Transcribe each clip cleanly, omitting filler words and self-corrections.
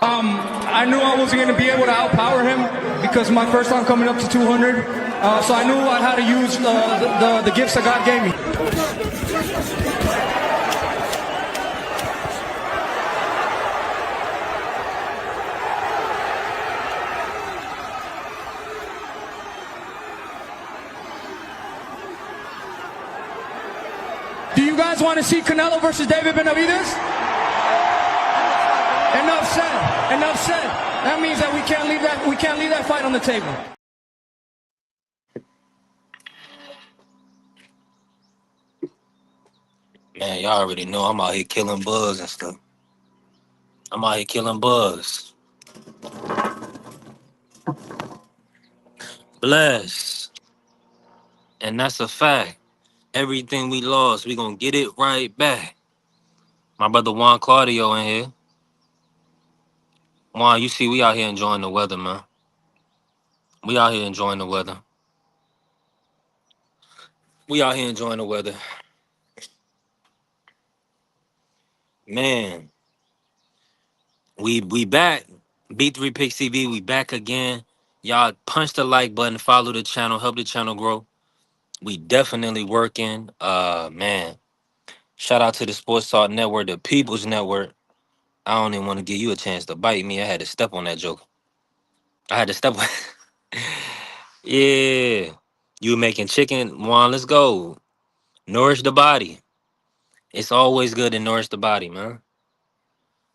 I knew I wasn't going to be able to outpower him because my first time coming up to 200. So I knew I had to use the gifts that God gave me. Do you guys want to see Canelo versus David Benavidez? Enough said. Enough said. That means that we can't leave that fight on the table. Man, y'all already know I'm out here killing bugs and stuff. I'm out here killing bugs. Bless. And that's a fact. Everything we lost, we gonna get it right back. My brother Juan Claudio in here. Juan, you see we out here enjoying the weather, man. We out here enjoying the weather. We out here enjoying the weather. Man, we back. B3 Picks TV, we back again. Y'all punch the like button, follow the channel, help the channel grow. We definitely working. Man. Shout out to the Sports Talk Network, the People's Network. I don't even want to give you a chance to bite me. I had to step on that joke. I had to step on. Yeah. You making chicken. Juan, let's go. Nourish the body. It's always good to nourish the body, man.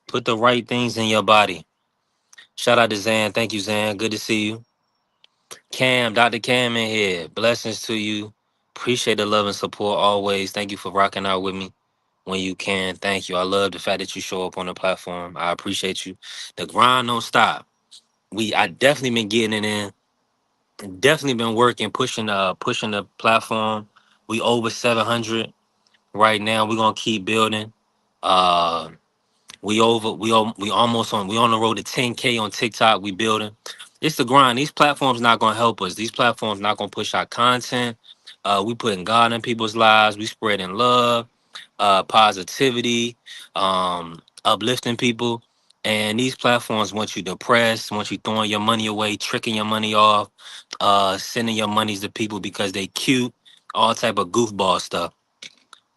Put the right things in your body. Shout out to Zan. Thank you, Zan. Good to see you. Cam, Dr. Cam in here. Blessings to you. Appreciate the love and support always. Thank you for rocking out with me when you can. Thank you. I love the fact that you show up on the platform. I appreciate you. The grind don't stop. I definitely been getting it in. Definitely been working, pushing the platform. We over 700 right now. We're gonna keep building. Uh we on the road to 10K on TikTok. We building. It's the grind. These platforms not gonna help us. These platforms not gonna push our content. We putting God in people's lives. We spreading love, positivity, uplifting people. And these platforms want you depressed, want you throwing your money away, tricking your money off, sending your monies to people because they cute, all type of goofball stuff.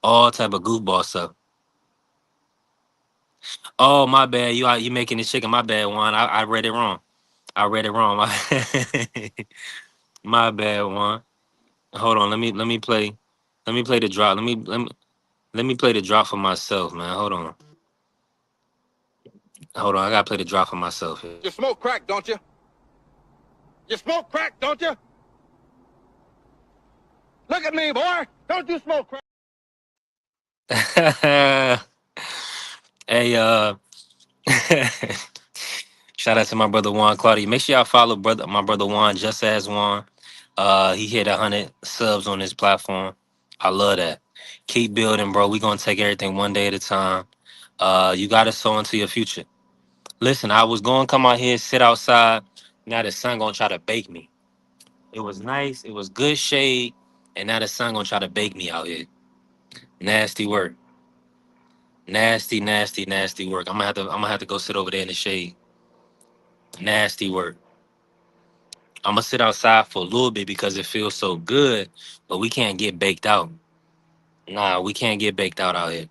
All type of goofball stuff. Oh, my bad. You making the chicken. My bad, one. I read it wrong. I read it wrong. My bad, one. Hold on. Let me play the drop. Let me play the drop for myself, man. Hold on. Hold on. I gotta play the drop for myself here. You smoke crack, don't you? You smoke crack, don't you? Look at me, boy. Don't you smoke crack? Hey, shout out to my brother Juan Claudia. Make sure y'all follow my brother Juan, just as Juan. He hit 100 subs on his platform. I love that. Keep building, bro. We gonna take everything one day at a time. You gotta sow into your future. Listen, I was going to come out here, sit outside. Now the sun gonna try to bake me. It was nice. It was good shade, and now the sun gonna try to bake me out here. Nasty work. Nasty, nasty, nasty work. I'm gonna have to go sit over there in the shade. Nasty work. I'm gonna sit outside for a little bit because it feels so good, but we can't get baked out. Nah, we can't get baked out here.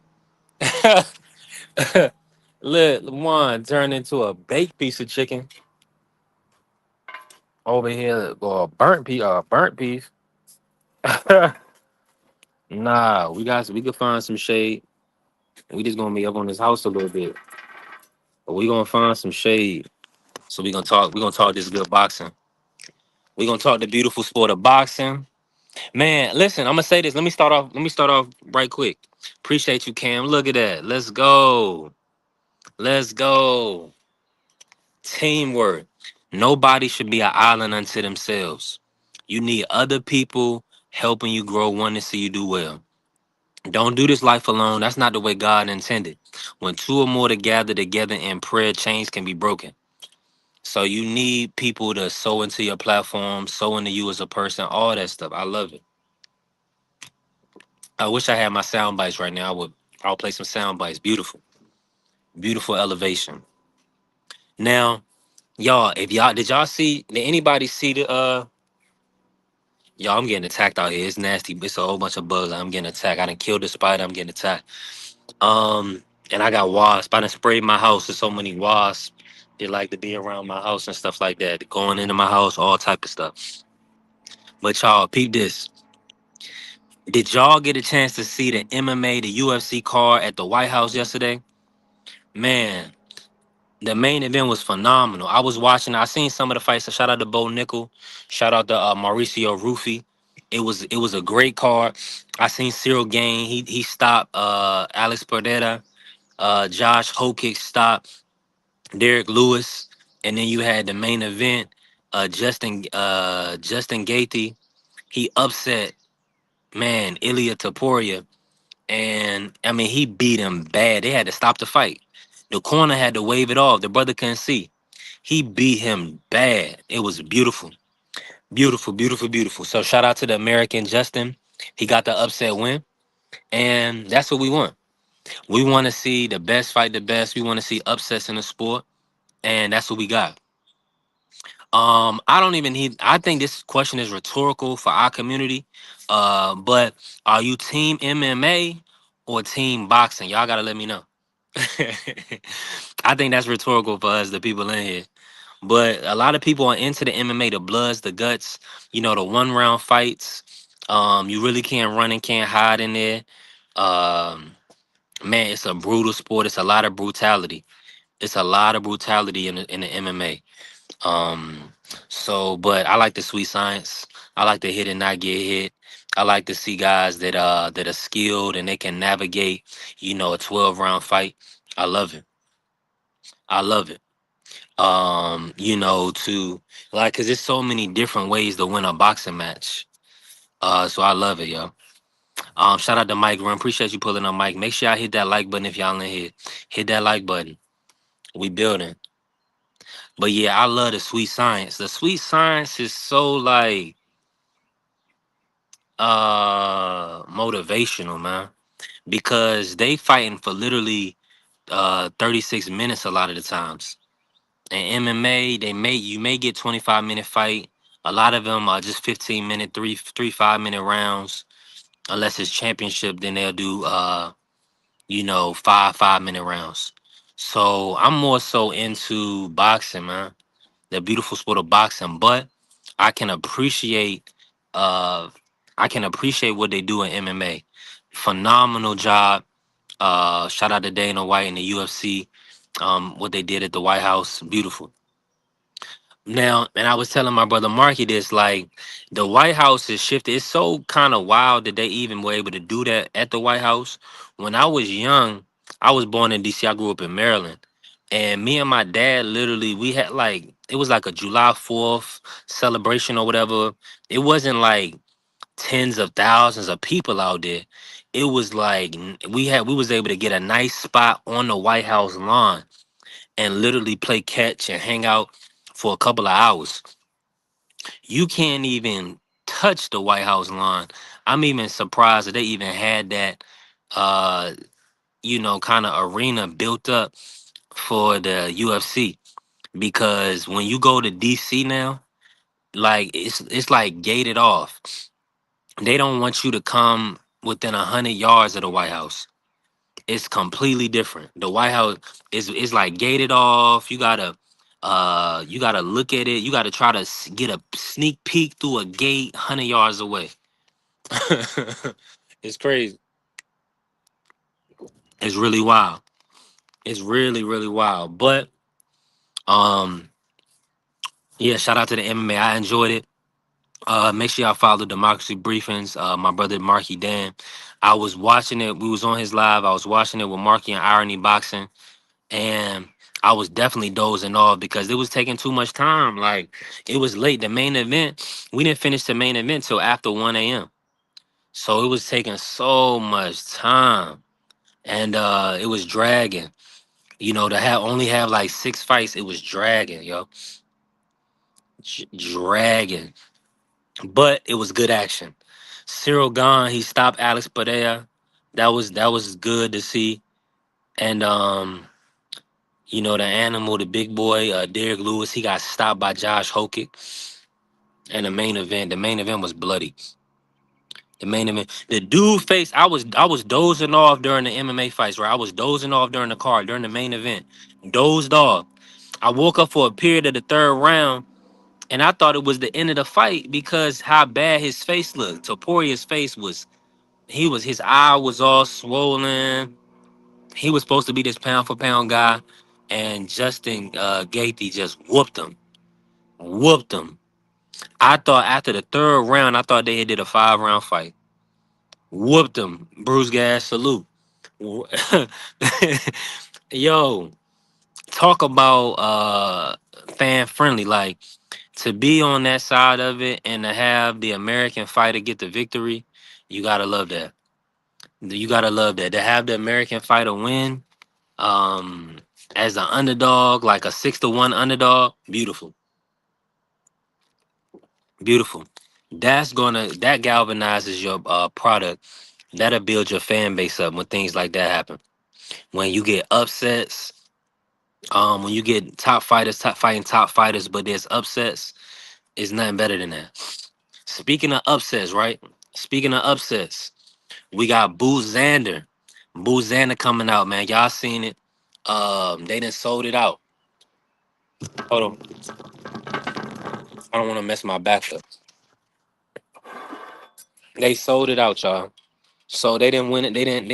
Look, one turned into a baked piece of chicken over here, or a burnt piece. Nah, we could find some shade. We just gonna be up on this house a little bit, but we gonna find some shade. So we gonna talk. We gonna talk this good boxing. We gonna talk the beautiful sport of boxing. Man, listen, I'm gonna say this. Let me start off right quick. Appreciate you, Cam. Look at that. Let's go. Let's go. Teamwork. Nobody should be an island unto themselves. You need other people helping you grow, wanting to see you do well. Don't do this life alone. That's not the way God intended. When two or more to gather together in prayer, chains can be broken. So you need people to sow into your platform, sow into you as a person, all that stuff. I love it. I wish I had my sound bites right now. I'll play some sound bites. Beautiful. Beautiful elevation. Now, y'all, if y'all did y'all see? Did anybody see the? Y'all, I'm getting attacked out here. It's nasty. It's a whole bunch of bugs. I'm getting attacked. I done killed the spider. I'm getting attacked. And I got wasps. I done sprayed my house. There's so many wasps. They like to be around my house and stuff like that. Going into my house, all type of stuff. But y'all, peep this. Did y'all get a chance to see the MMA, the UFC card at the White House yesterday? Man, the main event was phenomenal. I was watching. I seen some of the fights. So shout out to Bo Nickel. Shout out to Mauricio Rufy. It was a great card. I seen Cyril Gain. He stopped Alex Pereira. Josh Hokick stopped Derek Lewis, and then you had the main event. Justin Gaethje. He upset man Ilya Taporia, and I mean he beat him bad. They had to stop the fight. The corner had to wave it off. The brother couldn't see. He beat him bad. It was beautiful. Beautiful, beautiful, beautiful. So shout out to the American Justin. He got the upset win. And that's what we want. We want to see the best fight the best. We want to see upsets in the sport. And that's what we got. I don't even need I think this question is rhetorical for our community. But are you team MMA or team boxing? Y'all gotta let me know. I think that's rhetorical for us, the people in here. But a lot of people are into the MMA, the bloods, the guts, the 1 round fights. You really can't run and can't hide in there. Um, man, it's a brutal sport. It's a lot of brutality. It's a lot of brutality in the MMA. Um, but I like the sweet science. I like to hit and not get hit. I like to see guys that are skilled and they can navigate, a 12 round fight. I love it. I love it. To like, cause there's so many different ways to win a boxing match. So I love it, yo. Shout out to Mike Run. Appreciate you pulling up, Mike. Make sure y'all hit that like button if y'all in here. Hit that like button. We building. But yeah, I love the sweet science. The sweet science is so like motivational, man. Because they fighting for literally 36 minutes a lot of the times. And MMA, you may get 25-minute fight. A lot of them are just 15-minute, 5-minute rounds. Unless it's championship, then they'll do 5-minute rounds. So I'm more so into boxing, man. The beautiful sport of boxing. But I can appreciate uh I can appreciate what they do in MMA. Phenomenal job. Shout out to Dana White and the UFC. What they did at the White House, beautiful. Now, and I was telling my brother Marky this, like the White House is shifted. It's so kind of wild that they even were able to do that at the White House. When I was young, I was born in DC. I grew up in Maryland. And me and my dad literally, we had like, it was like a July 4th celebration or whatever. It wasn't like tens of thousands of people out there. It was like we was able to get a nice spot on the White House lawn and literally play catch and hang out for a couple of hours. You can't even touch the White House lawn. I'm even surprised that they even had that uh kind of arena built up for the UFC, because when you go to DC now, like it's like gated off. They don't want you to come within 100 yards of the White House. It's completely different. The White House is like gated off. You gotta look at it. You gotta try to get a sneak peek through a gate 100 yards away. It's crazy. It's really wild. It's really really wild. But um yeah, shout out to the MMA. I enjoyed it. Make sure y'all follow Democracy Briefings. My brother Marky Dan. I was watching it. We was on his live. I was watching it with Marky and Irony Boxing, and I was definitely dozing off because it was taking too much time. Like it was late. The main event, we didn't finish the main event till after 1 a.m. So it was taking so much time, and it was dragging. To have only have like 6 fights, it was dragging, yo, dragging. But it was good action. Cyril Gahn, he stopped Alex Pereira. That was good to see. And You know, the animal, the big boy, Derek Lewis, he got stopped by Josh Hokick in the main event. The main event was bloody. The main event, the dude faced. I was dozing off during the MMA fights, right? I was dozing off during the card, during the main event. Dozed off. I woke up for a period of the third round, and I thought it was the end of the fight because how bad his face looked. Toporia's face was. His eye was all swollen. He was supposed to be this pound for pound guy, and Justin Gaethje just whooped him. Whooped him. I thought after the third round, I thought they had did a 5 round fight. Whooped him. Bruce Gas salute. Yo, talk about fan friendly. Like to be on that side of it and to have the American fighter get the victory, you gotta love that. You gotta love that. To have the American fighter win, um, as an underdog, like a 6-1 underdog, beautiful. Beautiful. That galvanizes your product. That'll build your fan base up when things like that happen. When you get upsets, when you get top fighting top fighters, but there's upsets, it's nothing better than that. Speaking of upsets, right? Speaking of upsets, we got Boo Xander. Boo Xander coming out, man. Y'all seen it. They done sold it out. Hold on. I don't want to mess my back up. They sold it out, y'all. So they didn't win it. They didn't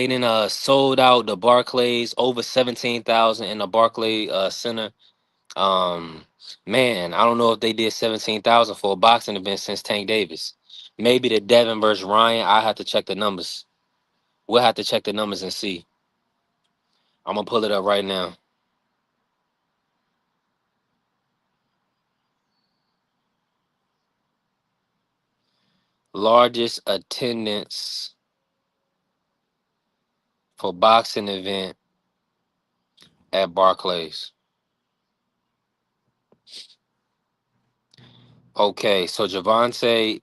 sold out the Barclays over 17,000 in the Barclay Center. Um Man, I don't know if they did 17,000 for a boxing event since Tank Davis. Maybe the Devin versus Ryan. I have to check the numbers. We'll have to check the numbers and see. I'm gonna pull it up right now. Largest attendance for boxing event at Barclays. Okay, so Javante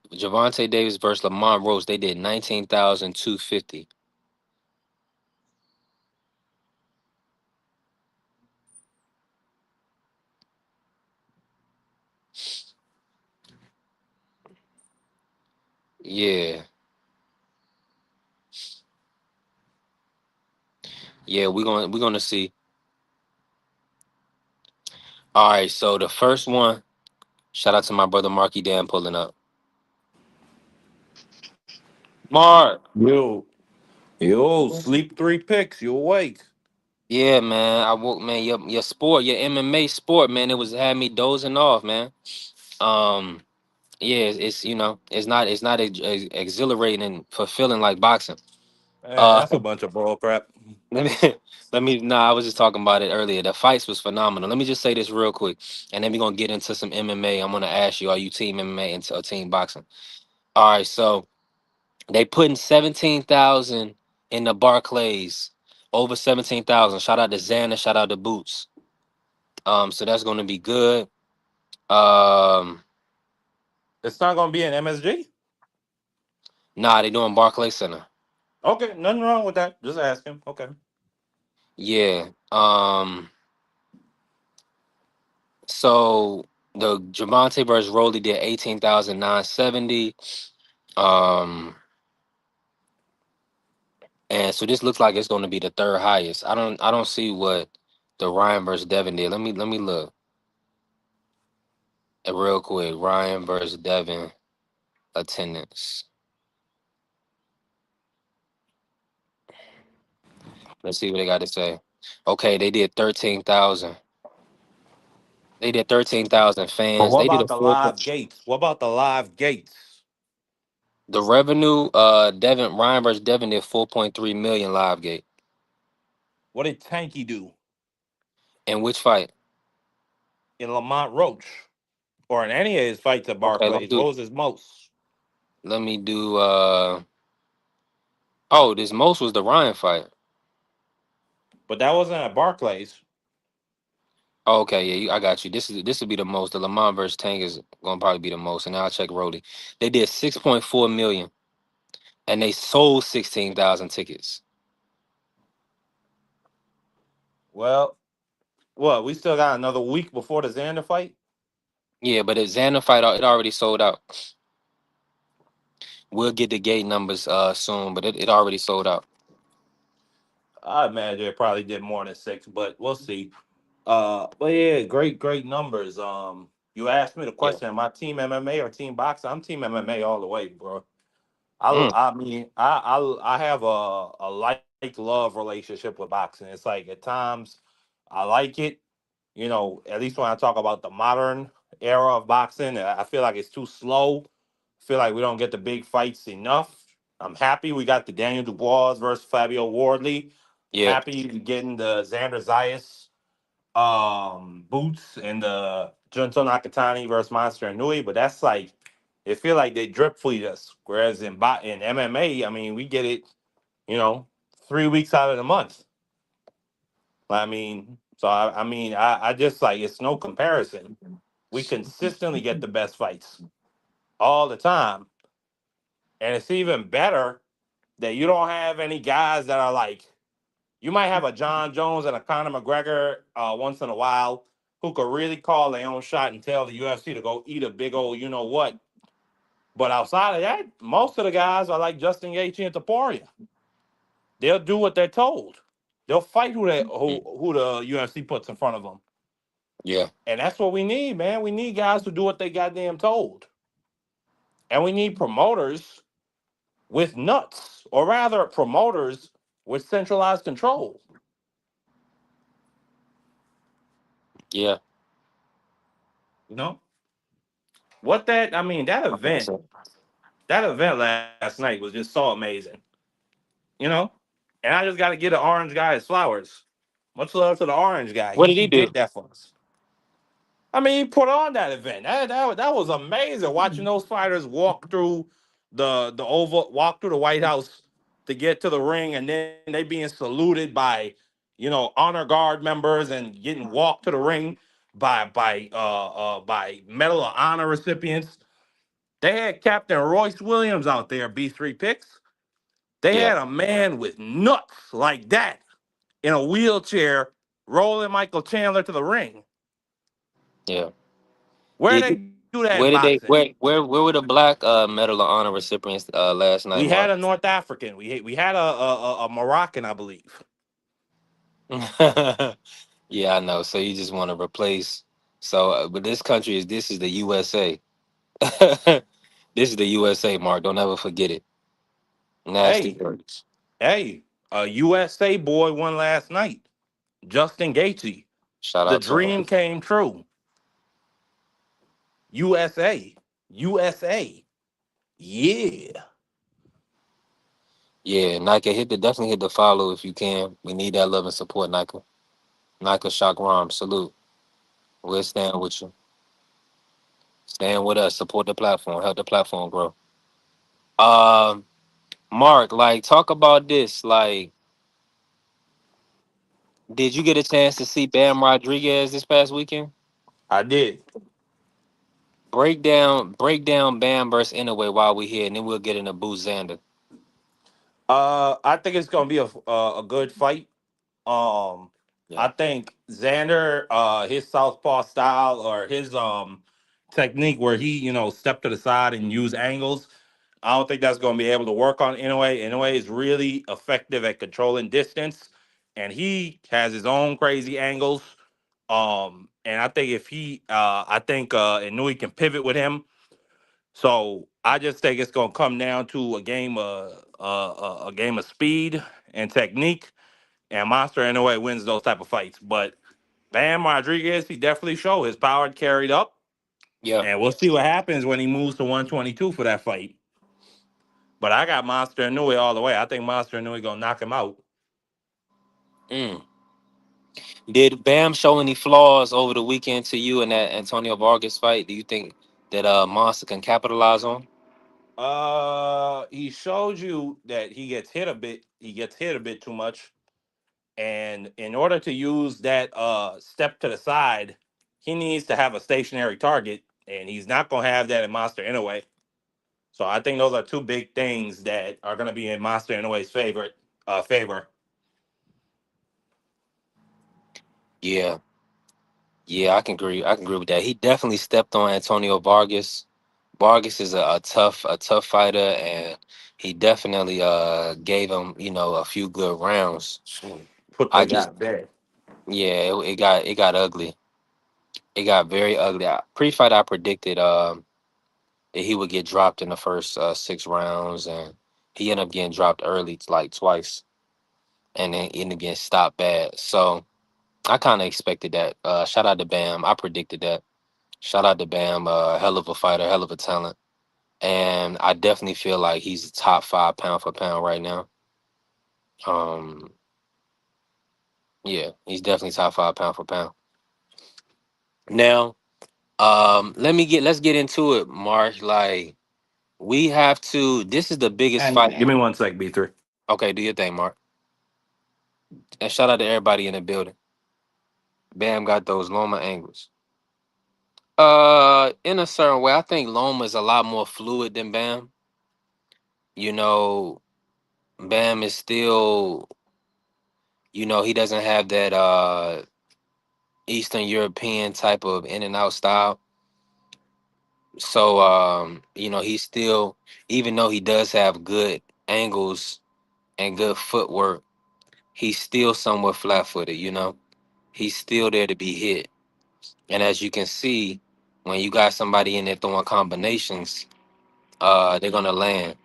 Davis versus Lamont Rose, they did 19,250. Yeah. Yeah, we're gonna see. All right, so the first one, shout out to my brother Marky Dan pulling up. Mark. Yo, yo, sleep 3 picks. You awake? Yeah, man. I woke, man. Your sport, your MMA sport, man. It was had me dozing off, man. Um, yeah, it's not exhilarating and fulfilling like boxing. Man, Uh, that's a bunch of bull crap. let me Nah, I was just talking about it earlier. The fights was phenomenal. Let me just say this real quick, and then we're gonna get into some MMA. I'm gonna ask you, are you team MMA or team boxing? All right, so they putting 17,000 in the Barclays, over 17,000. Shout out to Xander, shout out to Boots. So that's gonna be good. Um, It's not gonna be an MSG. nah, they doing Barclays Center. Okay, nothing wrong with that. Just ask him. Okay. Yeah. So the Javante versus Rolly did 18,970. Um, and so this looks like it's gonna be the third highest. I don't see what the Ryan versus Devin did. Let me look real quick. Ryan versus Devin attendance. Let's see what they got to say. Okay, they did 13,000. They did 13,000 But fans. what They did a about the full. live gates? What about the live gates? The revenue, Devin Ryan versus Devin did 4.3 million live gate. What did Tanky do In which fight? in Lamont Roach or in any of his fights at Okay, let's Barclays? do. What was his most? Let me do. Oh, this most was the Ryan fight. But that wasn't at Barclays. Oh, okay, yeah, I got you. This would be the most. The Lamont versus Tank is gonna probably be the most, and I'll check Rolly. They did 6.4 million, and they sold 16,000 tickets. Well, What? We still got another week before the Xander fight. Yeah, but the Xander fight, it already sold out. We'll get the gate numbers soon, but it already sold out. I imagine it probably did more than six, but we'll see. But yeah, great numbers. You asked me the Yeah. question: am I team MMA or team boxing? I'm team MMA all the way, bro. Mm, I mean, I have a like love relationship with boxing. It's like at times I like it, you know. At least when I talk about the modern era of boxing, I feel like it's too slow. I feel like we don't get the big fights enough. I'm happy we got the Daniel Dubois versus Fabio Wardley. I'm yeah, happy we getting the Xander Zayas Boots and the Junto Nakatani versus Monster Inui, but that's like it feel like they drip feed us. Whereas in MMA, I mean, we get it, you know, 3 weeks out of the month. I mean, so I mean, I just like it's no comparison. We consistently get the best fights all the time, and it's even better that you don't have any guys that are like you might have a John Jones and a Conor McGregor once in a while who could really call their own shot and tell the UFC to go eat a big old you know what. But outside of that, most of the guys are like Justin Gaethje and Taporia. They'll do what they're told. They'll fight mm, who the UFC puts in front of them, yeah, and that's what we need, man. We need guys who do what they goddamn told, and we need promoters with nuts, or rather, promoters with centralized control. yeah. You know what that? I mean, Okay. that event last night was just so amazing. You know, and I just got to give the orange guy his flowers. Much love to the orange guy. What did he He do? did that for us. I mean, he put on that event. That was amazing. Watching those fighters walk through the oval, walk through the White House to get to the ring, and then they being saluted by, you know, honor guard members and getting walked to the ring by Medal of Honor recipients. They had Captain Royce Williams out there, B3 picks. They Yeah, had a man with nuts like that in a wheelchair rolling Michael Chandler to the ring. yeah. Where Did they do that in where did boxing? they where were the black Medal of Honor recipients last We night, had Mark? a North African. We had a Moroccan, I believe. Yeah, I know. So you just want to replace. So, but this is the USA. This is the USA, Mark. Don't ever forget it. Nasty Hey, words. hey, a USA boy won last night. Justin Gaethje. Shout The out to him. dream came true. USA, USA. Yeah. Yeah, Nike, definitely hit the follow if you can. We need that love and support, Nike. Nike Shock Ram, salute. We'll stand with you. Stand with us. Support the platform. Help the platform grow. Um, Mark, like, talk about this. Like, did you get a chance to see Bam Rodriguez this past weekend? I did. Break down Bam versus Inouye while we here, and then we'll get into Boo Xander. I think it's gonna be a good fight. Um, Yeah, I think Xander, his southpaw style or his technique where he, you know, step to the side and use angles. I don't think that's going to be able to work on Inoue. Inoue is really effective at controlling distance, and he has his own crazy angles. And I think if I think Inoue can pivot with him. So I just think it's going to come down to a game of speed and technique, and Monster Inoue wins those type of fights. But Bam Rodriguez, he definitely showed his power carried up, yeah. and we'll see what happens when he moves to 122 for that fight. But I got Monster Inouye all the way. I think Monster Inouye gonna knock him out. Mm. Did Bam show any flaws over the weekend to you in that Antonio Vargas fight? Do you think that Monster can capitalize on? He showed you that he gets hit a bit. He gets hit a bit too much, and in order to use that step to the side, he needs to have a stationary target, and he's not gonna have that in Monster Inouye. So I think those are two big things that are gonna be in Monster Inouye's favor. Yeah. Yeah, I can agree. I can agree with that. He definitely stepped on Antonio Vargas. Vargas is a tough fighter, and he definitely gave him a few good rounds. Put I the just guy there. yeah, it got ugly. It got very ugly. Pre-fight, I predicted that he would get dropped in the first 6 rounds, and he ended up getting dropped early, like twice, and then ended up getting stopped bad. So I kind of expected that. Shout out to Bam. I predicted that. Shout out to Bam. Hell of a fighter, hell of a talent. And I definitely feel like he's top five pound for pound right now. Um, yeah, he's definitely top five pound for pound. Now, let's get into it, Mark. Like we have to. This is the biggest And fight. give me one sec, B3. Okay, do your thing, Mark. And shout out to everybody in the building. Bam got those Loma angles. In a certain way, I think Loma is a lot more fluid than Bam. You know, Bam is still. He doesn't have that Eastern European type of in and out style. So he's still, even though he does have good angles and good footwork, he's still somewhat flat footed. He's still there to be hit. And as you can see, when you got somebody in there throwing combinations, they're gonna land.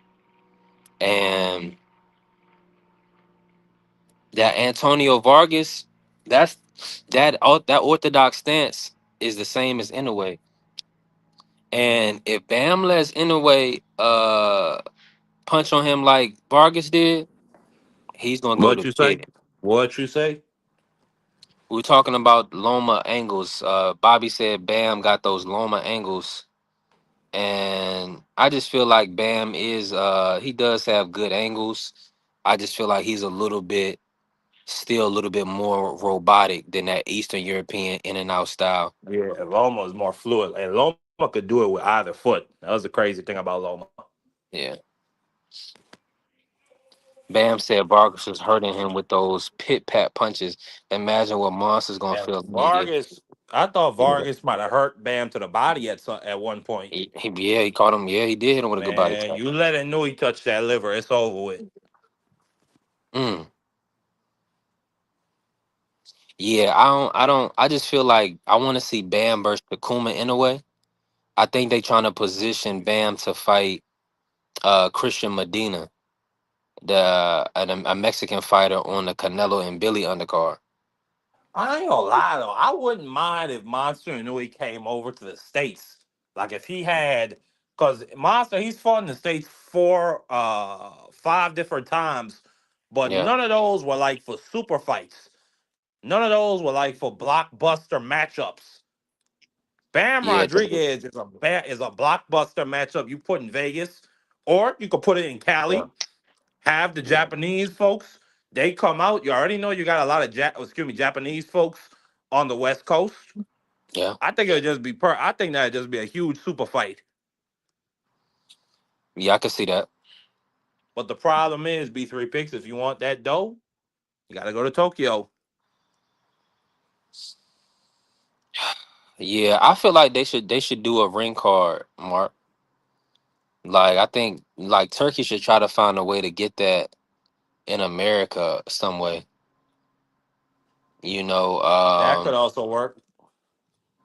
And that Antonio Vargas, that's that orthodox stance is the same as Inoue. And if Bam lets Inoue punch on him like Vargas did, he's gonna go What to you say? bed. What you say? We're talking about Loma angles. Bobby said Bam got those Loma angles, and I just feel like Bam is he does have good angles. I just feel like he's still a little bit more robotic than that Eastern European in and out style. Yeah, Loma is more fluid, and Loma could do it with either foot. That was the crazy thing about Loma. Yeah. Bam said Vargas was hurting him with those pit pat punches. Imagine what Monster's gonna And feel when he get. Vargas, I thought Yeah, Vargas might have hurt Bam to the body at one point. he caught him. Yeah, he did hit him with a good body Man, shot. you let it know he touched that liver, it's over with. Mm. Yeah, I just feel like I want to see Bam versus Takuma in a way. I think they trying to position Bam to fight Christian Medina, a Mexican fighter on the Canelo and Billy undercard. I ain't gonna lie though, I wouldn't mind if Monster Inouye came over to the States. Like if he had, because Monster, he's fought in the States 5 different times, but Yeah, none of those were like for super fights. None of those were like for blockbuster matchups. Bam yeah, Rodriguez is a blockbuster matchup you put in Vegas, or you could put it in yeah, Cali. Have the Japanese folks, they come out. You already know you got a lot of Japanese folks on the West Coast. yeah, I think it'll just be I think that'd just be a huge super fight. yeah. I can see that. But the problem is, B3 picks, if you want that dough, you gotta go to Tokyo. Yeah, I feel like they should do a ring card, Mark. Like I think like Turkey should try to find a way to get that in America some way. You know, That could also work.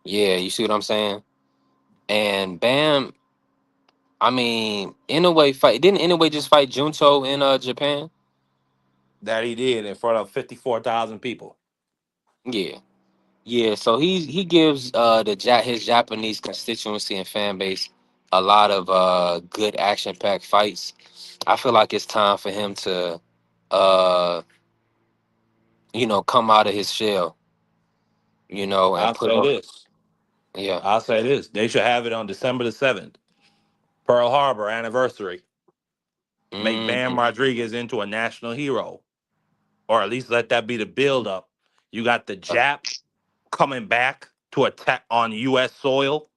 yeah, you see what I'm saying? And Bam, I mean, in a way, didn't in a way just fight Junto in Japan? That he did in front of 54,000 people. Yeah, yeah. So he gives his Japanese constituency and fan base a lot of good action packed fights. I feel like it's time for him to uh come out of his shell, and I'll put say on. this. Yeah. I'll say this. They should have it on December the 7th, Pearl Harbor anniversary. Make Bam Hmm. Rodriguez into a national hero, or at least let that be the build up. You got the Jap coming back to attack on U.S. soil,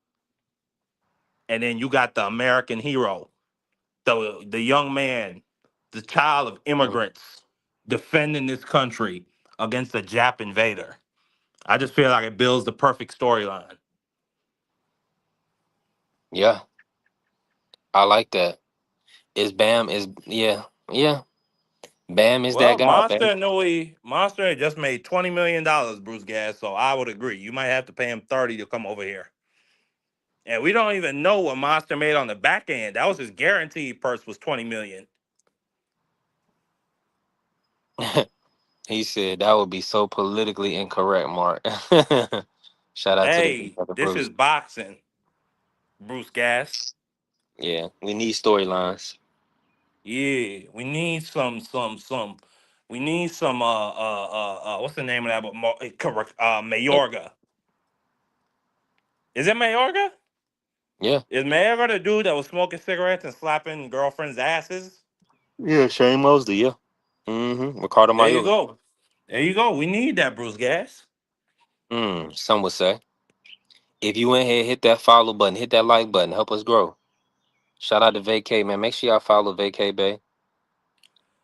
and then you got the American hero, the young man, the child of immigrants defending this country against the Jap invader. I just feel like it builds the perfect storyline. Yeah, I like that. Is Bam is yeah. Bam is that Well, guy, Bam. Monster had just made $20 million, Bruce Gas. So I would agree. You might have to pay him 30 to come over here. And we don't even know what Monster made on the back end. That was his guaranteed purse was 20 million. He said that would be so politically incorrect, Mark. Shout out to the big Hey, brother this Bruce. is boxing, Bruce Gas. Yeah, we need storylines. Yeah, we need some. We need some. What's the name of that? Correct. Mayorga. Is it Mayorga? Yeah. Is Mayorga the dude that was smoking cigarettes and slapping girlfriends' asses? Yeah, Shane Mosley, yeah. Ricardo There you Mayorga. go. There you go. We need that, Bruce Gas. Some would say. If you in here, hit that follow button, hit that like button, help us grow. Shout out to Vacay, man. Make sure y'all follow Vacay Bay.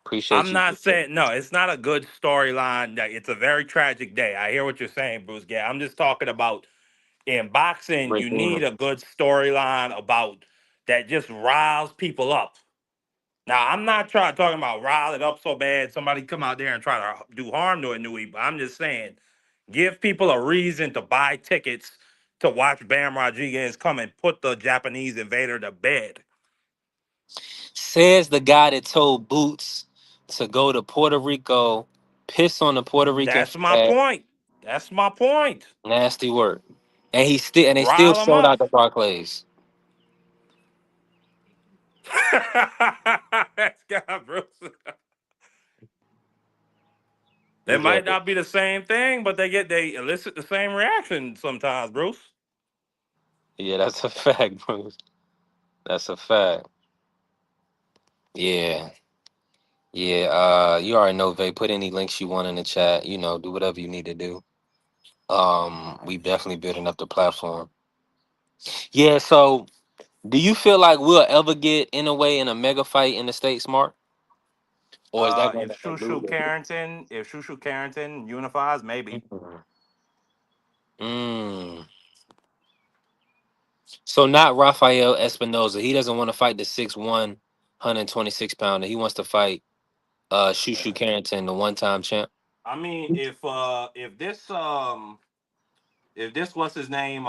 Appreciate I'm you. not saying no. It's not a good storyline. It's a very tragic day. I hear what you're saying, Bruce Gas. I'm just talking about in boxing. You Redeemer. need a good storyline about that just riles people up. Now, I'm not talking about rile it up so bad somebody come out there and try to do harm to a Nui, but I'm just saying give people a reason to buy tickets to watch Bam Rodriguez come and put the Japanese invader to bed. Says the guy that told Boots to go to Puerto Rico, piss on the Puerto Rican That's my flag. point. That's my point. Nasty work. And they still Rile them sold up. out the Barclays. That's God, Bruce. They He might said, not be the same thing, but they elicit the same reaction sometimes, Bruce. yeah, that's a fact, Bruce. That's a fact. Yeah. Yeah. You already know, Vay. Put any links you want in the chat. You know, do whatever you need to do. We definitely building up the platform. Yeah, so do you feel like we'll ever get in a way in a mega fight in the States, Mark? Or is that going to elude us? If Shushu Carrington unifies, maybe. Mhm. Mm. So not Rafael Espinoza. He doesn't want to fight the 6'1", 126 pounder. He wants to fight Shushu Carrington, the one-time champ. I mean, if this what's his name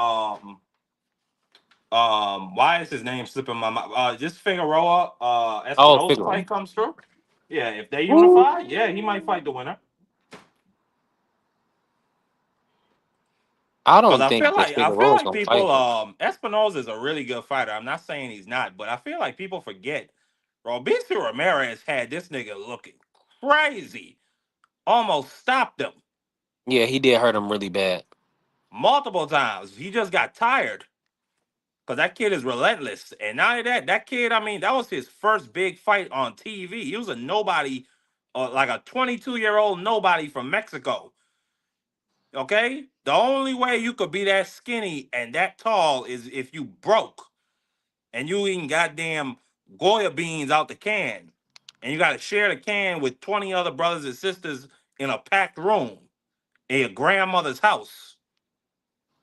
why is his name slipping my mind? This Figueroa Oh, Espinosa figure. fight comes through. Yeah, if they Ooh. unify, yeah, he might fight the winner. I Cause don't think that I feel Figueroa's like gonna fight people him. Espinosa is a really good fighter. I'm not saying he's not, but I feel like people forget Robeisy Ramirez had this nigga looking crazy. Almost stopped him Yeah, he did hurt him really bad. multiple times. He just got tired. Cause that kid is relentless. And not only that, that kid, I mean, that was his first big fight on TV. He was a nobody, like a 22-year-old nobody from Mexico. Okay? The only way you could be that skinny and that tall is if you broke and you eating goddamn Goya beans out the can. And you gotta share the can with 20 other brothers and sisters in a packed room in your grandmother's house.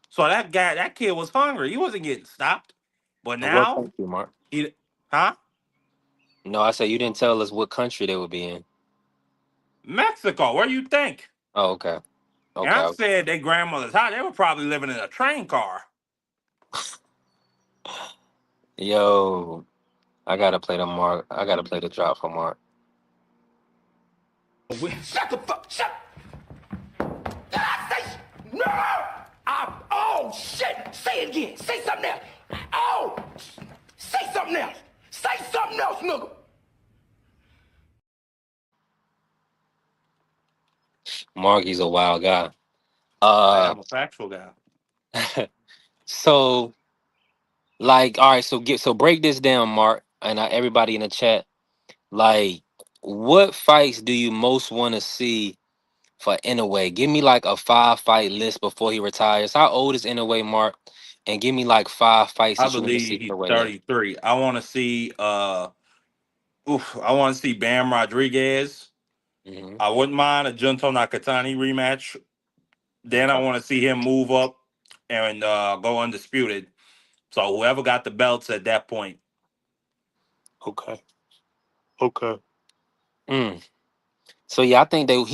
So that kid was hungry. He wasn't getting stopped. But And what now, country, Mark? he, huh? No, I said you didn't tell us what country they would be in. Mexico, where you think? Oh, okay. And I Okay. said they grandmother's house. They were probably living in a train car. Yo, I gotta play the Mark. I gotta play the drop for Mark. Shut the fuck. Shut. Did I say? No. Oh shit. Say it again. Say something else. Oh. Say something else. Say something else, nigga. Mark, he's a wild guy. Hey, Uh, I'm a factual guy. so like, all right, so break this down, Mark, and everybody in the chat. Like, what fights do you most want to see for Inoue? Give me like a 5 fight list before he retires. How old is Inoue, Mark? And give me like 5 fights I that you want to believe see he's Inoue in. 33. I want to see Bam Rodriguez. Hmm. I wouldn't mind a Junto Nakatani rematch Then I want to see him move up and go undisputed. So whoever got the belts at that point. Okay. Okay. Mm. So yeah, I think that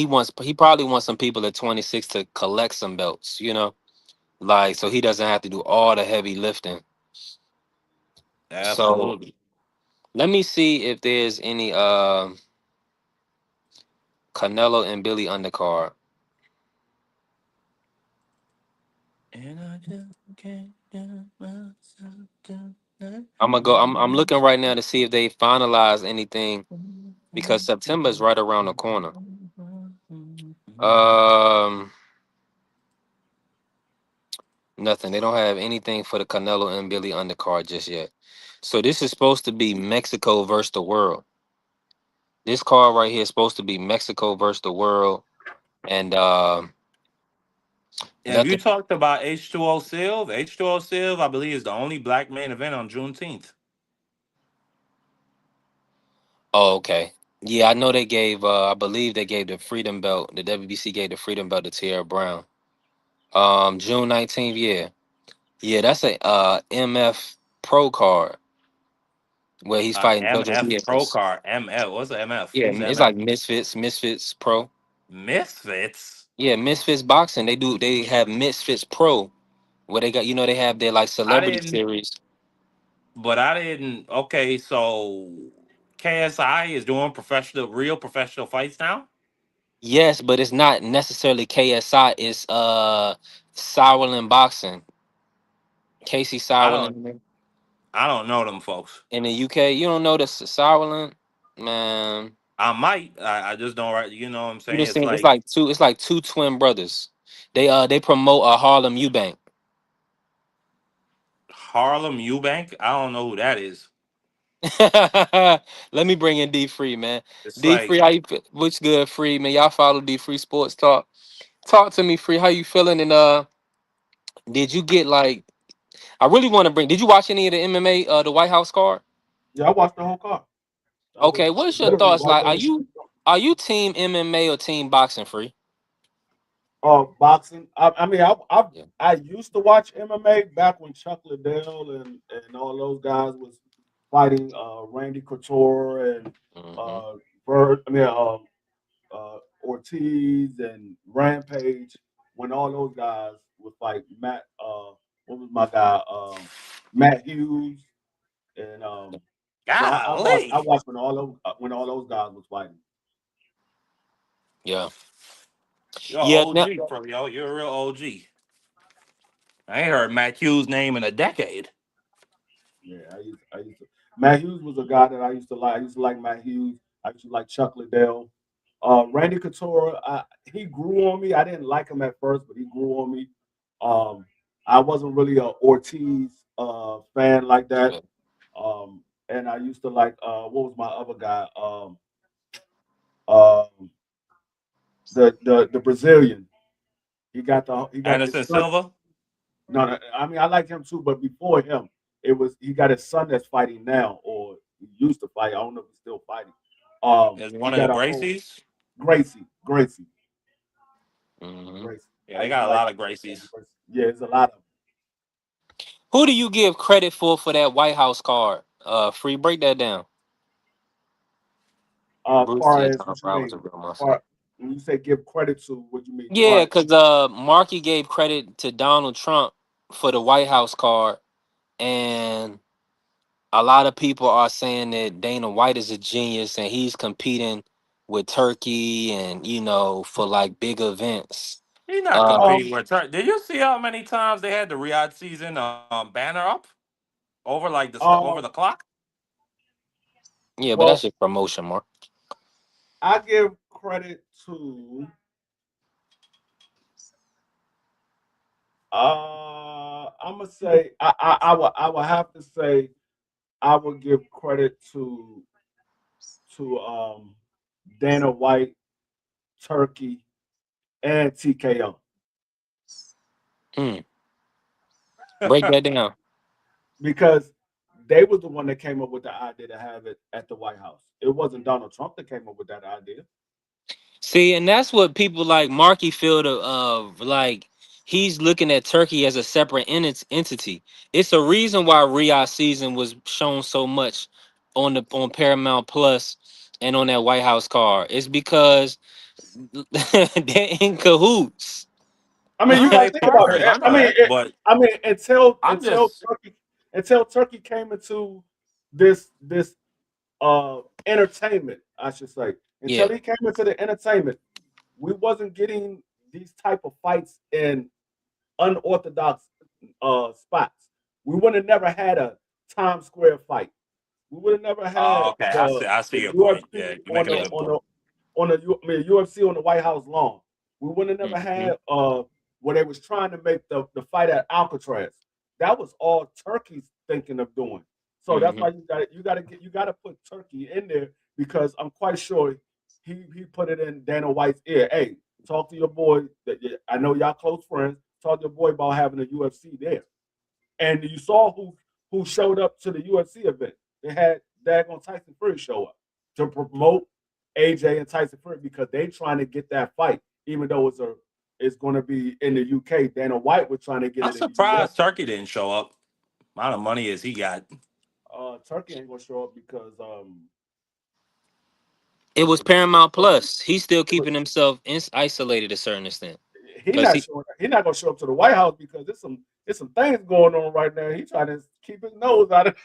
he probably wants some people at 26 to collect some belts, like so he doesn't have to do all the heavy lifting. So Absolutely. let me see if there's any Canelo and Billy undercard. And I just can't get myself tonight. I'm gonna go. I'm looking right now to see if they finalize anything because September is right around the corner. Um, Nothing. They don't have anything for the Canelo and Billy undercard just yet. So this is supposed to be Mexico versus the world. This card right here is supposed to be Mexico versus the world, and Have you nothing. talked about H2O Silv? H2O Silv, I believe, is the only black main event on Juneteenth. Oh, okay. Yeah, I know they gave. I believe they gave the Freedom Belt. The WBC gave the Freedom Belt to Tierra Brown. June 19th. Yeah, yeah. That's a MF Pro card where he's fighting Jojo MF Pro Diaz. Card. MF. What's the MF? Yeah, Who's the it's MF? like Misfits Pro. Misfits. Yeah, Misfits Boxing. They have Misfits Pro where they got they have their like I celebrity didn't, series. but I didn't. Okay, so KSI is doing real professional fights now. Yes, but it's not necessarily KSI. It's Sauerland Boxing. Casey I don't, Sauerland I don't know them folks. in the UK. You don't know the Sauerland, man. I might. I just don't. You know what I'm You saying? just It's seen it's like like two. It's like two twin brothers. They promote a Harlem Eubank. Harlem Eubank. I don't know who that is. Let me bring in D Free, man. It's D like Free, how you feel? What's good, Free, man? Y'all follow D Free Sports Talk. Talk to me, Free. How you feeling? And did you get like? I really want to bring. Did you watch any of the MMA? The White House card. Yeah, I watched the whole card. I was Okay, what's your literally thoughts? right Like, there. are you team MMA or team boxing, Free? Boxing. I mean, Yeah. I used to watch MMA back when Chuck Liddell and all those guys was fighting Randy Couture and Hmm. uh, Bird. I mean, Ortiz and Rampage. When all those guys was like Matt. What was my guy? Matt Hughes and so I golly. watched when all those guys was fighting. Yeah. You're an Yeah. Now, OG, bro. Yo, you're a real OG. I ain't heard Matt Hughes' name in a decade. Yeah, I used to. Matt Hughes was a guy that I used to like. I used to like Matt Hughes. I used to like Chuck Liddell. Randy Couture, he grew on me. I didn't like him at first, but he grew on me. Um, I wasn't really a Ortiz fan like that. And I used to like what was my other guy? Um, the Brazilian. He got his Anderson son. Silva. No, no, I mean I like him too, but before him, it was he got his son that's fighting now, or he used to fight. I don't know if he's still fighting. Is He one of the got a whole Gracies. Gracie. hmm Gracie. Yeah, I they used to got a like lot of yeah, Gracies. Gracie. Yeah, it's a lot of who do you give credit for that White House card? Free, break that down. Bruce far said as Tom what you Brown was mean. a real motherfucker. Far when you say give credit to, what you mean? Yeah, Far because Markey gave credit to Donald Trump for the White House card, and a lot of people are saying that Dana White is a genius and he's competing with Turkey and for like big events. He's not Uh, competing with her. Did you see how many times they had the Riyadh season banner up over like uh over the clock? yeah, but that's well, just promotion, Mark. I give credit to I'm gonna say I would have to say I would give credit to Dana White, Turkey, and TKO Hmm. Break that down. because they was the one that came up with the idea to have it at the White House. It wasn't Donald Trump that came up with that idea. See, and that's what people like Marky feel of like he's looking at Turkey as a separate entity. It's a reason why Riyadh season was shown so much on Paramount Plus and on that White House card. It's because they're in cahoots. I mean, you No, got to they think about partners. it. I know that, but I mean, I'm just Until Turkey came into this entertainment, I should say, until Yeah. he came into the entertainment, we wasn't getting these type of fights in unorthodox spots. We would have never had a Times Square fight. We would have never oh, had okay. I see the your point. Yeah, UFC you're making a good point. I mean, UFC on the White House lawn. We would have never Hmm. had where they was trying to make the fight at Alcatraz. That was all Turkey's thinking of doing. So that's Hmm. why you gotta put Turkey in there because I'm quite sure he put it in Dana White's ear. Hey, talk to your boy. I know y'all close friends. Talk to your boy about having a UFC there. And you saw who showed up to the UFC event. They had Dagon Tyson Fury show up to promote AJ and Tyson Fury because they trying to get that fight, even though it's going to be in the UK. Dana White was trying to get I'm it in the US. surprised Turkey didn't show up. Amount of money as he got. Turkey ain't going to show up because It was it was, Paramount Plus. He's still it was, keeping himself isolated to a certain extent he because not he. showing. He not going to show up to the White House because there's some things going on right now. He trying to keep his nose out of.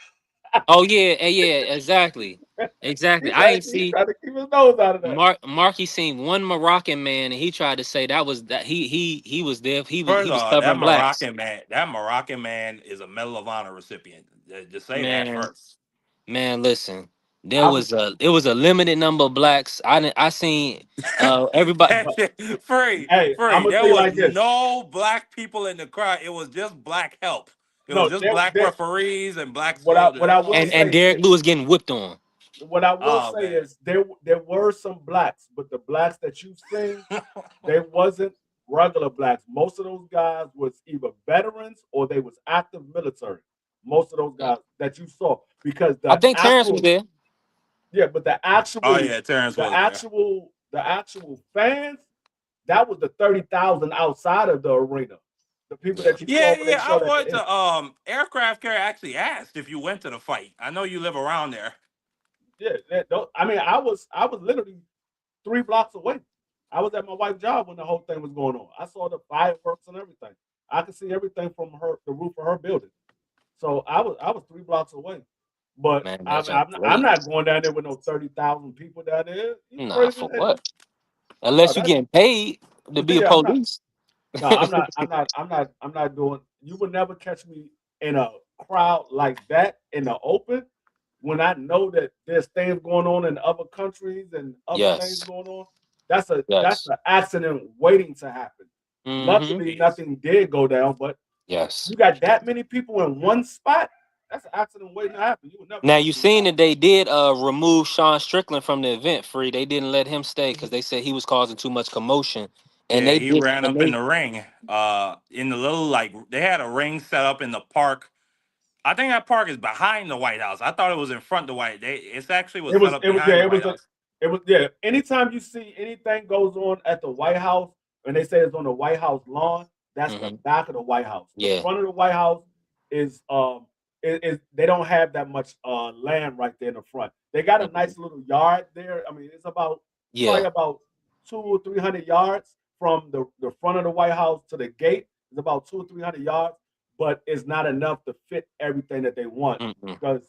Oh yeah, yeah, exactly, exactly. I ain't He see. trying to keep his nose out of that. Marky seen one Moroccan man, and he tried to say that was that he was there. He First was off, covering blacks. That Moroccan man is a Medal of Honor recipient. Just say that Man, first. man, listen. There I was was a it was a limited number of blacks. I seen everybody. That shit, free, Hey, I'm free. gonna There tell you was like this. no black people in the crowd. It was just black help. It was No, just black there referees and black what I soldiers. will And say Derek Lewis getting whipped on. what I will Oh say man. is there were some blacks, but the blacks that you've seen, they wasn't regular blacks. Most of those guys was either veterans or they was active military. Most of those guys that you saw because I think Terrence was there. but Oh yeah, Terrence was there. the actual fans, that was the 30,000 outside of the arena. The people that you Yeah, saw when they yeah. I showed at the wanted end. to. Aircraft carrier actually asked if you went to the fight. I know you live around there. Yeah, I mean, I was literally 3 blocks away. I was at my wife's job when the whole thing was going on. I saw the fireworks and everything. I could see everything from the roof of her building. So I was 3 blocks away. But Man, that's I'm great. not going down there with no 30,000 people down there. You Nah, crazy for as hell? what? No, Unless you that's getting paid to be a yeah. I'm not. police. No, I'm not doing. You would never catch me in a crowd like that in the open when I know that there's things going on in other countries and other things Yes, going on. That's yes. an accident waiting to happen. Hmm. Luckily, Jeez. nothing did go down, but Yes. you got that many people in one spot. That's an accident waiting to happen. You would never Now catch you me in seen that. that they did remove Sean Strickland from the event. Free. They didn't let him stay because they said he was causing too much commotion. And Yeah, they he did. ran And up in they. the ring. In the little like they had a ring set up in the park. I think that park is behind the White House. I thought it was in front of the White. It actually was set up behind the White House. Anytime you see anything goes on at the White House and they say it's on the White House lawn, that's the Hmm. back of the White House. The Yeah. front of the White House is they don't have that much land right there in the front. They got a Hmm. nice little yard there. I mean, it's about probably Yeah. about 200 or 300 yards from the front of the White House to the gate. It's about 200 or 300 yards, but it's not enough to fit everything that they want Hmm. because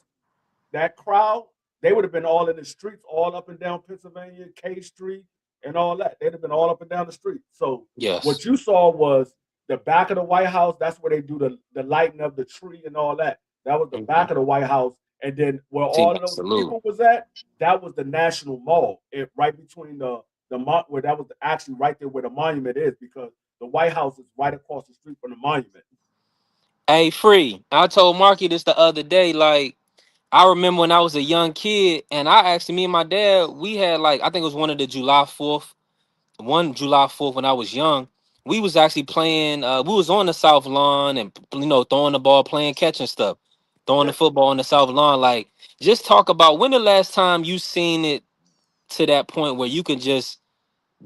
that crowd, they would have been all in the streets, all up and down Pennsylvania, K Street, and all that. They'd have been all up and down the street. So Yes. what you saw was the back of the White House. That's where they do the lighting of the tree and all that. That was the Hmm. back of the White House. And then where See, all of those salute. people was at, that was the National Mall. Right between where that was actually right there where the monument is because the White House is right across the street from the monument. Hey, Free. I told Marky this the other day. Like, I remember when I was a young kid, and I actually, me and my dad, we had like, I think it was one of the July 4th when I was young. We was actually playing. We was on the South Lawn and throwing the ball, playing catch and stuff, throwing the Yeah. football on the South Lawn. Like, just talk about when the last time you seen it to that point where you can just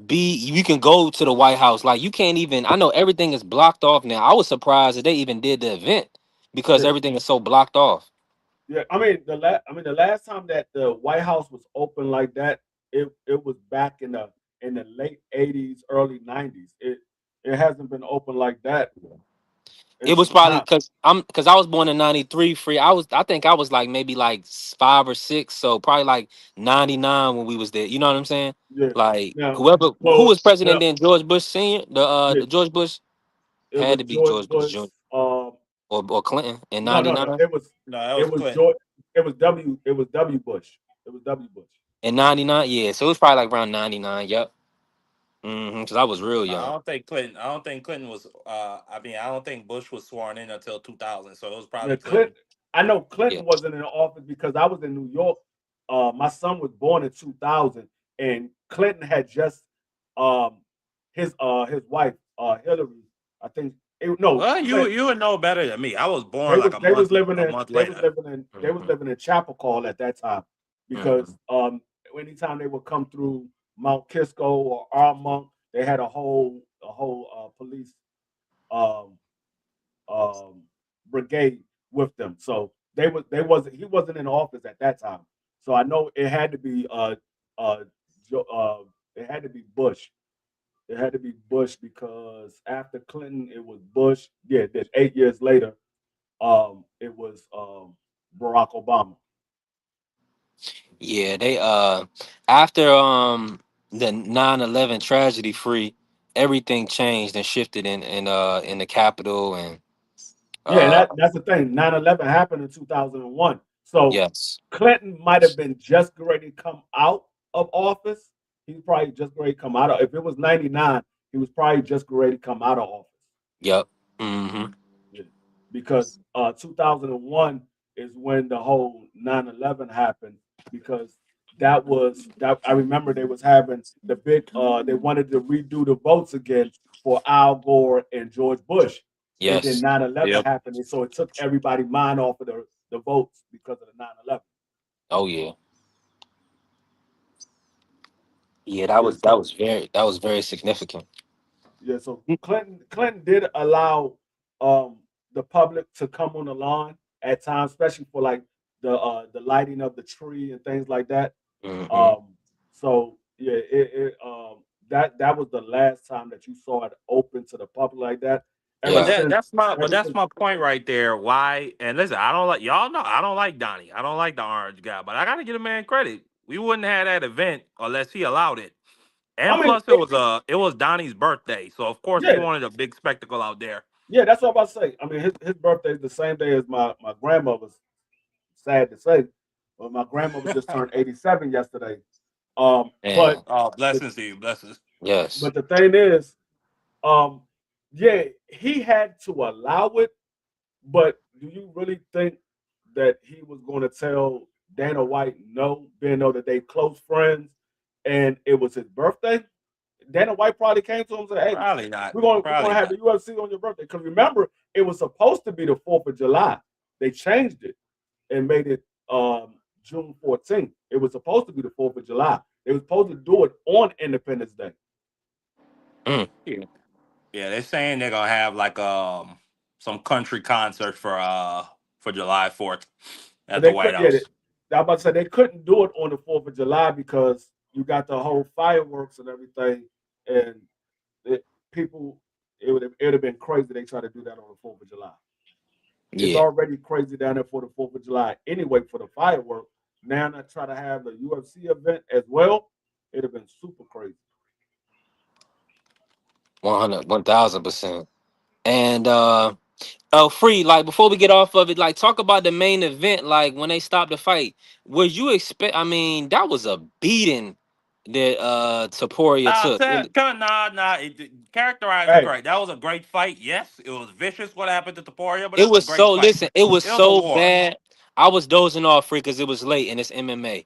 B, you can go to the White House. Like you can't even. I know everything is blocked off now. I was surprised that they even did the event because Yeah, everything is so blocked off. yeah. The last time that the White House was open like that, it was back in the late '80s, early '90s. It hasn't been open like that in It was some probably time. because I was born in '93. Free. I think I was like maybe like 5 or 6. So probably like '99 when we was there. You know what I'm saying? Yeah. Like Now, who well, was president well, then? George Bush Senior. yeah, The George Bush it had was to be George George Bush Bush. Jr. Or Clinton in No. '99. No, that was It was Clinton. George. It was W. Bush. It was W. Bush. In '99, yeah. So it was probably like around '99. Yep. Because I was real No, I young. don't think Clinton. I don't think Clinton was. I mean, I don't think Bush was sworn in until 2000. So it was Yeah, probably Clinton. Clinton. I know Yeah. Clinton wasn't in office because I was in New York. My son was born in 2000, and Clinton had just um his wife Hillary. I think no Well, Clinton. you would know better than me. I was born like a month later. They was hmm living in Chapel Call at that time hmm because anytime they would come through Mount Kisco or Armonk, they had a whole police um brigade with them. So they wasn't he wasn't in office at that time. So I know it had to be uh, it had to be Bush. It had to be Bush because after Clinton it was Bush. Yeah, then 8 years later it was Barack Obama. Yeah, they after the 9/11 tragedy, free, everything changed and shifted in the Capitol and Yeah, and uh that's the thing. 9/11 happened in 2001. So yes. Clinton might have been just ready to come out of office. He's probably just ready to come out of. If it was 99, he was probably just ready to come out of office. Yep. hmm Yeah. Because 2001 is when the whole 9/11 happened. Because that I remember they was having the big. They wanted to redo the votes again for Al Gore and George Bush, and then Yes. 9/11 Yep. happened, and so it took everybody mind off of the votes because of the 9/11. Oh yeah. Yeah, Yeah, so that was very significant. yeah, so Clinton did allow um the public to come on the lawn at times, especially for like the lighting of the tree and things like that. hmm Um, so yeah, that was the last time that you saw it open to the public like that. Ever Yeah. since But ever that's since my point right there. Why? And listen, I don't like y'all know I don't like Donnie. I don't like the orange guy, but I gotta give a man credit. We wouldn't have that event unless he allowed it. And I mean plus, it was Donnie's birthday, so of course he yeah, wanted a big spectacle out there. yeah, that's what I'm about to say. I mean his birthday is the same day as my grandmother's. Sad to say, but my grandmother just turned 87 yesterday. But And Oh, the blessings to you, blessings. yes. but the thing is, um, yeah, he had to allow it. But do you really think that he was going to tell Dana White no, being know that they close friends, and it was his birthday? Dana White probably came to him and said, "Hey, Probably not. we're gonna Probably have the not. UFC on your birthday." Because remember, it was supposed to be the 4th of July. They changed it and made it June 14th. It was supposed to be the 4th of July. They were supposed to do it on Independence Day. Mm. Yeah, yeah. They're saying they're gonna have like some country concert for July 4th But at the they White could, yeah. House. I was about to say they couldn't do it on the 4th of July because you got the whole fireworks and everything, and it, people, it would have been crazy. They tried to do that on the 4th of July. It's Yeah. already crazy down there for the 4th of July anyway for the fireworks. Now I try to have the UFC event as well. It'd have been super crazy. 100, 1000%. And oh, free. Like before we get off of it, like talk about the main event. Like when they stopped the fight, was you expect? I mean, that was a beating that Taporia Nah, took. nah. Characterize it Hey, correct. That was a great fight. Yes, it was vicious what happened to Taporia, but it It was a was great so fight. listen. It was It was a so war. bad. I was dozing off free because it was late and it's MMA.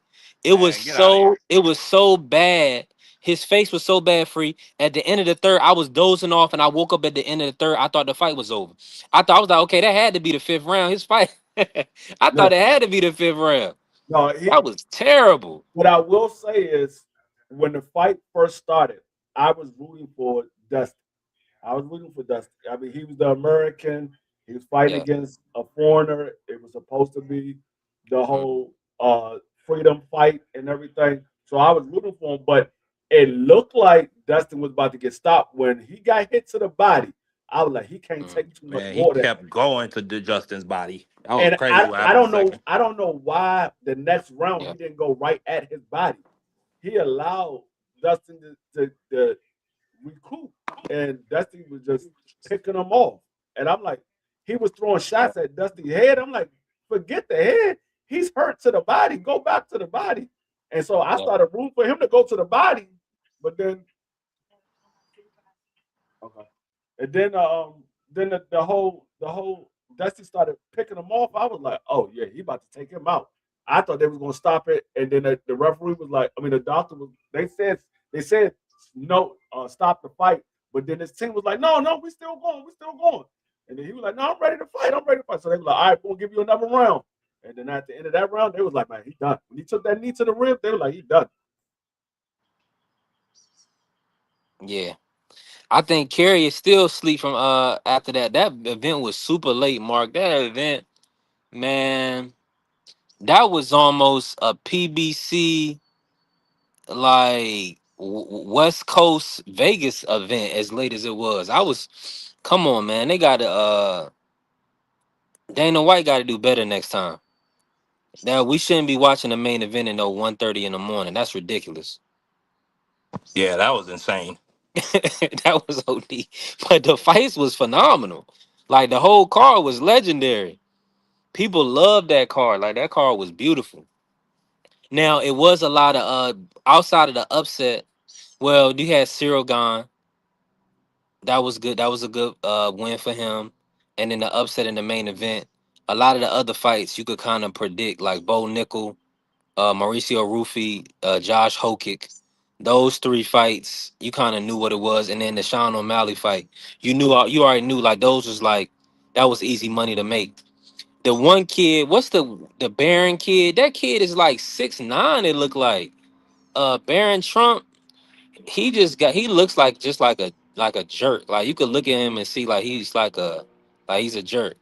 Man, get out of here. It was so bad. His face was so bad, free. At the end of the third, I was dozing off and I woke up at the end of the third. I thought the fight was over. I was like, okay, that had to be the fifth round. His fight. I no, thought it had to be the fifth round. no. That was terrible. What I will say is, when the fight first started. I was rooting for Dustin. I was rooting for Dustin. I mean, he was the American. He was fighting Yeah. against a foreigner. It was supposed to be the Mm. whole freedom fight and everything. So I was rooting for him, but it looked like Dustin was about to get stopped when he got hit to the body. I was like, he can't Mm. take too much Man, he more of that. kept going to Justin's body. That was And crazy what I happened the don't know second. why the next round Yeah. he didn't go right at his body. He allowed Dustin to recoup, and Dusty was just picking them off. And I'm like, he was throwing shots at Dusty's head. I'm like, forget the head. He's hurt to the body. Go back to the body. And so I Yeah. started rooting for him to go to the body. But then, okay. And then the whole Dusty started picking him off. I was like, oh yeah, he about to take him out. I thought they was gonna stop it, and then the referee was like, I mean, the doctor was. They said no, stop the fight. But then his team was like, no, no, we still going, we still going. And then he was like, no, I'm ready to fight, I'm ready to fight. So they was like, all right, we'll give you another round. And then at the end of that round, they was like, man, he done. When he took that knee to the rib, they were like, he done. Yeah. I think Kerry is still asleep from after that. That event was super late, Mark. That event, man, that was almost a PBC like West Coast Vegas event as late as it was. I was come on, man. They gotta Dana White gotta do better next time. Now we shouldn't be watching the main event at no 1:30 in the morning. That's ridiculous. Yeah, that was insane. That was OD. But the fights was phenomenal. Like the whole card was legendary. People loved that card. Like that card was beautiful. Now it was a lot of outside of the upset. Well, you had Cyril gone. That was good. That was a good win for him. And then the upset in the main event. A lot of the other fights you could kind of predict, like Bo Nickel, Mauricio Rufy, Josh Hokic. Those three fights, you kind of knew what it was. And then the Sean O'Malley fight, you already knew like those was like that was easy money to make. The one kid, what's the Baron kid? That kid is like 6'9", it looked like. Baron Trump, he looks like just like a jerk. Like you could look at him and see like he's a jerk.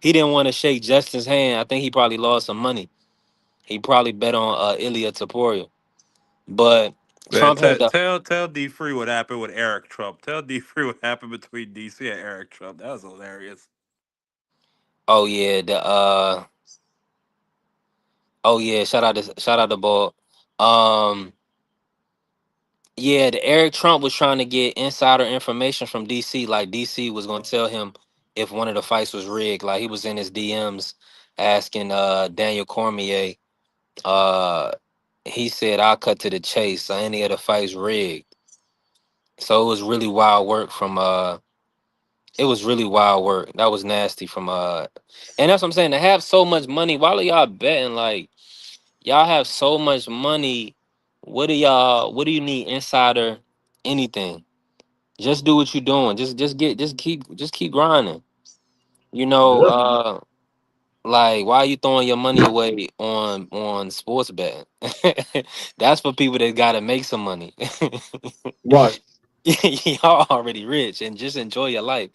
He didn't want to shake Justin's hand. I think he probably lost some money. He probably bet on Ilya Taporia. But Man, Trump had the tell D Free what happened with Eric Trump. Tell D Free what happened between DC and Eric Trump. That was hilarious. oh yeah, the oh yeah, shout out to Ball. Um yeah, the Eric Trump was trying to get insider information from DC. Like DC was gonna tell him if one of the fights was rigged. Like he was in his DMs asking Daniel Cormier. Uh he said I'll cut to the chase. Are any of the fights rigged? So it was really wild work from it was really wild work. That was nasty from and that's what I'm saying. To have so much money, why are y'all betting like y'all have so much money? What do you need insider anything? Just do what you're doing. Just keep grinding. You know, Yeah. like why are you throwing your money away on sports betting? That's for people that gotta make some money. Right. Y'all already rich and just enjoy your life.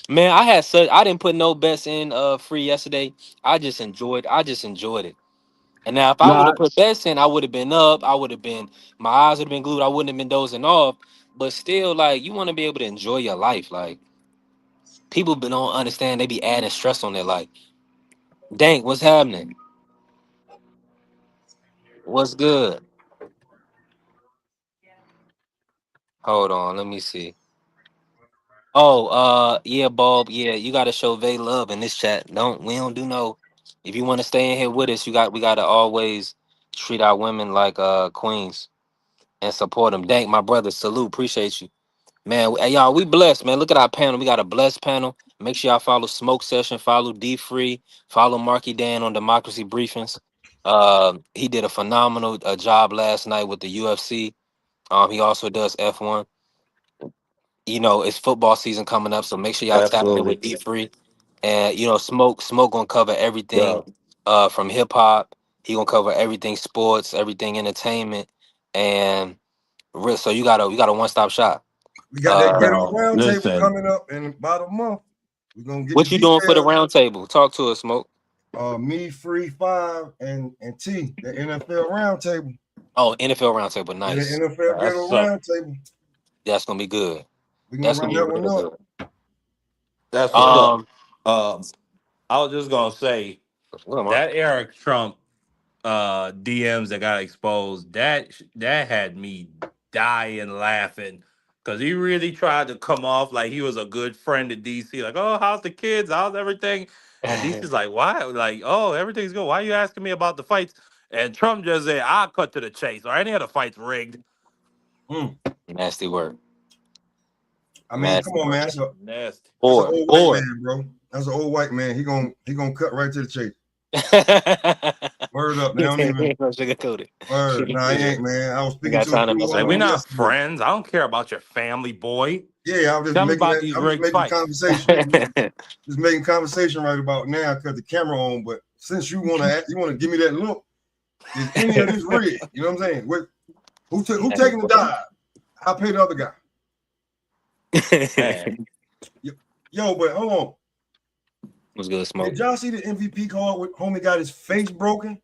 Man, I didn't put no bets in free yesterday. I just enjoyed it. And now if I would Nah, have put bets in, I would have been up. I would have been my eyes would have been glued. I wouldn't have been dozing off. But still, like you want to be able to enjoy your life. Like don't understand. They be adding stress on their life. Dang, what's happening? What's good? Hold on, let me see. Oh, yeah, Bob. Yeah, you gotta show Vay love in this chat. We don't do no. If you want to stay in here with us, we gotta always treat our women like queens and support them. Thank my brother. Salute. Appreciate you. Man, hey, y'all, we blessed, man. Look at our panel. We got a blessed panel. Make sure y'all follow Smoke Session, follow D Free, follow Marky Dan on Democracy Briefings. He did a phenomenal job last night with the UFC. He also does F1. You know, it's football season coming up, so make sure y'all tap in Absolutely. with D Free. And you know, Smoke gonna cover Yeah. everything from hip hop. He gonna cover everything sports, everything entertainment, and So you got a one-stop shop. We got that ghetto Well, round table listen. coming up in about a month. We're gonna get What the you doing for the details. round table? Talk to us, Smoke. Me, Free Five, and T, the NFL round table. Oh, NFL round table, Yeah, nice. the NFL That's ghetto so- round table. That's gonna be good. We're gonna That's run gonna that be one real up. good. That's what's up. Um, I was just gonna say what am I? that Eric Trump DMs that got exposed, that had me dying laughing because he really tried to come off like he was a good friend to DC, like, oh, how's the kids, how's everything, and DC's like, why, like, oh, everything's good, why are you asking me about the fights? And Trump just said, I'll cut to the chase, or any of the fights rigged. Nasty word. I mean, Nasty come on, man. word. That's Nasty. an Or old white man, bro. That's an old white man. He gonna cut right to the chase. Word up. They don't even sugarcoat it. word. Nah, he ain't, man. I was speaking got to a time to few mess Like, of we're them around. not yesterday. friends. I don't care about your family, boy. Yeah, I was just Tell me making about that. these I was just rigged making fights. conversation. Just making conversation right about now. I cut the camera on, but since you wanna give me that look, is any of this rigged? You know what I'm saying? Who taking the dive? I pay the other guy. Man, Yo, but hold on. What's good, Smoke? Did y'all see the MVP card with homie got his face broken?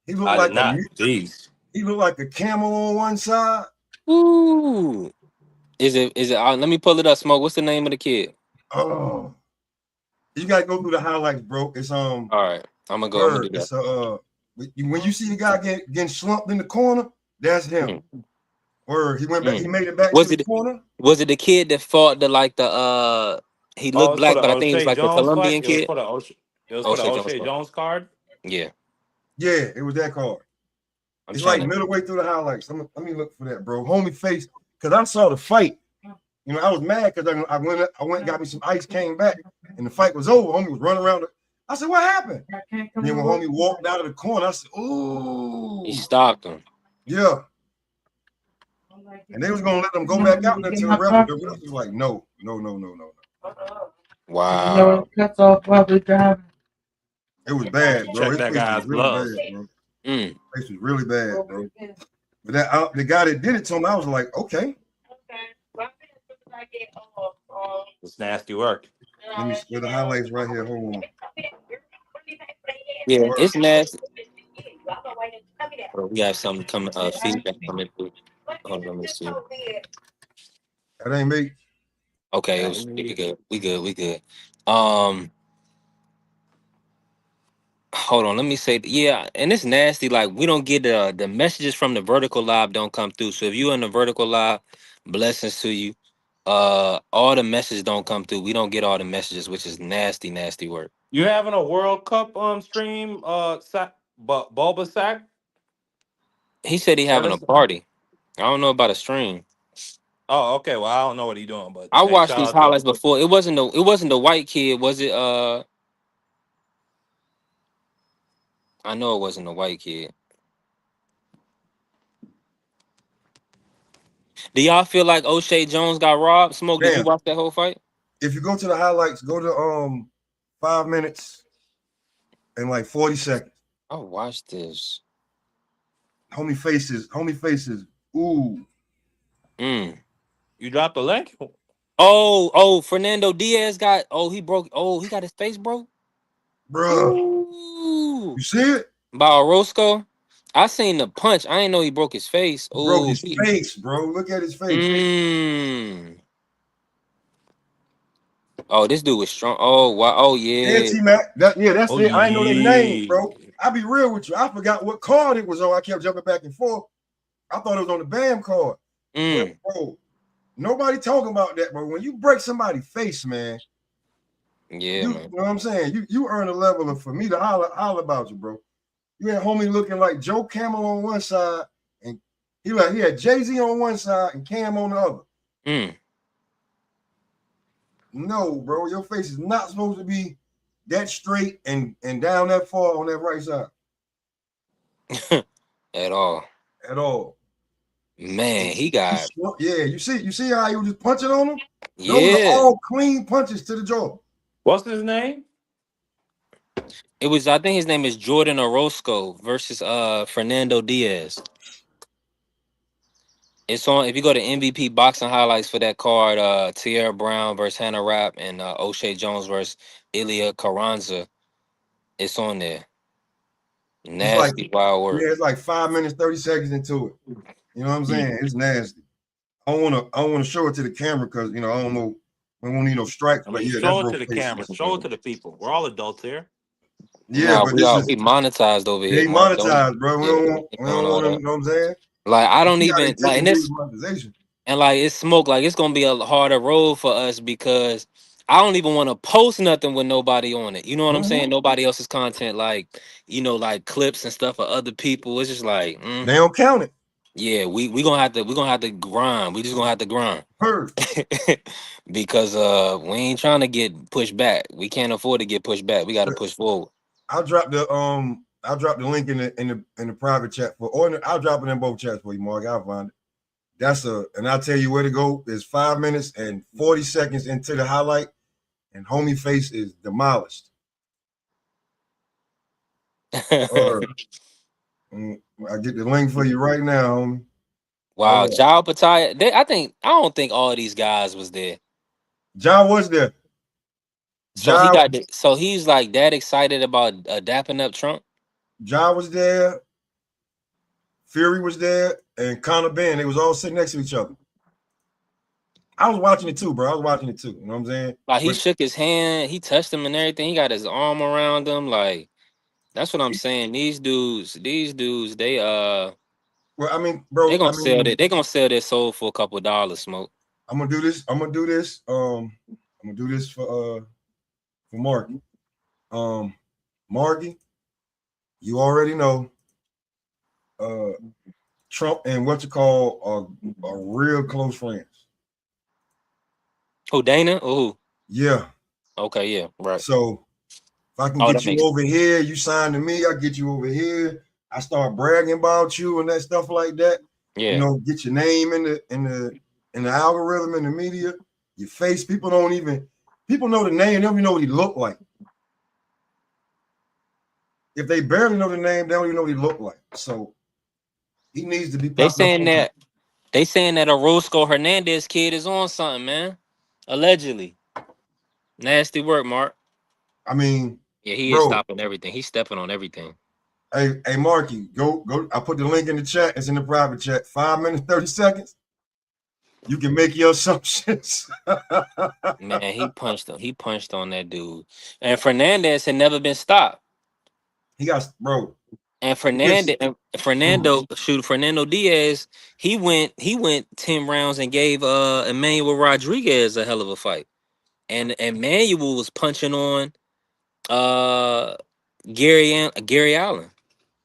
He looked I like did not. Jeez. he looked like a camel on one side. Ooh. Is it? Let me pull it up, Smoke. What's the name of the kid? Oh, you gotta go through the highlights, bro. It's All right, I'm gonna go. I'm gonna do It's that. when you see the guy getting slumped in the corner, that's him. Word, he went back. He made it back to the corner. Was it the kid that fought he Oh, looked it's for black, the but I think he was O'Shea like the Jones fight. Colombian It was kid? for the O'Shea. It was for the O'Shea Jones O'Shea fight. Jones card. Yeah. Yeah, it was that card. I'm It's trying like to. middle way through the highlights. Let me look for that, bro. Homie face, because I saw the fight. You know, I was mad because I went got me some ice, came back, and the fight was over. Homie was running around. I said, "What happened?" And then when homie walked out of the corner, I said, "Ooh." He stopped him. Yeah. And they was gonna let them go back out there to the ref. The ref was like, no. Wow. Cuts off while we're driving. It was bad, bro. Check His that face was guy's really gloves. bad, bro. Mm. His face was really bad, bro. But the guy that did it to him, I was like, okay. It's nasty work. Let me see the highlights right here. Hold on. Yeah, it's nasty. Bro, we got some feedback coming through. Hold on, let me see. That ain't me. Okay, it was we good. Hold on, let me say, yeah, and it's nasty. Like, we don't get the messages from the vertical live don't come through. So if you in the vertical live, blessings to you. All the messages don't come through. We don't get all the messages, which is nasty work. You having a World Cup stream? Bulba Sack. He said he having a party. I don't know about a stream. Oh, okay. Well, I don't know what he's doing, but I hey, watched shout these out to him. highlights before. It wasn't the white kid, was it? I know it wasn't the white kid. Do y'all feel like O'Shea Jones got robbed? Smoke, did you watch that whole fight? If you go to the highlights, go to 5 minutes and like 40 seconds. I watched this. Homie faces. Ooh. You dropped the link? Oh, Fernando Diaz got he got his face broke? Bruh. Ooh. You see it? By Orozco? I seen the punch. I didn't know he broke his face. He broke his face, bro. Look at his face. Oh, this dude was strong. Oh, wow. Oh, yeah. Yeah, T-Mac. That's it. I ain't know their name, yeah. bro. I'll be real with you. I forgot what card it was on. I kept jumping back and forth. I thought it was on the BAM card. But, bro, nobody talking about that, bro. When you break somebody's face, man, yeah, you man. know what I'm saying? You earn a level of for me to holler about you, bro. You had homie looking like Joe Camel on one side, and he had Jay-Z on one side and Cam on the other. No, bro, your face is not supposed to be that straight and down that far on that right side. At all. Man, he got. Yeah, you see how he was just punching on him? Yeah. Those are all clean punches to the jaw. What's his name? I think his name is Jordan Orozco versus Fernando Diaz. It's on. If you go to MVP boxing highlights for that card, Tierra Brown versus Hannah Rapp and O'Shea Jones versus Ilya Carranza, it's on there. It's like, Nasty wild work. yeah, it's like 5 minutes, 30 seconds into it. You know what I'm saying? It's nasty. I don't wanna show it to the camera because I don't know. We won't need no strikes, I but mean, yeah, that show it bro to the face. camera, show it to the people. We're all adults here. Yeah, Nah, but this is we monetized over here, they Mark. Don't monetized, bro. yeah, We don't don't all want them, that. you know what I'm saying? Like I don't See how they even like, taking and dudes this monetization. and like it's smoke. Like it's gonna be a harder road for us because I don't even want to post nothing with nobody on it. You know what I'm saying? Nobody else's content, like like clips and stuff for other people. It's just like, They don't count it. yeah, we gonna have to grind. We just gonna have to grind Heard. because we ain't trying to get pushed back. We can't afford to get pushed back. We got to push forward. I'll drop the link in the private chat I'll drop it in both chats for you, Mark. I'll find it. And I'll tell you where to go. It's 5 minutes and 40 seconds into the highlight, and homie face is demolished. Or I get the link for you right now, homie. Wow, Jao Pattaya. I don't think all of these guys was there. John was there. So he's like that excited about dapping up Trump. John was there. Fury was there, and Conor Ben. They was all sitting next to each other. I was watching it too, bro. I was watching it too. You know what I'm saying? Like he shook his hand, he touched him and everything. He got his arm around him. Like that's what I'm saying. These dudes, they well, I mean, bro, they gonna sell that. They gonna sell their soul for a couple dollars, smoke. I'm gonna do this. I'm gonna do this for Marky. Marky, you already know. Trump and what you call are real close friends. Who, Dana or who? Yeah. Okay, yeah, right. So if I can get you over here, you sign to me, I get you over here. I start bragging about you and that stuff like that. Yeah. Get your name in the algorithm in the media, your face. People know the name, they don't even know what he looked like. If they barely know the name, they don't even know what he looked like. So he needs to be. They saying that Orozco Hernandez kid is on something, man. Allegedly. Nasty work, Mark. I mean, yeah, he is stopping everything. He's stepping on everything. Hey, Marky, go. I put the link in the chat. It's in the private chat. 5 minutes, 30 seconds. You can make your assumptions. Man, he punched him. He punched on that dude. And Fernandez had never been stopped. He got, bro. And Fernando Diaz, he went 10 rounds and gave Emmanuel Rodriguez a hell of a fight. And Emmanuel was punching on Gary Allen.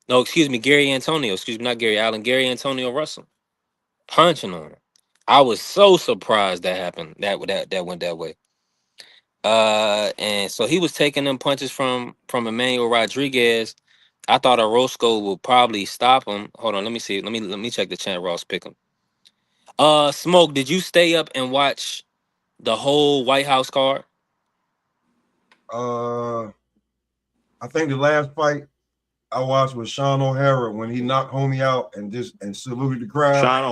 No, excuse me, Gary Antonio. Excuse me, not Gary Allen. Gary Antonio Russell. Punching on him. I was so surprised that happened. That went that way. And so he was taking them punches from Emmanuel Rodriguez. I thought Orozco would probably stop him. Hold on, let me see. Let me check the chant. Ross pick him. Smoke. Did you stay up and watch the whole White House card? I think the last fight I watched was Sean O'Hara when he knocked homie out and saluted the crowd. Sean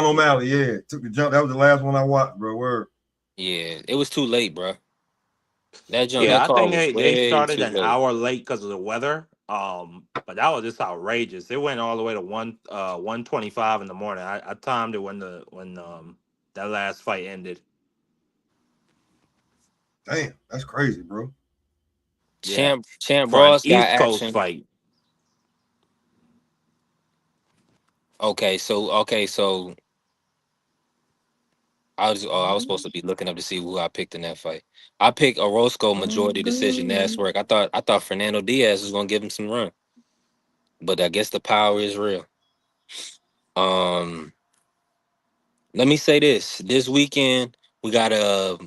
O'Malley, yeah, took the jump. That was the last one I watched, bro. Word. Yeah, it was too late, bro. That jump. Yeah, That I think card they started an hour late because of the weather. But that was just outrageous. It went all the way to 1:25 in the morning. I timed it when that last fight ended. Damn, that's crazy, bro. Champ For Ross an got East Coast action. fight. Okay, so I was supposed to be looking up to see who I picked in that fight. I picked Orozco majority decision. That's work. I thought Fernando Diaz was gonna give him some run, but I guess the power is real. Let me say this: this weekend we got a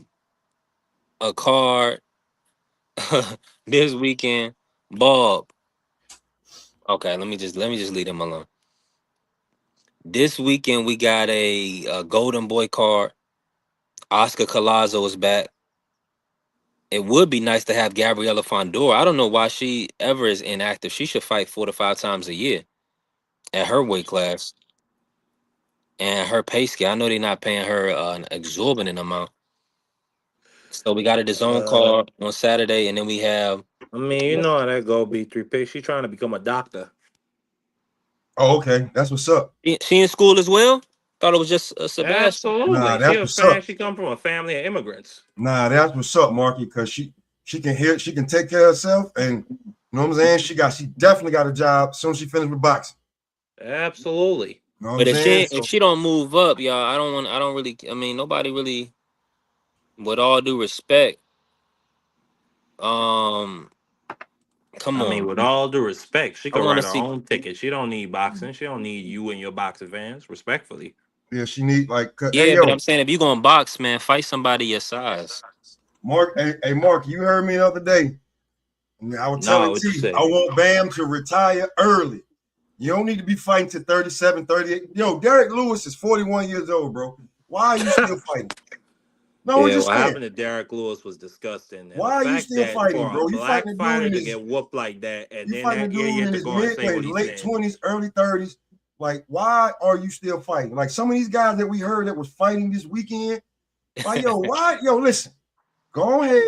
card. This weekend, Bob. Okay, let me just leave him alone. This weekend we got a Golden Boy card. Oscar Collazo is back. It would be nice to have Gabriela Fondor. I don't know why she ever is inactive. She should fight 4 to 5 times a year at her weight class. and her pay scale. I know they're not paying her an exorbitant amount. So we got a DAZN card on Saturday, and then we have. I mean, you know how that go, B3 Pick. She trying to become a doctor. Oh, okay. That's what's up. She in school as well. Thought it was just Sebastian. Absolutely. Nah, that's She a what's fan. up. She come from a family of immigrants. Nah, that's what's up, Marky, because she can take care of herself, and you know what I'm saying? She definitely got a job as soon as she finished with boxing. Absolutely. You know what But I'm saying? if she don't move up, y'all, I don't really. I mean, nobody really. With all due respect, come I on. mean, with all due respect, she I can want to write her see. own ticket. She don't need boxing. She don't need you and your boxing fans, respectfully. Yeah, she need like hey Yeah, but yo, I'm saying if you gonna box, man, fight somebody your size. Mark, hey Mark, you heard me the other day. I was telling What you T, say? I want Bam to retire early. You don't need to be fighting to 37, 38. Yo, Derek Lewis is 41 years old, bro. Why are you still fighting? No, I'm Yeah, just what saying. happened to Derek Lewis was disgusting. And Why the are you fact still that fighting, for a bro? You black fighting a dude fighter in to his get whooped like that, and you then fighting a that year dude you in have to his go and say what he late said. 20s, early 30s. Like, why are you still fighting? Like some of these guys that we heard that was fighting this weekend. Like, listen, go ahead.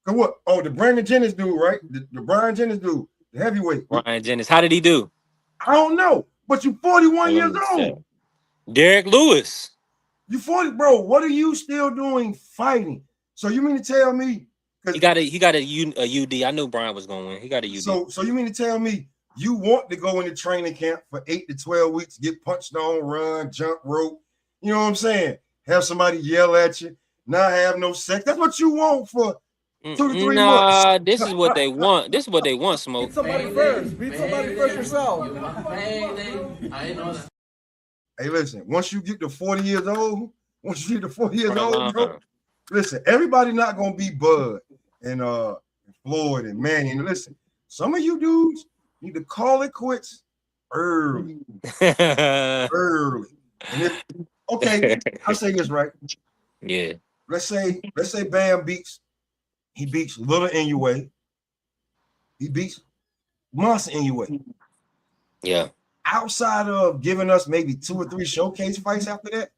Go what? Oh, the Brandon Jennings dude, right? The Brian Jennings dude, the heavyweight. Ryan Jennings, how did he do? I don't know, but you 41 years Yeah. old. Derek Lewis. You 40, bro. What are you still doing fighting? So you mean to tell me? He got a UD. I knew Brian was gonna win. He got a UD. So you mean to tell me you want to go into training camp for 8 to 12 weeks, get punched on, run, jump rope? You know what I'm saying? Have somebody yell at you, not have no sex. That's what you want for 2 to 3 months. Nah, this is what they want. This is what they want, Smoke. Somebody first. Beat somebody first yourself. Hey, listen, once you get to 40 years old, bro, Uh-huh. listen, everybody not gonna be Bud and Floyd and Manny. And listen, some of you dudes need to call it quits early. Early. And okay, I'll say this right. Yeah. Let's say Bam beats Little Inoue. He beats Monster Inoue. Yeah. Outside of giving us maybe 2 or 3 showcase fights after that,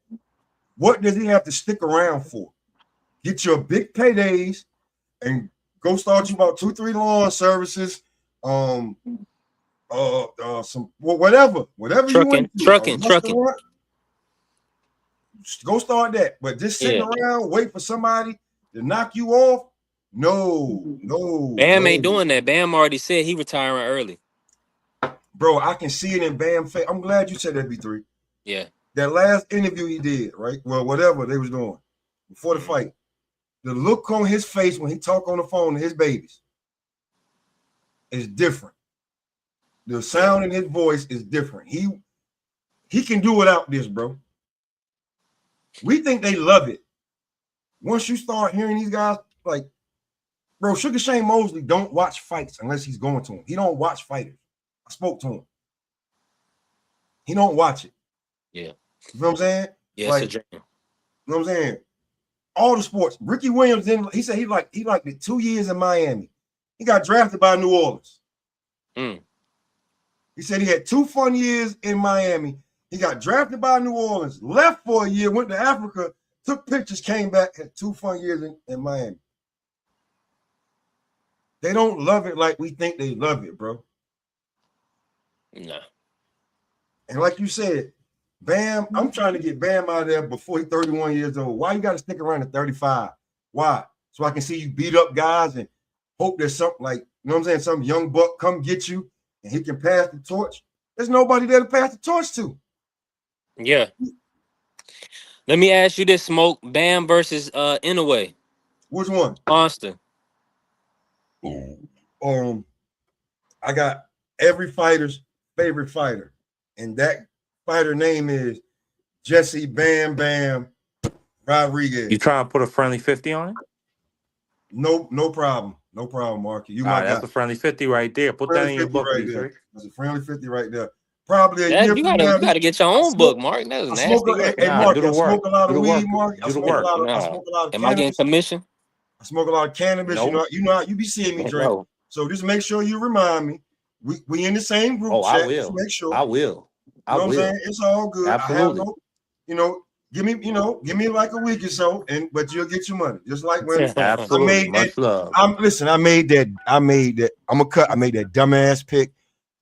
what does he have to stick around for? Get your big paydays and go start you about 2-3 lawn services, some whatever Trucking. Go start that. But just sitting around wait for somebody to knock you off. No. Bam ain't doing that. Bam already said he retiring early. Bro, I can see it in Bam face. I'm glad you said that, B3. Yeah. That last interview he did, right? Well, whatever they was doing before the fight. The look on his face when he talk on the phone to his babies is different. The sound in his voice is different. He can do without this, bro. We think they love it. Once you start hearing these guys, like, bro, Sugar Shane Mosley don't watch fights unless he's going to them. He don't watch fighters. I spoke to him. He don't watch it. Yeah. You know what I'm saying? Yeah, like, it's a dream. You know what I'm saying? All the sports. Ricky Williams, he said he liked it 2 years in Miami. He got drafted by New Orleans. He said he had 2 fun years in Miami. He got drafted by New Orleans, left for a year, went to Africa, took pictures, came back, had 2 fun years in Miami. They don't love it like we think they love it, bro. Nah. And like you said, Bam, I'm trying to get Bam out of there before he's 31 years old. Why you got to stick around at 35? Why? So I can see you beat up guys and hope there's something like, you know what I'm saying, some young buck come get you and he can pass the torch. There's nobody there to pass the torch to. Yeah. Let me ask you this, Smoke. Bam versus Inoue. Which one? Monster. I got every fighter's favorite fighter, and that fighter name is Jesse Bam Bam Rodriguez. You trying to put a friendly 50 on it? No problem. No problem, Marky. You my that's guy. a friendly 50 right there. Put that in your book, right B3. there. That's a friendly 50 right there. Probably a year You from now. gotta get your own book, Mark. That was nasty. Hey, Mark, I smoke a lot of weed, Mark. I smoke a lot of Am cannabis. I getting commission? I smoke a lot of cannabis. No. You know, you be seeing me drink. No. So just make sure you remind me. We in the same group chat. I will. Just make sure. I will. You know what I'm saying? It's all good. Absolutely. give me like a week or so, but you'll get your money. Just like when I Absolutely. made Much that. love. I made that. I made that dumbass pick,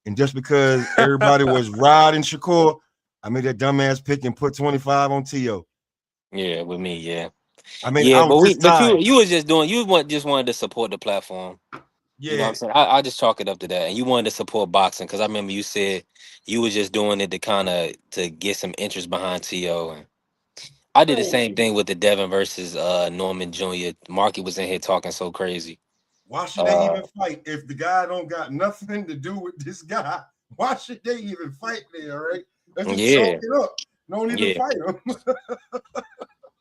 and just because everybody was riding Shakur, I made that dumbass pick and put 25 on T.O. Yeah, with me, yeah. I mean, Yeah, I was just but tired. you was just doing just wanted to support the platform. You know what Yeah. I'm saying? I just chalk it up to that. And you wanted to support boxing because I remember you said you was just doing it to kind of to get some interest behind TO. And I did the same thing with the Devin versus Norman Jr. Marky was in here talking so crazy. Why should they even fight if the guy don't got nothing to do with this guy? Why should they even fight there, right? Let's just chalk it up. No need to fight him.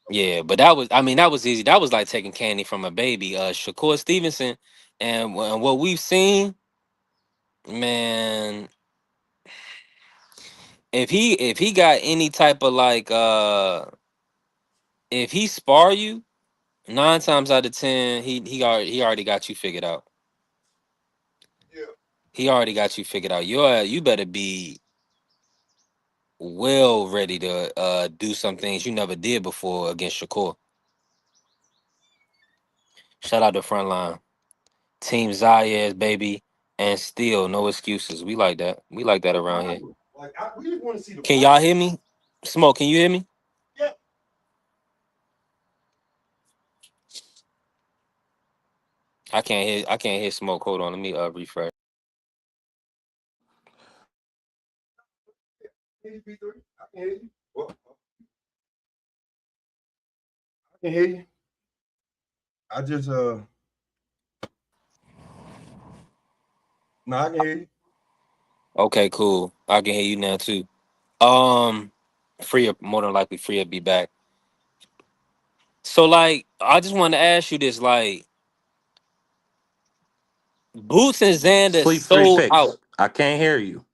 Yeah, but that was easy. That was like taking candy from a baby. Shakur Stevenson, and what we've seen, man, if he got any type of like if he spar you, 9 times out of 10, he already got you figured out. Yeah. He already got you figured out. You better be well ready to do some things you never did before against Shakur. Shout out to Frontline. Team Zayas, baby. And still no excuses. We like that. We like that around here. Like we just want to see the. Can y'all hear me? Smoke, can you hear me? Yeah. I can't hear Smoke. Hold on, let me refresh. I can hear you. I can hear you. I just no, I can hear you. Okay, cool. I can hear you now too. Freya, more than likely Freya be back. So like I just want to ask you this, like Boots and Xander Sleep 3 sold out. picks. I can't hear you.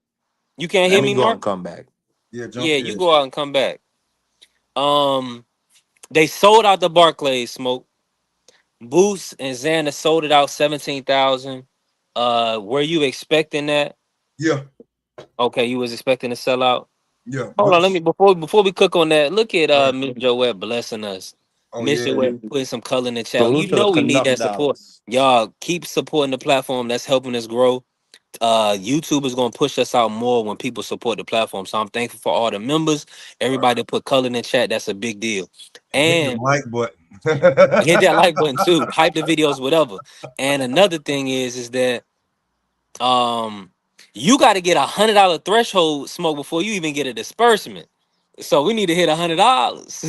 You can't hear Let me, me go Mark? and come back. Yeah, Yeah, jump you in. go out and come back. They sold out the Barclays, Smoke. Boots and Xander sold it out 17,000. Were you expecting that? Yeah. Okay, you was expecting to sell out. Yeah. Hold on, let Boots. me before we cook on that. Look at Right. Miss Joette blessing us. Oh Miss yeah. Joette putting some color in the chat. You Salute to the know we need Canuck that support. Dollars. Y'all keep supporting the platform. That's helping us grow. YouTube is gonna push us out more when people support the platform. So I'm thankful for all the members. Everybody that put color in the chat. That's a big deal. Hit the And like button. hit that like button too. Hype the videos, whatever. And another thing is that you got to get $100 threshold, Smoke, before you even get a disbursement. So we need to hit $100. So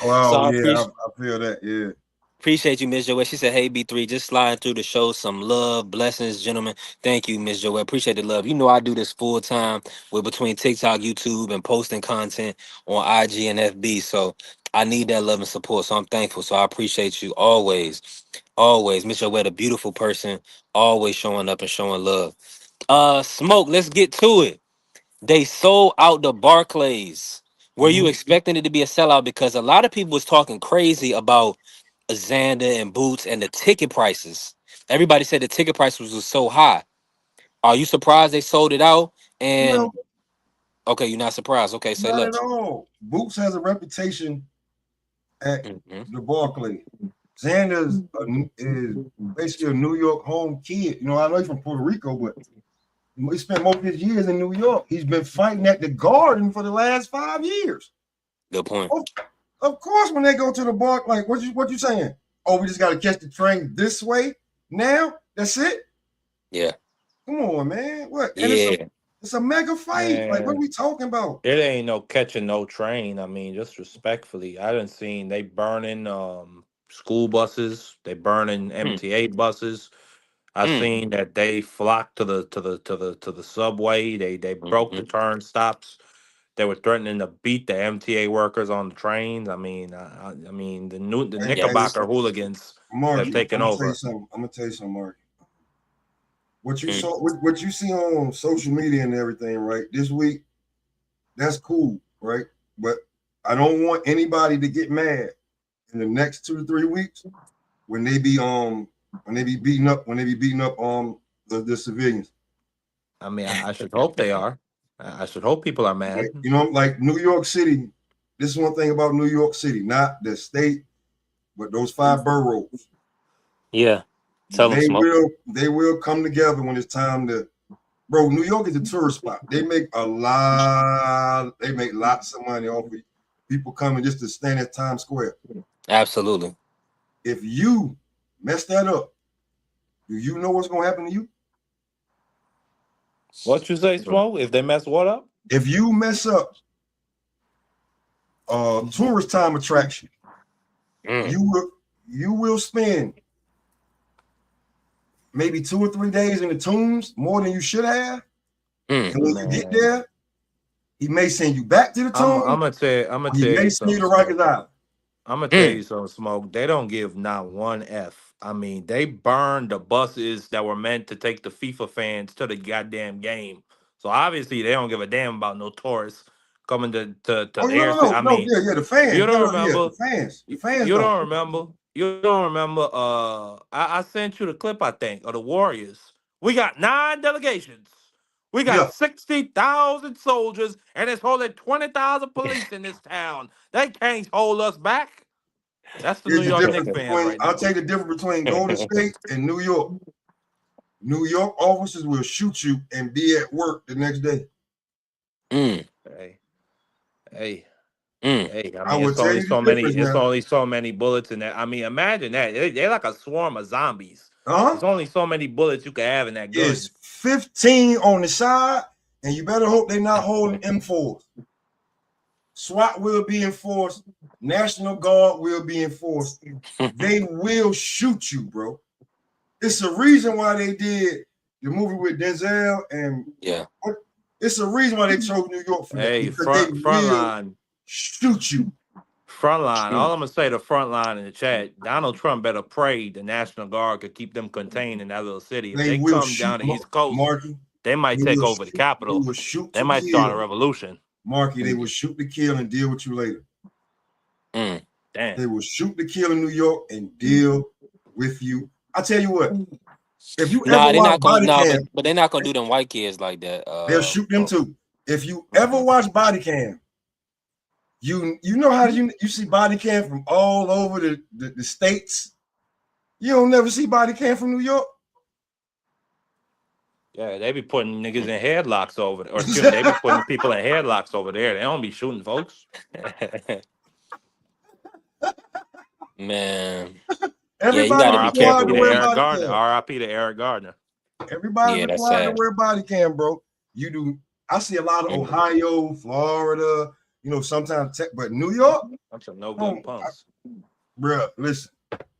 Wow, I yeah, appreciate I feel that. Yeah. appreciate you, Miss Joette. She said, "Hey B3, just sliding through to show some love, blessings, gentlemen. Thank you, Miss Joette. Appreciate the love. You know I do this full time with between TikTok, YouTube, and posting content on IG and FB. So I need that love and support. So I'm thankful. So I appreciate you always, always, Miss Joette, a beautiful person, always showing up and showing love. Smoke, let's get to it. They sold out the Barclays. Were you Mhm. expecting it to be a sellout? Because a lot of people was talking crazy about Xander and Boots and the ticket prices. Everybody said the ticket prices was so high. Are you surprised they sold it out? No, And okay, you're not surprised. Okay, say not at less. all. Boots has a reputation at Mhm. the Barclays. Xander's is basically a New York home kid. I know he's from Puerto Rico, but he spent most of his years in New York. He's been fighting at the Garden for the last 5 years. Good point. Of course, when they go to the Barclays, like what you saying? Oh, we just got to catch the train this way now. That's it. Yeah. Come on, man. What? And Yeah. it's a mega fight. Like, what are Man, we talking about? it ain't no catching no train. I mean, just respectfully, I done seen they burning school buses, they burning Hmm. MTA buses. I Hmm. seen that they flocked to the subway. They broke the Mhm. turnstops. They were threatening to beat the MTA workers on the trains. I mean the Hey, Knickerbocker hooligans have Marky, taken I'm gonna tell you over. something. I'm gonna tell you something, Marky. What you Mhm. saw, what you see on social media and everything, right? This week, that's cool, right? But I don't want anybody to get mad in the next 2 to 3 weeks when they be beating up the civilians. I mean, I should hope they are. I should hope people are mad. Like New York City, this is one thing about New York City, not the state, but those 5 boroughs. Yeah. Tell them, Smoke. They will come together when it's time to. Bro, New York is a tourist spot. They make lots of money off of people coming just to stand at Times Square. Absolutely. If you mess that up, do you know what's gonna happen to you? What you say, Smoke? If they mess what up? If you mess up tourist time attraction, you will spend maybe 2 or 3 days in the tombs more than you should have. And when you get there, he may send you back to the tomb. I'm gonna tell you something. I'm gonna tell you something, Smoke. They don't give not one F. I mean, they burned the buses that were meant to take the FIFA fans to the goddamn game. So obviously they don't give a damn about no tourists coming to the air. I mean, the fans. You don't remember? The fans. You don't remember? You don't remember? I sent you the clip, I think, of the Warriors. We got 9 delegations. We got 60,000 soldiers, and there's only 20,000 police in this town. They can't hold us back. That's the New York Knicks fans right now. I'll tell you the difference between Golden State and New York. New York officers will shoot you and be at work the next day. Hey. Hey, I mean, it's only so many bullets in that. I mean, imagine that. They're like a swarm of zombies. There's only so many bullets you can have in that gun. It's 15 on the side, and you better hope they're not holding M4s. SWAT will be enforced. National Guard will be enforced. They will shoot you, bro. It's a reason why they did the movie with Denzel and it's a reason why they chose New York for that. Hey, front line. Shoot you. Front line. All I'm gonna say, the front line in the chat. Donald Trump better pray the National Guard could keep them contained in that little city. If they come down the East Coast, they might take over the Capitol. They might start a revolution. Marky, they will shoot to kill and deal with you later. Damn. They will shoot to kill in New York and deal with you. I tell you what. If you ever watch Body Cam, but they're not gonna do them white kids like that. They'll shoot them too. If you ever watch Body Cam, you know how you see Body Cam from all over the states. You don't never see Body Cam from New York. Yeah, they be putting niggas in headlocks over there, or they be putting people in headlocks over there. They don't be shooting folks. Man. Everybody required to wear body cam. R.I.P. to Eric Gardner. Everybody required to wear body cam, bro. You do. I see a lot of Ohio, Florida, sometimes but New York. I'm some no good punks. Bro, listen,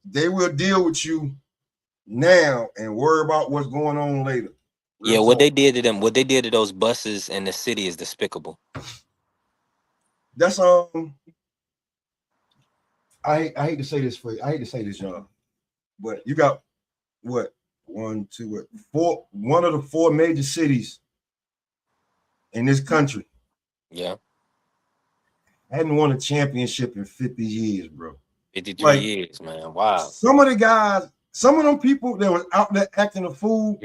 they will deal with you now and worry about what's going on later. What they did to them, what they did to those buses in the city is despicable. That's I hate to say this for you. I hate to say this, y'all, but you got what? 1, 2, 4. One of the 4 major cities in this country. Yeah. Hadn't won a championship in 50 years, bro. 53 years, man. Wow. Some of them people that were out there acting a fool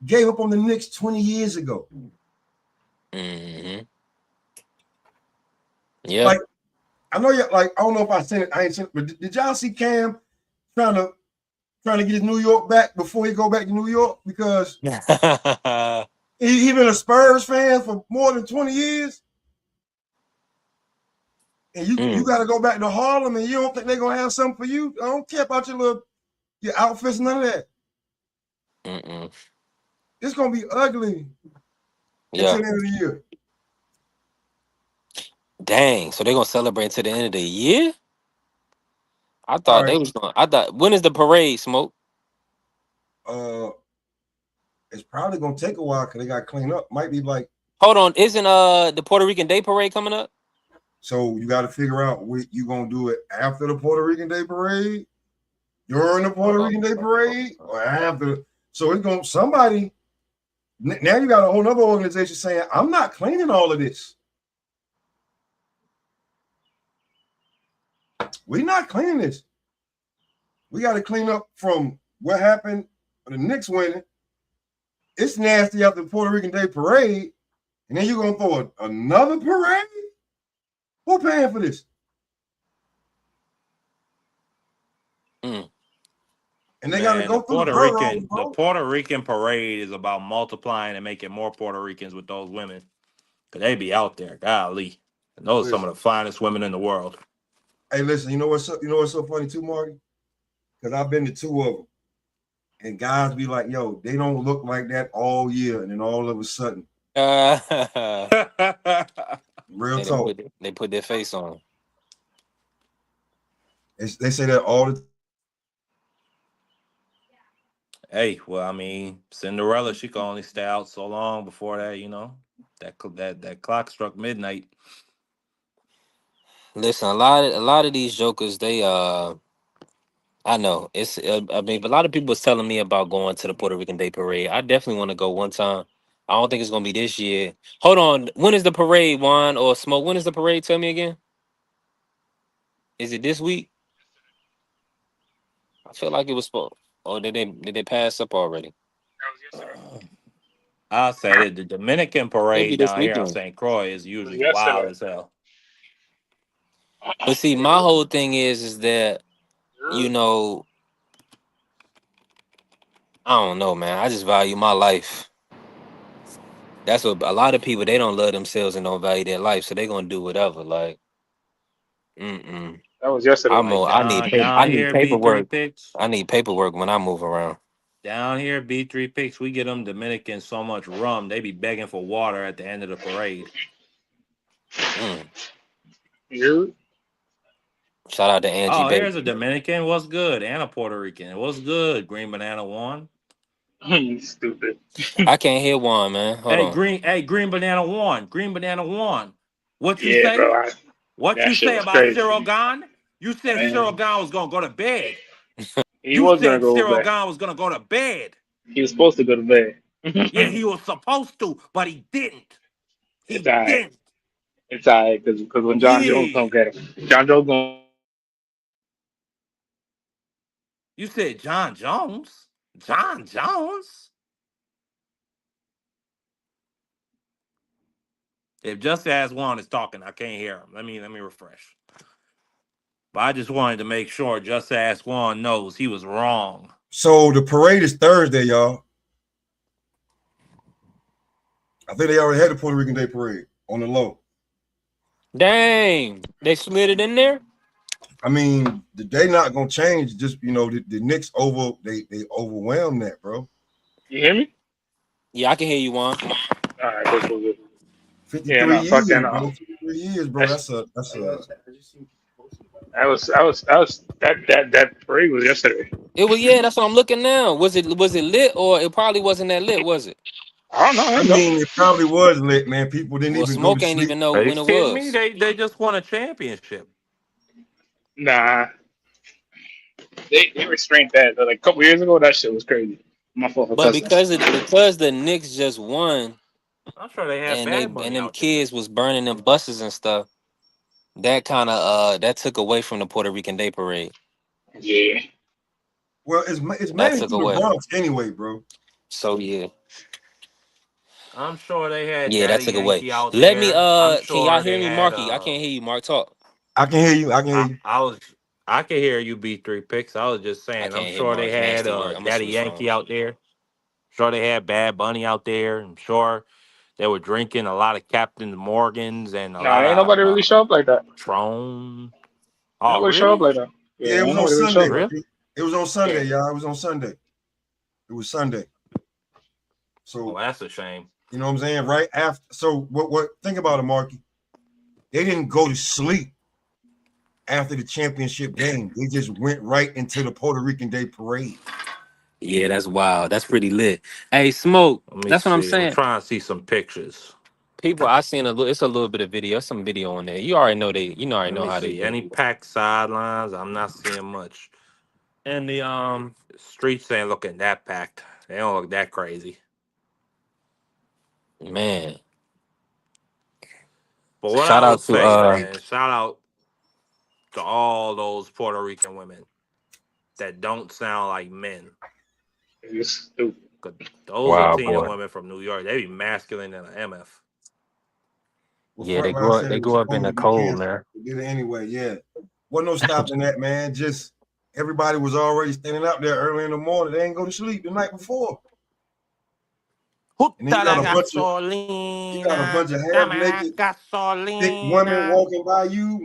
gave up on the Knicks 20 years ago. Mm-hmm. Yeah. I know I don't know if I sent it. I ain't sent it, but did y'all see Cam trying to get his New York back before he go back to New York? Because he been a Spurs fan for more than 20 years. And you got to go back to Harlem, and you don't think they're going to have something for you? I don't care about your outfits, none of that. It's going to be ugly until the end of the year. Dang, so they're gonna celebrate to the end of the year? I thought when is the parade, Smoke? It's probably gonna take a while because they got to clean up. Might be like, hold on, isn't the Puerto Rican Day Parade coming up? So you got to figure out what you gonna do it after the Puerto Rican Day Parade, during the Puerto Rican Day Parade, or after. So it's gonna somebody. Now you got a whole other organization saying, "I'm not cleaning all of this." We're not cleaning this. We got to clean up from what happened the Knicks winning. It's nasty after the Puerto Rican Day Parade, and then you're gonna throw another parade. Who paying for this? Mm. And they got to Man, go through the boroughs, The bro. Puerto Rican parade is about multiplying and making more Puerto Ricans with those women. Cause they be out there, golly. And those are some of the finest women in the world. Hey, listen, you know what's so funny too, Marty? Because I've been to 2 of them. And guys be like, yo, they don't look like that all year. And then all of a sudden, real talk. They put their face on. They say that all the Hey, well, I mean, Cinderella, she could only stay out so long before that, you know, that clock struck midnight. Listen, a lot of these jokers, they I know it's. I mean, a lot of people was telling me about going to the Puerto Rican Day Parade. I definitely want to go one time. I don't think it's gonna be this year. Hold on, when is the parade, Juan or Smoke? When is the parade? Tell me again. Is it this week? I feel like it was supposed. Or did they pass up already? I'll say that the Dominican Maybe parade this down here on weekend. St. Croix is It was usually wild yesterday. as hell. But see, my whole thing is that you know, I don't know, man. I just value my life. That's what a lot of people, they don't love themselves and don't value their life, so they gonna do whatever. Like, mm. That was yesterday. Like I down need here, B3 paperwork. picks. I need paperwork when I move around. Down here, B3 picks, we get them Dominicans so much rum, they be begging for water at the end of the parade. Mm. You? Shout out to Angie Oh, Baby. here's a Dominican. What's good? And a Puerto Rican. What's good? Green Banana One. You stupid. I can't hear Juan, man. Hold on. Green Banana One. Green Banana One. What you Yeah, say? bro. What That you shit say was about crazy. Cyril Gahn? You said Cyril Man, Gahn was gonna go to bed. he You was gonna said go Cyril back. Gahn was gonna go to bed. He was supposed to go to bed. Yeah, he was supposed to, but he didn't. It's He alright. didn't. It's alright because when John Jones Yeah. come get him, John Jones gonna. You said John Jones? John Jones? If Just As One is talking, I can't hear him. Let me refresh. But I just wanted to make sure Just As One knows he was wrong. So the parade is Thursday, y'all. I think they already had the Puerto Rican Day Parade on the low. Dang, they slid it in there. I mean, they not gonna change. Just the Knicks they overwhelmed that, bro. You hear me? Yeah, I can hear you, Juan. All right, go. Yeah, 53 no, fuck years, that. No, bro. 53 years, bro. that's That's a. that parade was yesterday. It was that's what I'm looking now. Was it lit or it probably wasn't that lit, was it? I don't know. I I don't know. mean, it probably was lit, man. People didn't Well, even go to Smoke ain't sleep. even know Are you when it kidding me? was. They just won a championship. Nah, they restrained that like a couple years ago. That shit was crazy. My fault for But cussing. because the Knicks just won I'm sure they had and Bad Bunny them out there. kids was burning them buses and stuff, that kind of that took away from the Puerto Rican Day Parade. Yeah. Well, it's That mainly took through the away. Bronx anyway, bro. So yeah. I'm sure they had Yeah, that Daddy took away. Yankee out Let me there. I'm can y'all sure hear they me, had Marky? I can't hear you, Mark. Talk. I can hear you. I can hear I, you. I was I can hear you B3 picks. I was just I saying, I'm can't hear sure they Mark. He ain't had still working. I'm gonna Daddy switch Yankee phones. out there. Sure they had Bad Bunny out there. I'm sure they were drinking a lot of Captain Morgans and a Nah, lot ain't of nobody really show up like that. Patron. Ain't Oh, nobody show up really? like that. Yeah, Yeah, it ain't was on nobody really show Sunday. up. Really? It was on Sunday, Yeah. y'all. It was on Sunday. It was Sunday. Oh, So that's a shame. you know what I'm saying? Right after. So what? Think about it, Marky. They didn't go to sleep after the championship game. They just went right into the Puerto Rican Day Parade. Yeah, that's wild. That's pretty lit. Hey, Smoke. Let me That's what I'm see. I'm saying. trying to see some pictures. People, I seen a little. It's a little bit of video. Some video on there. You already know they. You know, already Let know me how they see. do. Any packed sidelines? I'm not seeing much. And the The streets ain't looking that packed. They don't look that crazy. man. But what I Shout would out to say, man, shout out to all those Puerto Rican women that don't sound like men. It's stupid. 'Cause those Wow Latina boy. women from New York, they be masculine than an MF. Well, Yeah, Frontline said they it was grew up in supposed the to be cold, canceled. man. They did it anyway. Yeah, wasn't no stopping that, man. Just everybody was already standing out there early in the morning. They ain't go to sleep the night before. And then Puta la you got a gasolina, bunch of half dame naked, thick women gasolina. walking by you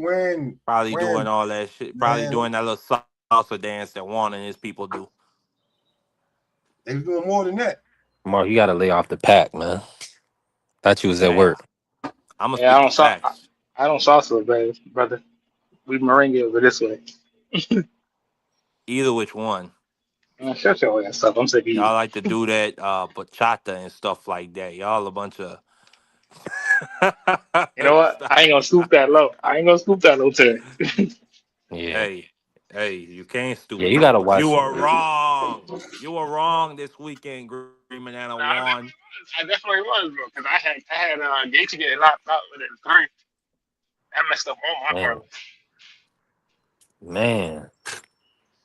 Probably doing wearing all that shit. Probably man, doing that little salsa dance that Juan and his people do. they was doing more than that. Mark, you gotta lay off the pack, man. Thought you was at Hey, work. I'm gonna Yeah, speak the facts. I don't salsa, brother. We merengue over this way. Either which one. Shut your ass up. I'm sick of you. Y'all like to do that bachata and stuff like that. Y'all a bunch of You know what? I ain't gonna stoop that low. I ain't gonna stoop that low today. Yeah. hey, hey, you can't Yeah, stoop you low, gotta but you watch were it. wrong. You were wrong this weekend, Green Banana Nah, One. I definitely was, bro. Because I had Gaethje getting knocked out within three. That messed up all my Man. parlay. Man.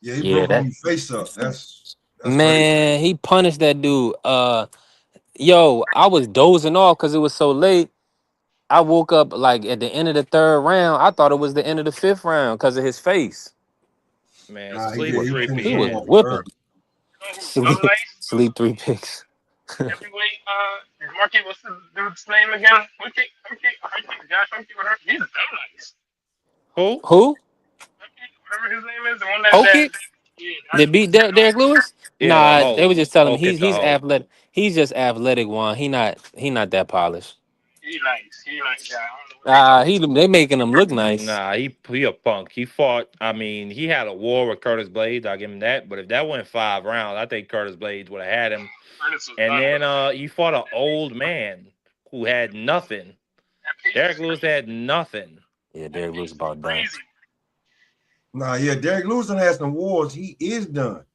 Yeah, he Yeah, broke that homie face up. That's crazy. man, he punished that dude. Yo, I was dozing off because it was so late. I woke up like at the end of the third round. I thought it was the end of the fifth round because of his face. Man, Nah, he He sleep did. was He three finished he him was PX. off whipping. early. You know who Sleep, nice? sleep 3 picks. Heavyweight, Marky, what's the dude's name again? Hunky, Josh Hunky, whatever. He's dumb nice. Who? Who? Hunky, whatever his name is, the one that Hokey? yeah, They that beat dude's dumb Derek nice. Lewis? Yeah, the Nah, they hoe. was just telling him Ho kiss the he's hoe. athletic. He's just athletic one. He not that polished. He nice. He nice. Yeah, I don't know what they talking about. They making him look nice. Nah, he a punk. He fought. I mean, he had a war with Curtis Blades. I'll give him that. But if that went 5 rounds, I think Curtis Blades would have had him. Curtis was And done then with. he fought an old man who had nothing. That pace Derek was Lewis crazy. had nothing. Yeah, That Derek Lewis pace was about done. crazy. Nah, yeah, Derek Lewis done had some wars. He is done.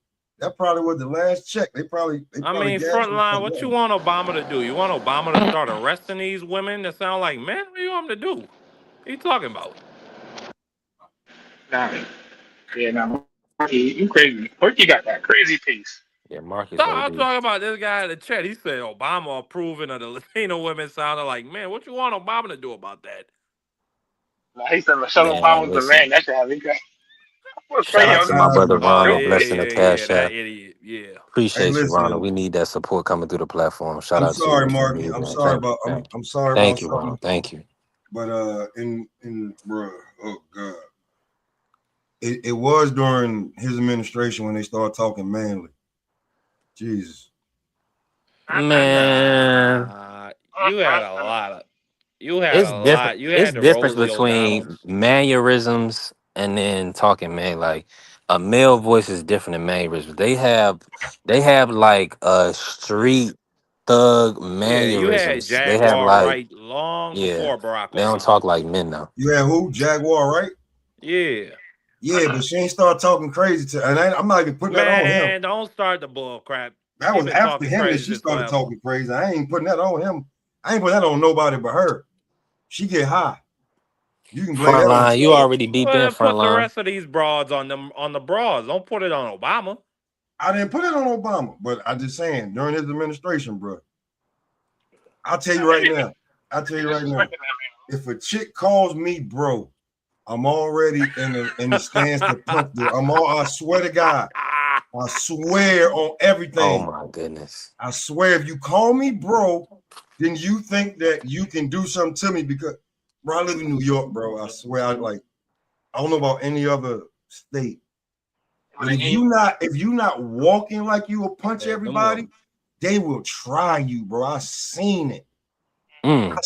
That probably was the last check. They probably I mean, gassed him for frontline, what you nothing. want Obama to do? You want Obama to start arresting these women that sound like men? What do you want him to do? What are you talking about? Nah, yeah, nah. Marky, you crazy. Marky got that crazy pace. Yeah, Marcus I'm OD. talking about this guy in the chat. He said Obama approving of the Latino women sounded like, man, what you want Obama to do about that? Nah, he said Michelle Obama Man, was the man. listen. That should have me crazy. What's Shout crazy? out I to my was brother Oh, Ronald. yeah, Blessing the yeah, yeah. cash That app. idiot. Yeah. Hey, Appreciate you, Ronald. listen, We need that support coming through the platform. Shout I'm out to you sorry, if you Marky. need, I'm man. sorry Thank you. about I'm sorry about Thank you, something. Ronald. Thank you. But in bruh, oh god. It was during his administration when they started talking manly. Jesus. Man, Nah, you had a lot of, you had it's a different. lot. You It's had the difference Rosie between O'Donnells. mannerisms and then talking man. Like a male voice is different than mannerisms. They have like a street thug Yeah, you had mannerisms. They have Jaguar like, right long yeah. before Barack They don't talk Obama. like men now. You had who? Jaguar, right? Yeah. Yeah, but she ain't start talking crazy to, and I'm not even putting that on him. Man, don't start the bull crap. That She was been after talking him that crazy she since started forever. talking crazy. I ain't putting that on him. I ain't putting that on nobody but her. She get high. You can blame that on Frontline, you drugs. already deep Well, in then put the frontline. rest of these broads on the broads. Don't put it on Obama. I didn't put it on Obama, but I'm just saying during his administration, bro. I'll tell you right now. I'll tell you right now. disrespecting that If a chick calls me bro, I'm already in the stance to punch her. I swear to God. I swear on Oh everything. my goodness. I swear if you call me bro, then you think that you can do something to me because bro, I live in New York, bro. I swear I don't know about any other state. But man. if you not walking like you will punch Yeah, them everybody, little- they will try you, bro. I seen it. Mm.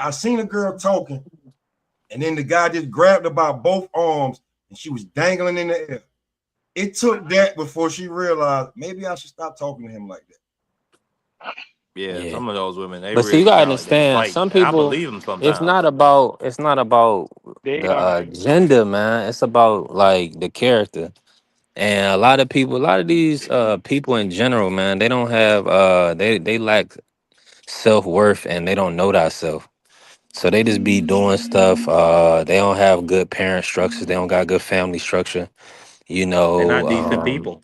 I seen a girl talking, and then the guy just grabbed her by both arms and she was dangling in the air. It took that before she realized maybe I should stop talking to him like that. yeah, Yeah. some of those women, they But see, you really gotta sound like they understand, fight. some And I people, believe them it's sometimes. not about They the gender, man. It's about like the character. And a lot of these people in general, man, they don't have they lack self-worth and they don't know thyself. So they just be doing stuff. They don't have good parent structures, they don't got good family structure, you They're know. not decent people.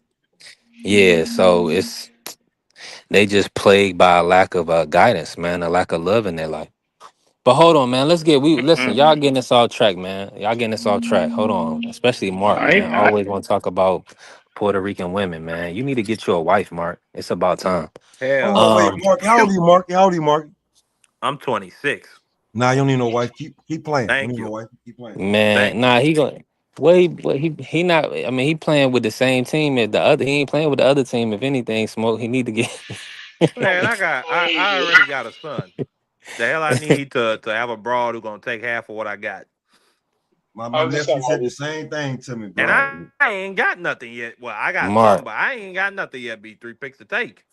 Yeah, so they just plagued by a lack of guidance, man, a lack of love in their life. But hold on, man. Listen. Y'all getting us off track, man. Y'all getting us off track. Hold on, especially Mark, I man. ain't not. Always want to talk about Puerto Rican women, man. You need to get you a wife, Mark. It's about time. Hell Oh, no. wait, Mark. How old are you, Mark? How old are you, Mark? I'm 26. Nah, you don't need no wife. Keep playing. You don't Thank need no you. wife. Keep playing. Man, Thank nah, you. he going. Well, he not. I mean, he playing with the same team as the other. He ain't playing with the other team. If anything, smoke. He need to get. Man, I already got a son. The hell I need to have a broad who gonna take half of what I got. My I was just nephew saying, said the same thing to me, And bro. I ain't got nothing yet. Well, I got some, Mark, but I ain't got nothing yet. Be 3 picks to take.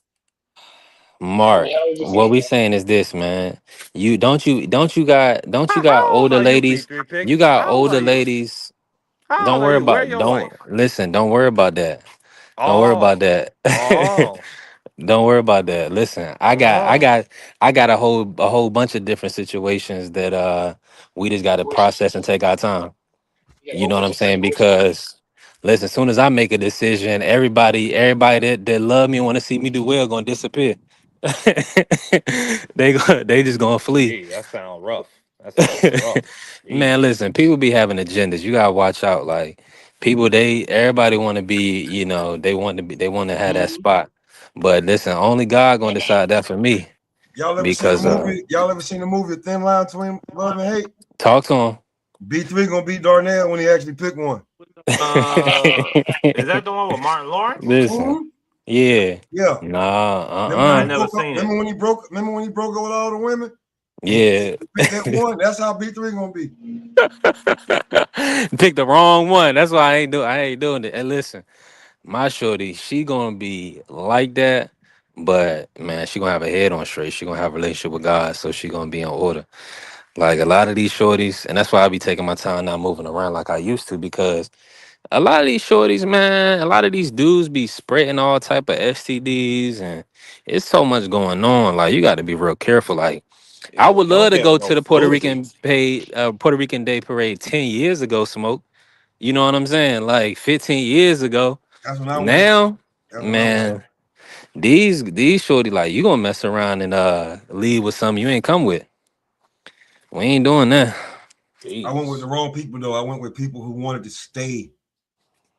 Mark. yeah, I was just What saying we that. saying is this, man. Don't you got How old older are you, Be ladies? 3 picks? You got How old are older you? ladies. How Don't old are worry you? Where about. your Don't wife? listen. Don't worry about that. Don't worry about Oh, that. oh, Don't worry about that. Listen, oh. I got a whole bunch of different situations that we just got to process and take our time. You got a You whole know what bunch I'm of saying? situations. Because listen, as soon as I make a decision, everybody that love me and want to see me do well gonna disappear. They just gonna flee. Gee, that sounds rough. That sounds rough. Man, Jeez. listen, people be having agendas. You gotta watch out. Like people, everybody want to be, they want to have that spot. But listen, only God gonna decide that for me. Y'all ever seen the Because movie? Y'all ever seen the movie Thin Line Between Love and Hate? talk to B3 gonna beat Darnell when he actually pick one. Uh, him. is that the one with Martin Lawrence? Listen, Mhm. yeah, Yeah. nah, Remember when I he uh-uh, never broke up? seen it. Remember when he broke up with all the women? And yeah. he picked that one. That's how B3 gonna be. Pick the wrong one. That's why I ain't doing it. And listen, my shorty, she gonna be like that, but man, she gonna have a head on straight. She gonna have a relationship with God, so she gonna be in order. Like a lot of these shorties, and that's why I be taking my time not moving around like I used to, because a lot of these shorties, man, a lot of these dudes be spreading all type of STDs, and it's so much going on. Like you got to be real careful. Like I Yeah, well, would you don't love to get go no to the floozies. Puerto Rican Day Parade 10 years ago, smoke. You know what I'm saying? Like 15 years ago. That's when I went. Now, That's when I went. man, these shorty like you gonna mess around and leave with something you ain't come with. We ain't doing that. I went with the Jeez. wrong people though. I went with people who wanted to stay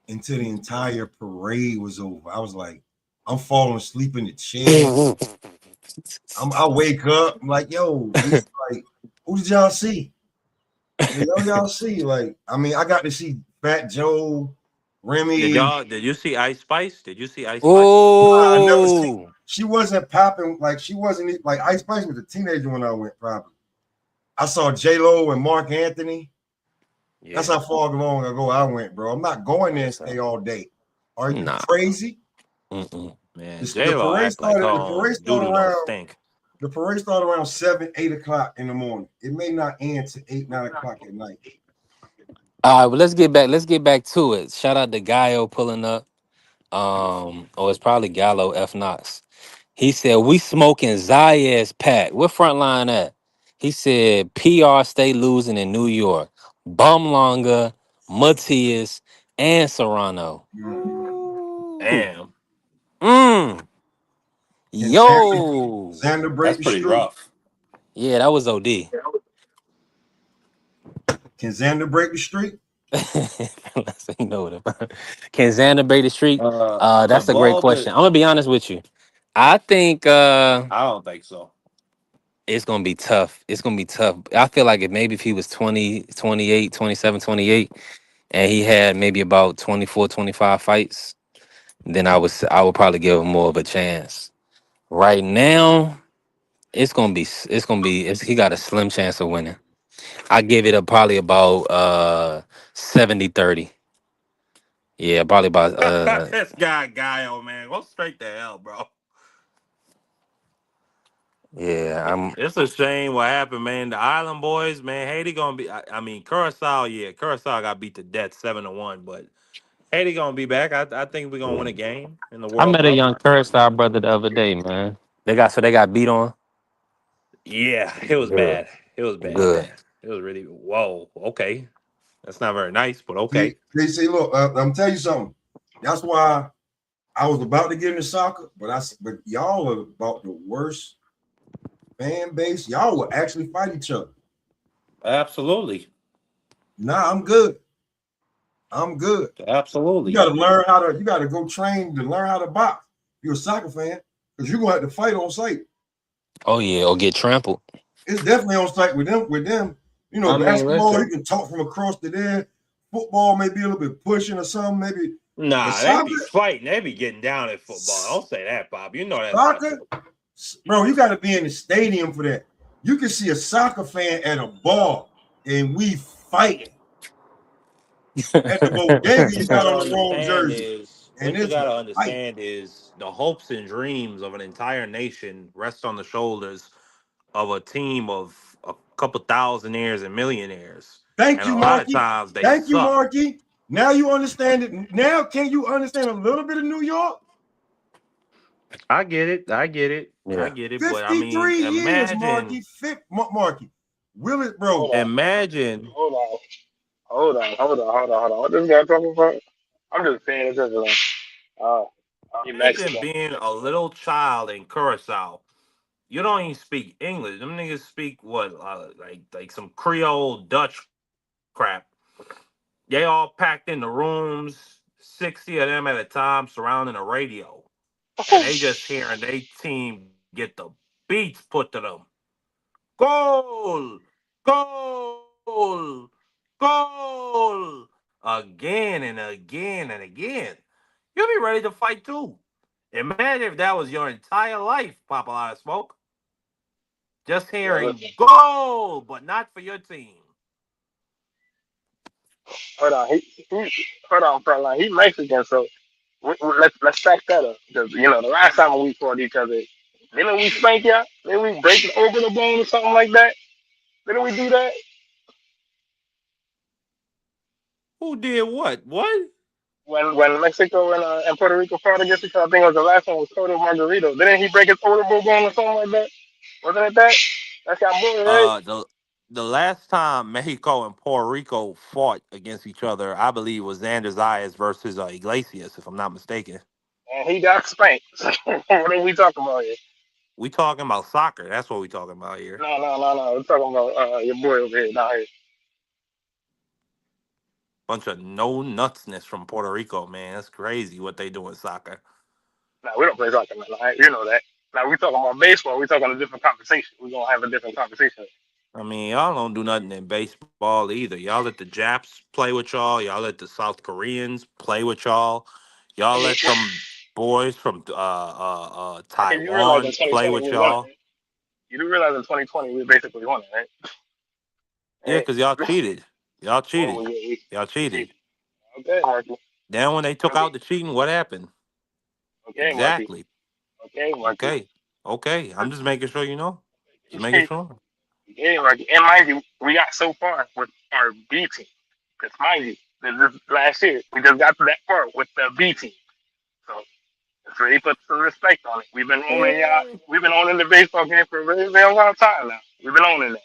until the entire parade was over. I was like, I'm falling asleep in the chair. I wake up, I'm like, yo, these like, who did y'all see? The hell y'all see? Like, I mean, I got to see Fat Joe, Remy. Did you see Ice Spice? Did you see Ice Spice? I never seen. Oh, She wasn't popping like she wasn't like Ice Spice was a teenager when I went. Probably. I saw J Lo and Mark Anthony. That's Yeah. how far along ago I went, bro. I'm not going there and yes, stay all day. Are you nah. crazy? Mm-mm. Man, The J Lo parade act like started. her The parade started doodle don't around. stink. The parade started around 7, 8 o'clock in the morning. It may not end to 8, 9 o'clock at night. All right, well let's get back. Let's get back to it. Shout out to Gaio pulling up. It's probably Gallo F Knox. He said we smoking Zayas pack. What front line at? He said PR stay losing in New York. Bumlonga, Matias, and Serrano. Ooh. Damn, Mm. Can Xander, Yo. Xander break that's the pretty streak? rough. Yeah, that was OD. Can Xander break the streak? Let's say no. Can Xander break the streak? Could That's a great Balder? question. I'm gonna be honest with you. I think I don't think so. it's gonna be tough. It's gonna be tough. I feel like if he was 20, 28, 27, 28, and he had maybe about 24, 25 fights, then I would probably give him more of a chance. Right now, he got a slim chance of winning. I give it probably about 70-30. Yeah, probably about This guy, man, go straight to hell, bro. yeah, I'm It's a shame what happened, man. The Island Boys, man, Haiti gonna be. I mean, Curacao, yeah, Curacao got beat to death 7-1, but Haiti gonna be back. I think we're gonna win a game in the I World met a Cup. young Curacao brother the other day, man. They got beat on. Yeah, it was Good. bad. It was bad. Good. It was really whoa. Okay, that's not very nice, but okay. They say, look, I'm telling you something. That's why I was about to get into soccer, but y'all are about the worst fan base. Y'all will actually fight each other. Absolutely. Nah, I'm good. I'm good. You Absolutely. got to learn how to. You got to go train to learn how to box. You're a soccer fan because you're gonna have to fight on site. Oh yeah, or get trampled. It's definitely on site with them. You know, I mean, basketball listen. you can talk from across the there. Football maybe a little bit pushing or something. Maybe, but Nah, they soccer, be fighting. They be getting down at football. Don't say that, Bob. You know that's not soccer, true. bro, you got to be in the stadium for that. You can see a soccer fan at a bar and we fighting. At the bodega, What you you got gotta on the wrong understand jersey, is and what you it's a gotta fight. understand is the hopes and dreams of an entire nation rest on the shoulders of a team of a couple thousandaires and millionaires. Thank And a you, lot of Marky. times they Thank you, suck. Marky. Now you understand it. Now can you understand a little bit of New York? I get it. I get it. I Yeah. get it. But I mean, 53 years, imagine, Marky. Marky. Will it, bro? Hold on, imagine, hold on, hold on. What this guy talking about? I'm just paying attention. Uh, he imagine Mexican. being a little child in Curacao. You don't even speak English. Them niggas speak what, like some Creole Dutch crap. They all packed in the rooms, 60 of them at a time, surrounding a radio, and they just hearing they team get the beats put to them. Goal, goal, goal, again and again and again. You'll be ready to fight too. Imagine if that was your entire life, Pop a lot of smoke. Just Yeah, listen. hearing goal, but not for your team. Hold on, hold on, Frontline. He Mexican, so let's stack that up because you know the last time we fought each other, didn't we spank y'all? Didn't we break it over the bone or something like that? Didn't we do that? Who did what? What? When Mexico and Puerto Rico fought against each other, I think it was the last one was Soto Margarito. Didn't he break his orbital bone or something like that? Wasn't it that? That's y'all boy, right? Uh, the the last time Mexico and Puerto Rico fought against each other, I believe, was Xander Zayas versus Iglesias, if I'm not mistaken. And he got spanked. What are we talking about here? We talking about soccer. That's what we talking about here. No. We're talking about your boy over here, down here. Bunch of no nutsness from Puerto Rico, man. That's crazy what they do in soccer. Now we don't play soccer, man. You know that. Now we talking about baseball. We talking a different conversation. We're gonna have a different conversation. I mean, y'all don't do nothing in baseball either. Y'all let the Japs play with y'all. Y'all let the South Koreans play with y'all. Y'all let them boys from Okay, you realize in Taiwan play 2020 with we won it, y'all. right? You do realize in 2020 we basically won it, right? Yeah, Hey, because y'all cheated. Y'all well, cheated. Y'all we cheated. cheated. Okay, Marky. Then when they took Okay, out the cheating, what happened? okay, Marky. Exactly. Okay, Marky. Okay. Okay. I'm just making sure you know. Just making sure. Okay, Marky. And mind you, we got so far with our B team. Because mind you, this last year we just got to that far with the B team. So let's really put some respect on it. We've been owning the baseball game for a very, very long time now. We've been owning it.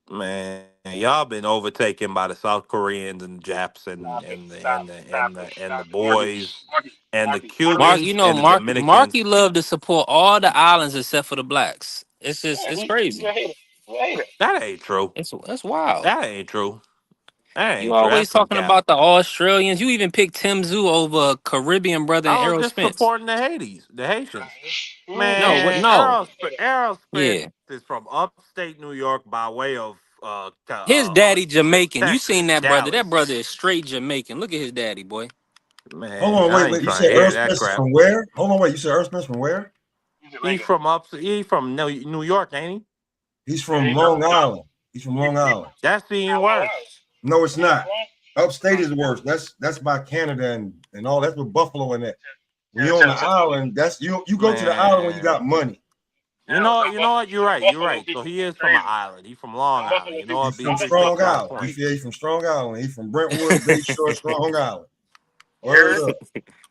Man, y'all been overtaken by the South Koreans and the Japs Stop it. and the Stop and it. the Stop and it. the and the Stop it. Marky. boys Marky. and the Marky. What are we? Mark, you Cubans know, and the Marky Dominicans. love to support all the islands except for the blacks. It's just Yeah, it's he's crazy. a hater. He's a hater. That ain't true. It's that's wild. That ain't true. That You ain't true. always That's some talking cap. about the Australians. You even picked Tim Zoo over a Caribbean brother and I was Errol just Spence. supporting the Hades, the Haitians. No, what? Man, No. Errol Spence Yeah. is from upstate New York by way of His daddy Jamaican. You seen Texas, that brother? That Dallas. brother is straight Jamaican. Look at his daddy, boy. Hold Man, on, I wait. ain't You trying said to Earl hear that Spence is crap. from where? Hold on, wait. You said Earl Spence from where? He's He's Jamaican. from He from New York, ain't he? He's Yeah, from Long Island. He's from Long Island. That's even worse. No, it's not. Upstate is Long worse. That's by Canada and all. That's with Buffalo in that. When you're on the Island. island, that's you go to the island when you Man, got money. you know what? You're right. You're Buffalo right. So people he is from an crazy. island. He's from Long Island. You know He's what? from Big facts Strong on Island. point. He's from Strong Island. He's from Brentwood, Bayshore, Strong Island. You Word heard? up.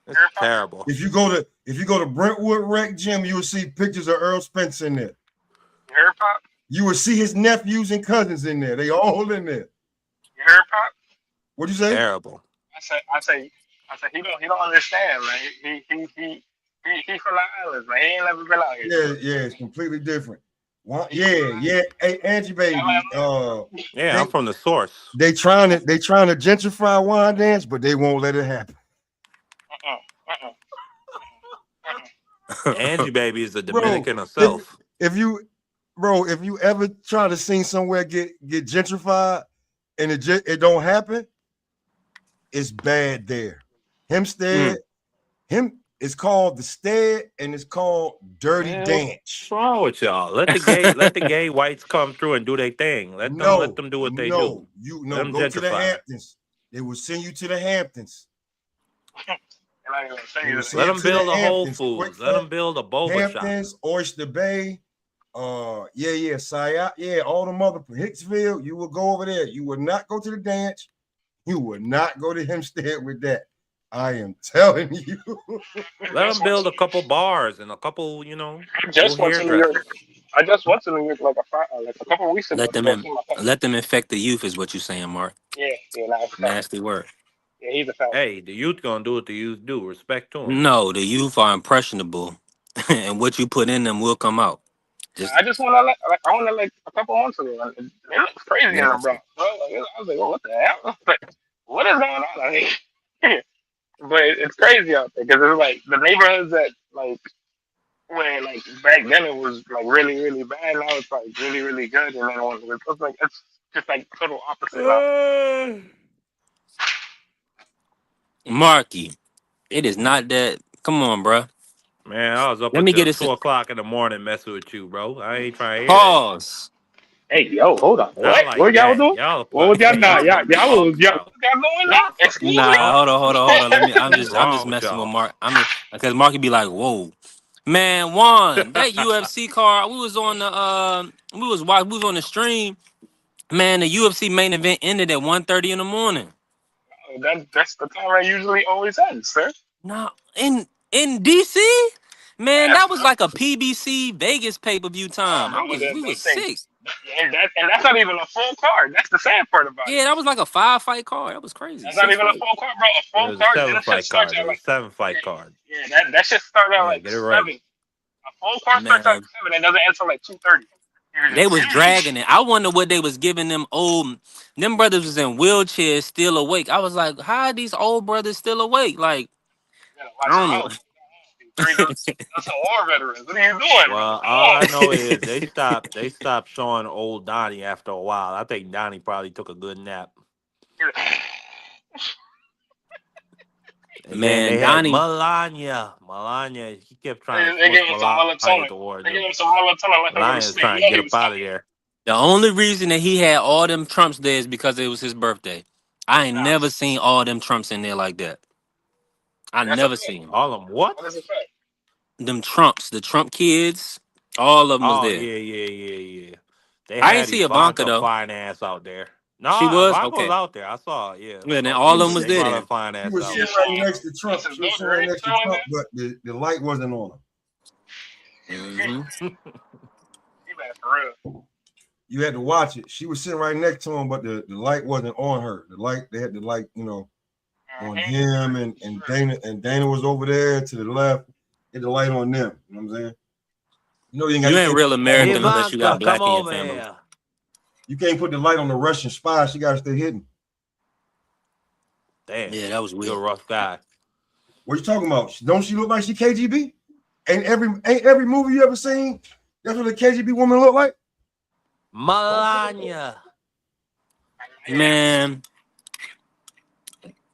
It's terrible. If you go to Brentwood Rec Gym, you will see pictures of Earl Spence in there. You heard, Pop? You will see his nephews and cousins in there. They all in there. You heard, Pop? What'd you say? Terrible. I said, he don't understand, man. He from the islands, man. He ain't never been out here. Yeah, it's completely different. Yeah. Hey, Angie, baby. Yeah, I'm from the source. They trying to gentrify wine dance, but they won't let it happen. Angie Baby is a Bro, Dominican herself. if you ever try to sing somewhere get gentrified and it don't happen, it's bad there. Hempstead, it's called the Stead, and it's called Dirty Man, Dance. what's wrong with y'all? Let the gay whites come through and do their thing. Let them do what they do. Let them Go to the gentrify. Hamptons. They will send you to the Hamptons. Let them build a Whole Foods. Let them build a boba shop. Hamptons, Oyster Bay, Sayat, all the mother Hicksville. You will go over there. You will not go to the dance. You will not go to Hempstead with that. I am telling you. Let them build a couple bars and a couple, I just went to New York. I just went to New York like a couple of weeks ago. Let them infect the youth, is what you're saying, Mark. Yeah, Nasty word. Yeah, he's a fan. Hey, the youth gonna do what the youth do. Respect to them. No, the youth are impressionable, and what you put in them will come out. I just want to like a couple months ago. It looks crazy in the Bronx, bro. I was like, oh, what the hell? Like, what is going on out here? But it's crazy out there because it's like the neighborhoods that like when like back then it was like really really bad. Now it's like really really good, and then it's just like total opposite now. Marky, it is not that. Come on, bro. Man, I was up Let me until get it. 2 o'clock in the morning messing with you, bro. I ain't trying to hear that. Pause. Hey, yo, hold on. Not What? What like y'all that. doing? Y'all What was y'all not? Y'all y'all was y'all doing that? Excuse me. Nah, hold on. I'm What's just wrong with messing with y'all? Mark. I mean, because Marky be like, whoa, man, Juan, that UFC card. We was on the we was on the stream. Man, the UFC main event ended at 1:30 in the morning. That's the time I usually always ends, sir. No, in DC, man, Yes, that was like a PBC Vegas pay-per-view time. bro, We was them sick. and that's not even a full card. That's the sad part about it. Yeah, that was like a 5-fight card. That was crazy. That's not 6 even a fights. full card, bro. A It full was a card, that shit 7-fight starts card. It at was like a 7-fight card. that shit starts at Yeah, like get it right. 7. A full card starts at Man, 7 and doesn't end until like 2:30. they was dragging it. I wonder what they was giving them old. Them brothers was in wheelchairs, still awake. I was like, how are these old brothers still awake? Like, I Watch your don't mouth. That's a war veterans. What are you doing, bro? Well, Come all on. I know is they stopped showing old Donnie after a while. I think Donnie probably took a good nap. And then Man, they had Donnie. Melania. He kept trying to They smush gave him some Melania melatonin. towards They gave him. him some melatonin, let him go to Melania's sleep. You trying to know get he up was out of tired. there. The only reason that he had all them Trumps there is because it was his birthday. I ain't Nah, never seen all them Trumps in there like that. I that's a never fact. seen them. All them what? That is a fact. Them Trumps, the Trump kids, all of them was Oh there. yeah. They I ain't had see Ivanka Ivanka though. fine ass out there. She No, was Ivanka was okay. out there. I saw it. Yeah, Yeah, then She all of them was was they there brought her then. fine she ass was out. sitting right next to That's Trump. his She was sitting daughter, right right? next to Something like Trump, that. but the light wasn't on her. Hmm He bad for real. You had to watch it. She was sitting right next to him, but the light wasn't on her. They had the light, on him and Dana was over there to the left. Had the light on them. You know what I'm saying? You ain't real American unless you got Ivanka, come black in your over family. here. You can't put the light on the Russian spy. She got to stay hidden. Damn, Yeah, that was you're a weird. rough guy. What you talking about? Don't she look like she KGB? Ain't every movie you ever seen? That's what a KGB woman look like. Melania. Man,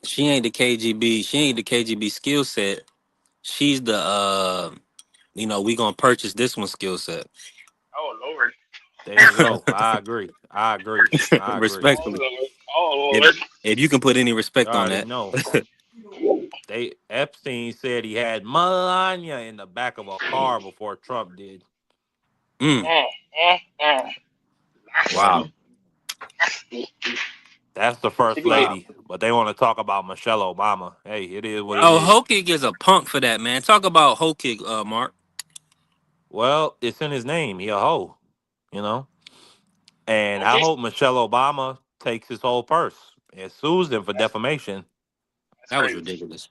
she ain't the KGB. She ain't the KGB skill set. She's the we gonna purchase this one skill set. Oh Lord. There you go. I agree. Oh Respectfully. Lord. Oh If Lord. if you can put any You respect on already that. know. Epstein said he had Melania in the back of a car before Trump did. Mm, wow. That's the first lady, but they want to talk about Michelle Obama. Hey, it is what it Oh, is. Hokig is a punk for that, man. Talk about Hokig, Mark. Well, it's in his name. He a hoe, you know. And I Okay. hope Michelle Obama takes his whole purse and sues them for defamation. That's That was crazy. ridiculous.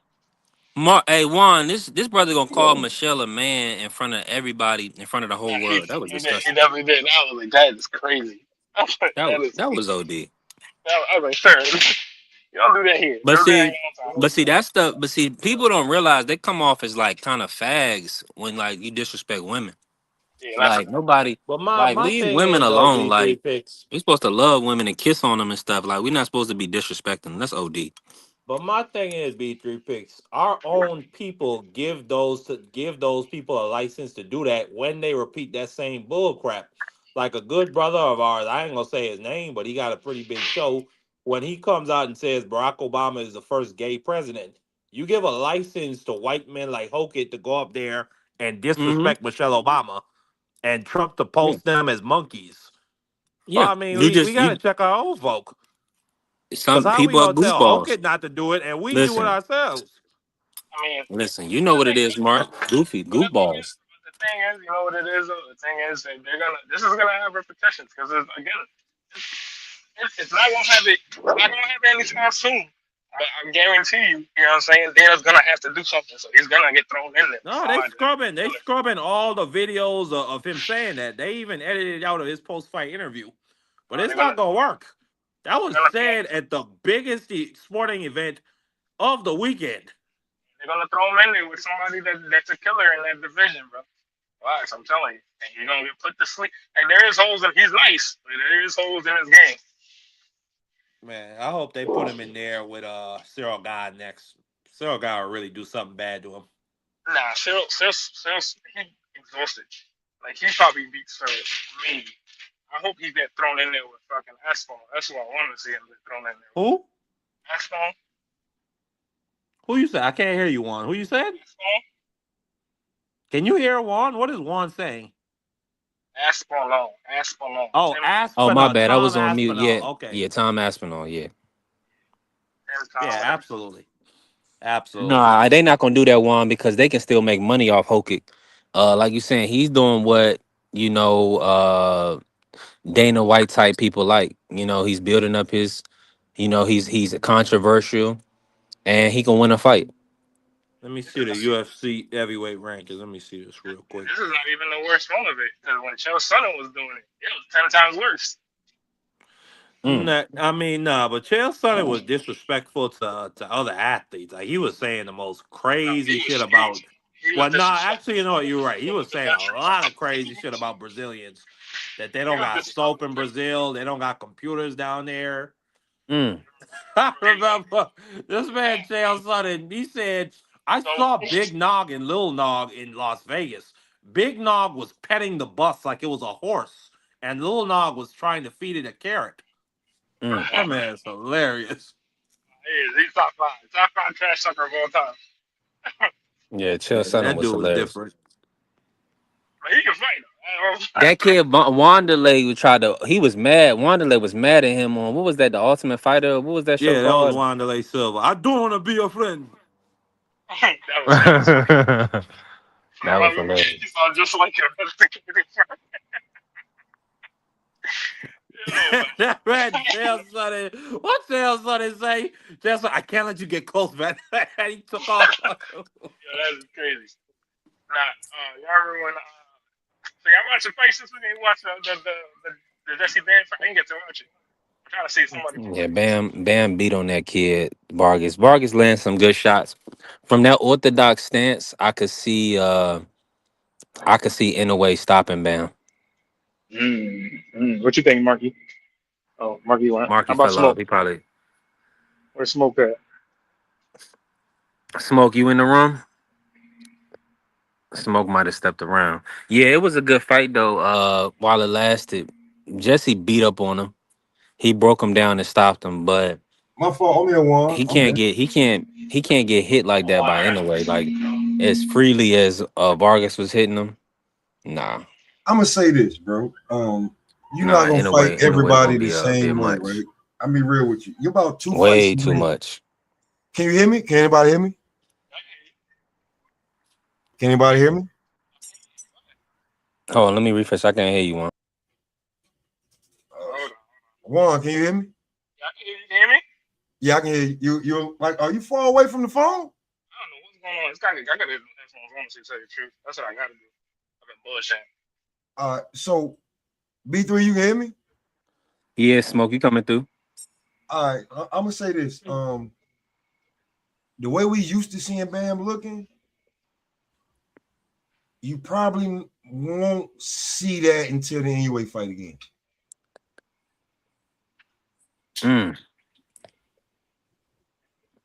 Hey Juan, this brother gonna call Michelle a man in front of everybody, in front of the whole He, world. That was he disgusting. definitely did. I was like, that is crazy. I was like, That that was is. that was OD. I was like, sir, you don't do that here. But Don't do that see, here on time. but see that stuff. But see, people don't realize they come off as like kind of fags when like you disrespect women. Yeah, that's a Like nobody, But my like my leave thing women is though, alone. B three Like picks. we're supposed to love women and kiss on them and stuff. Like we're not supposed to be disrespecting them. That's OD. But my thing is B3 picks. Our own people give those people a license to do that when they repeat that same bull crap. Like a good brother of ours, I ain't gonna say his name, but he got a pretty big show. When he comes out and says Barack Obama is the first gay president, you give a license to white men like Hokit to go up there and Mm-hmm. disrespect Michelle Obama and Trump to Yeah. post them as monkeys. So Yeah. I mean, You we just gotta you. check our own folk. Cause Some how we people are gonna tell goofballs. Hokit not to do it and we do it Listen, ourselves? I mean, listen. You know what it is, Mark. Goofy but goofballs. the thing is, you know what it is. Though? The thing is that this is gonna have repercussions because again, it's not gonna have it. It's not gonna have it anytime soon. But I guarantee you, you know what I'm saying. Dana's gonna have to do something, so he's gonna get thrown in there for No, they somebody. scrubbing. They scrubbing all the videos of him saying that. They even edited out of his post fight interview, but it's They're not gonna work. That was gonna said at the biggest sporting event of the weekend. they're gonna throw him in there with somebody that's a killer in that division, bro. Relax, I'm telling you. And you're gonna get put to sleep. And there is holes in he's nice, but there is holes in his game. Man, I hope they put him in there with Cyril God next. Cyril God will really do something bad to him. Nah, Sills, he exhausted. Like he probably beats her, maybe. I hope he get thrown in there with fucking Asphalt. That's what I want to see him get thrown in there with. Who? Asphalt, Who you said? I can't hear you, Juan. Who you said? Asphalt, Can you hear Juan? What is Juan saying? Aspinall. Oh, Tim Oh, my Aspinall. bad. I Tom was on mute. Aspinall. Yeah. Okay. Yeah. Tom Aspinall. Yeah. Yeah, Tom. absolutely. Absolutely. Nah, they not gonna do that one because they can still make money off Hokik. Like you saying, he's doing what you know. Dana White type people like. You know, he's building up his. You know, he's controversial and he can win a fight. Let me see the UFC heavyweight rankings. Let me see this real quick. This is not even the worst one of it. Because when Chael Sonnen was doing it was 10 times worse. Mm. Nah, I mean, nah, but Chael Sonnen was disrespectful to other athletes. Like he was saying the most No, crazy he was shit about. crazy. He was Well, nah, disrespectful. actually, you know what? You're right. He was saying a lot of crazy shit about Brazilians. That they He don't was got soap disrespectful. in Brazil. They don't got computers down there. Mm. I remember this man Chael Sonnen. He said, "I So, saw Big Nog and Lil Nog in Las Vegas. Big Nog was petting the bus like it was a horse, and Lil Nog was trying to feed it a carrot." Mm. That man is hilarious. he's top five. Top five trash sucker of all time. Yeah, Chael Yeah, Sonnen that was dude was hilarious. different. But he can fight. That kid Wanderlei tried to. He was mad. Wanderlei was mad at him on what was that? The Ultimate Fighter. What was that show Yeah, that was called? Wanderlei Silva. I don't want to be your friend. That was crazy. That was hilarious. He sounded just like him. That man Chael Sonnen. What Chael Sonnen say? Chael Sonnen, I can't let you get close, man. And he took off. That is crazy. Nah, y'all remember when? So y'all watching fights this weekend? You watch the Jesse Band fight? I didn't get to watch it. I'm trying to see somebody pull Yeah, it. Bam beat on that kid Vargas. Vargas landed some good shots from that orthodox stance. I could see in a way stopping Bam. What you think, Marky? Oh, Marky, what? How Marky about fell off. Smoke? He probably Where's Smoke at? Smoke you in the room. Smoke might have stepped around. Yeah, it was a good fight though. While it lasted, Jesse beat up on him. He broke him down and stopped him, but My fault. I'm here, Juan. he I'm can't here. get he can't get hit like that by anyway. Like as freely as Vargas was hitting him. Nah, I'm gonna say this, bro. You're not nah. gonna fight In a way, gonna everybody the be a bit same way, much. right? I'll be real with you. You're about two fights Way too away. much. Can you hear me? Can anybody hear me? Can anybody hear me? Oh, let me refresh. I can't hear you one. Hold on. Juan, can you hear me? Y'all can hear me? Yeah, I can hear you. You're like, are you far away from the phone? I don't know what's going on? I got to honestly tell you the truth. That's what I got to do. I've been bullshitting. So B3, you can hear me? Yeah, Smoke, you coming through? All right, I'm gonna say this. The way we used to seeing Bam looking, you probably won't see that until the NUA fight again.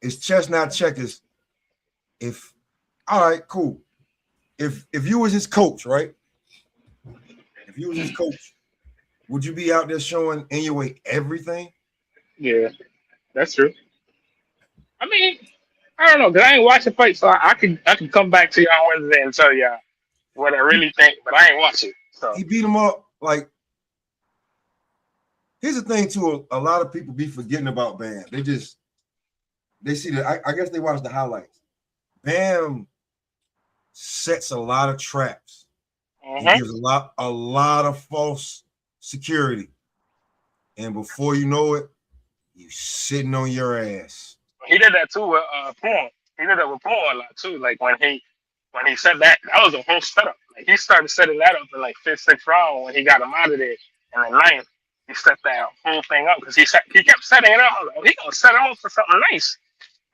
It's chestnut checkers. If all right, cool. If you was his coach, right? If you was his coach, would you be out there showing NUA everything? Yeah, that's true. I mean, I don't know, because I ain't watching fight, so I could come back to you on Wednesday and tell y'all what I really think, but I ain't watching. So He beat him up. Like, here's the thing, too. A lot of people be forgetting about Bam. They see that. I guess they watch the highlights. Bam sets a lot of traps. He gives a lot of false security. And before you know it, you sitting on your ass. he did that too with Porn. He did that with Porn a lot too. Like when he said that was a whole setup. Like he started setting that up in like fifth, sixth round when he got him out of there. And the ninth, he set that whole thing up because he kept setting it up. I was like, oh, he gonna set it up for something nice,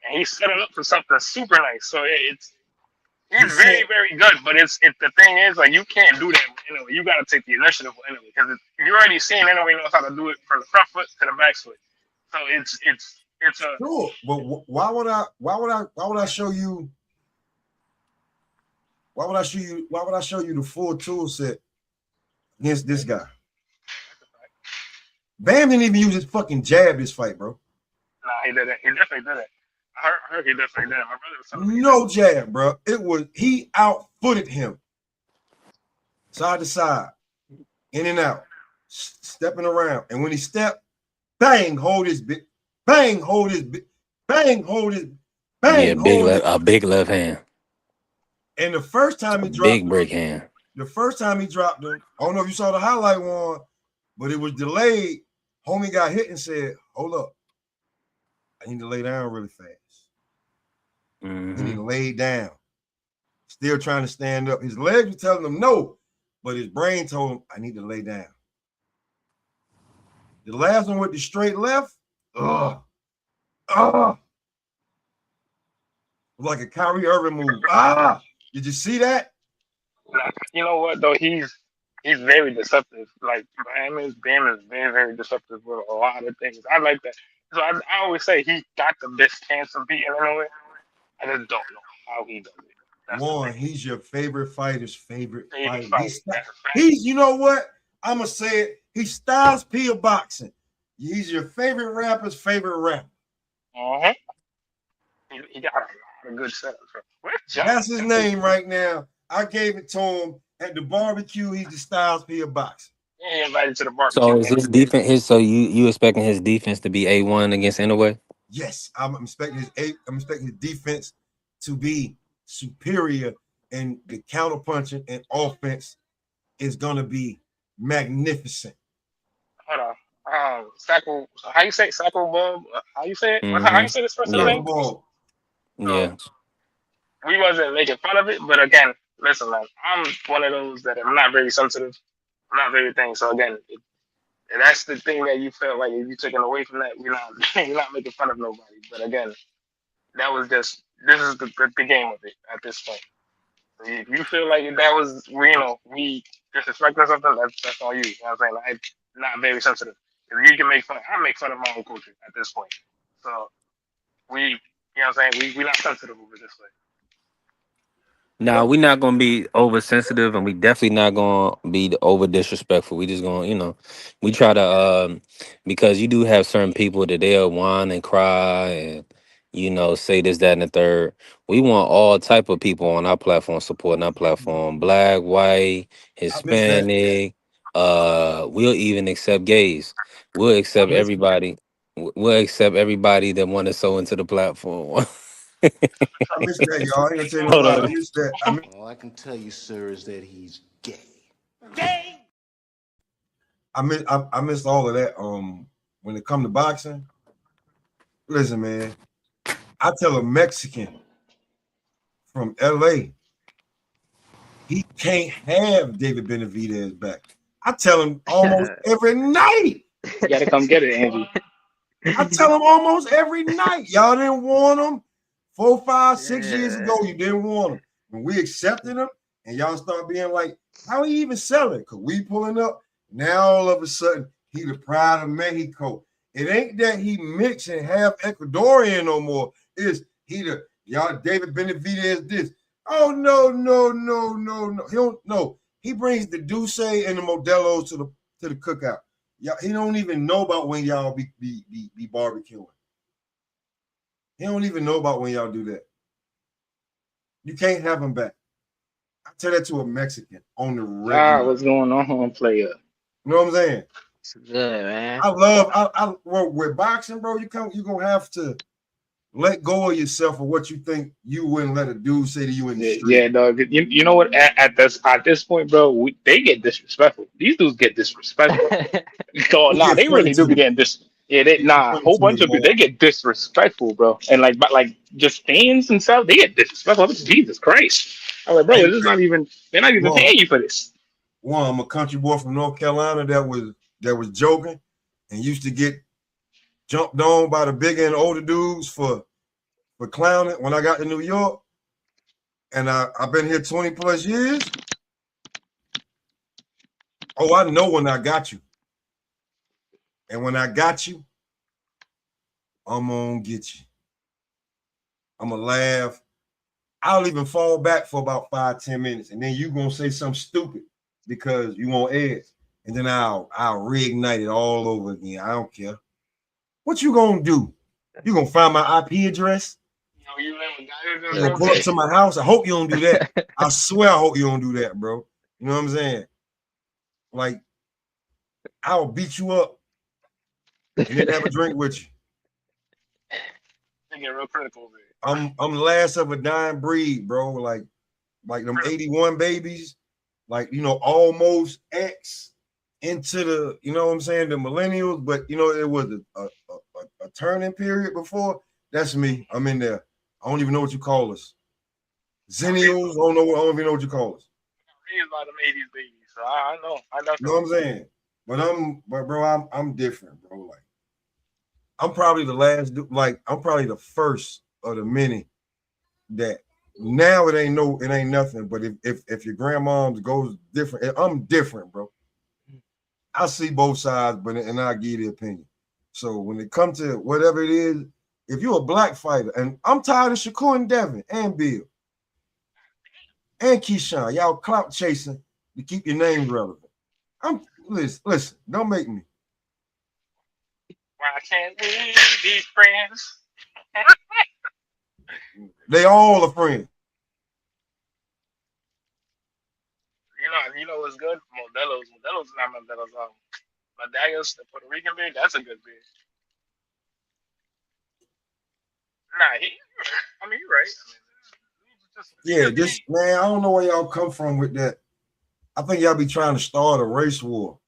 and he set it up for something super nice. So he's very, very good. But it's the thing is, like, you can't do that anyway. You got to take the initiative anyway because you're already seeing anyway knows how to do it from the front foot to the back foot. So it's a Sure, but why would I show you? Why would I show you the full tool set against this guy? Bam didn't even use his fucking jab this fight, bro. Nah, he didn't. He definitely did it. I heard he definitely did it. My brother was telling me. No jab, bro. He outfooted him. Side to side, in and out, stepping around. And when he stepped, bang, hold his bit, bang, hold his bit, bang, hold his, bang, a big left hand. And the first time he dropped big break hand. The first time he dropped him, I don't know if you saw the highlight one, but it was delayed. Homie got hit and said, hold up. I need to lay down really fast. Mm-hmm. He need to lay down. Still trying to stand up. His legs were telling him no, but his brain told him, I need to lay down. The last one with the straight left, like a Kyrie Irving move. Did you see that? You know what though? He's very deceptive. Like Bam is very, very deceptive with a lot of things. I like that. So I always say he got the best chance of beating Illinois. I just don't know how he does it. That's he's your favorite fighter's favorite fighter. Fighter. He's, you know what? I'm gonna say it. He Styles P of boxing. He's your favorite rapper's favorite rapper. He got a lot of good setups. That's his name right now. I gave it to him at the barbecue. He's the Styles P of boxing. He invited to the barbecue. So is his defense? So you expecting his defense to be A1 against Inoue? Yes, I'm expecting his defense to be superior, and the counterpunching and offense is gonna be magnificent. Hold on. Sacco, how you say it? Sacco Bob? How you say it? Mm-hmm. How you say this person's name? Yeah. We wasn't making fun of it, but again, listen, man, I'm one of those that I'm not very sensitive. I'm not very thing. So again, that's the thing that you felt like if you took it away from that, you're not making fun of nobody. But again, that was just this is the game of it at this point. So if you feel like that was we disrespecting something, that's on you. You know what I'm saying? I'm not very sensitive. If you can make fun, I make fun of my own culture at this point. So you know what I'm saying? We're not sensitive over this way. Nah, we're not gonna be oversensitive, and we definitely not gonna be over disrespectful. We just gonna, we try to, because you do have certain people that they'll whine and cry and say this, that, and the third. We want all type of people on our platform supporting our platform: black, white, Hispanic. We'll even accept gays. We'll accept everybody. We'll accept everybody that want to sew into the platform. I missed that, y'all. I ain't gonna tell you Hold no lie. on. I missed that. All I can tell you, sir, is that he's gay. I missed all of that. When it come to boxing, listen, man. I tell a Mexican from LA. He can't have David Benavidez back. I tell him almost every night. You gotta come get it, Angie. I tell him almost every night. Y'all didn't want him 4, 5, 6 years ago. You didn't want him. When we accepted him, and y'all start being like, how he even selling? Because we pulling up. Now all of a sudden, he the pride of Mexico. It ain't that he mix and have Ecuadorian no more. It's he the y'all David Benavidez this. Oh no. He don't know. He brings the Duce and the Modelo's to the cookout. Y'all, he don't even know about when y'all be barbecuing. He don't even know about when y'all do that. You can't have him back. I tell that to a Mexican on the regular. What's going on, player? You know what I'm saying? It's good, man. Well, with boxing, bro, you're gonna have to let go of yourself of what you think you wouldn't let a dude say to you in the street. Yeah, dog. You know what? At this point, bro, they get disrespectful. These dudes get disrespectful. So Who nah, get they funny really to do be you? getting this. Yeah, they Who get a funny whole to bunch you of people. more? They get disrespectful, bro, and like just fans and stuff. They get disrespectful. Jesus Christ! I'm like, bro, Hey, this is not even. They're not even paying you for this. I'm a country boy from North Carolina that was joking and used to get jumped on by the bigger and older dudes for clowning when I got to New York. And I've been here 20 plus years. Oh, I know when I got you. And when I got you, I'm gonna get you. I'm gonna laugh. I'll even fall back for about 5, 10 minutes, and then you gonna say something stupid because you want edge. And then I'll reignite it all over again. I don't care. What you gonna do? You gonna find my IP address? You remember You gonna pull up to my house? I hope you don't do that. I swear I hope you don't do that, bro. You know what I'm saying? Like, I'll beat you up and then have a drink with you. They get real critical over it. I'm the last of a dying breed, bro. Like them 81 babies, like almost X into the, you know what I'm saying, the millennials, but it was a turning period before. That's me. I'm in there. I don't even know what you call us. Zennials, I don't even know what you call us. Raised by them 80s babies, so I know. I know. You know what I'm saying? But bro, I'm different, bro. Like, I'm probably the last, like, I'm probably the first of the many that now it ain't nothing. But if your grandmom's goes different, I'm different, bro. I see both sides, and I give the opinion. So when it comes to whatever it is, if you're a black fighter, and I'm tired of Shakur and Devin and Bill and Keyshawn, y'all clout chasing to keep your name relevant. Listen, don't make me. Why can't we be friends? They all are friends. You know what's good? Modelo's not Modelo's. Medallas, the Puerto Rican beer, that's a good beer. Nah, I mean, you're right. Yeah, this man, I don't know where y'all come from with that. I think y'all be trying to start a race war.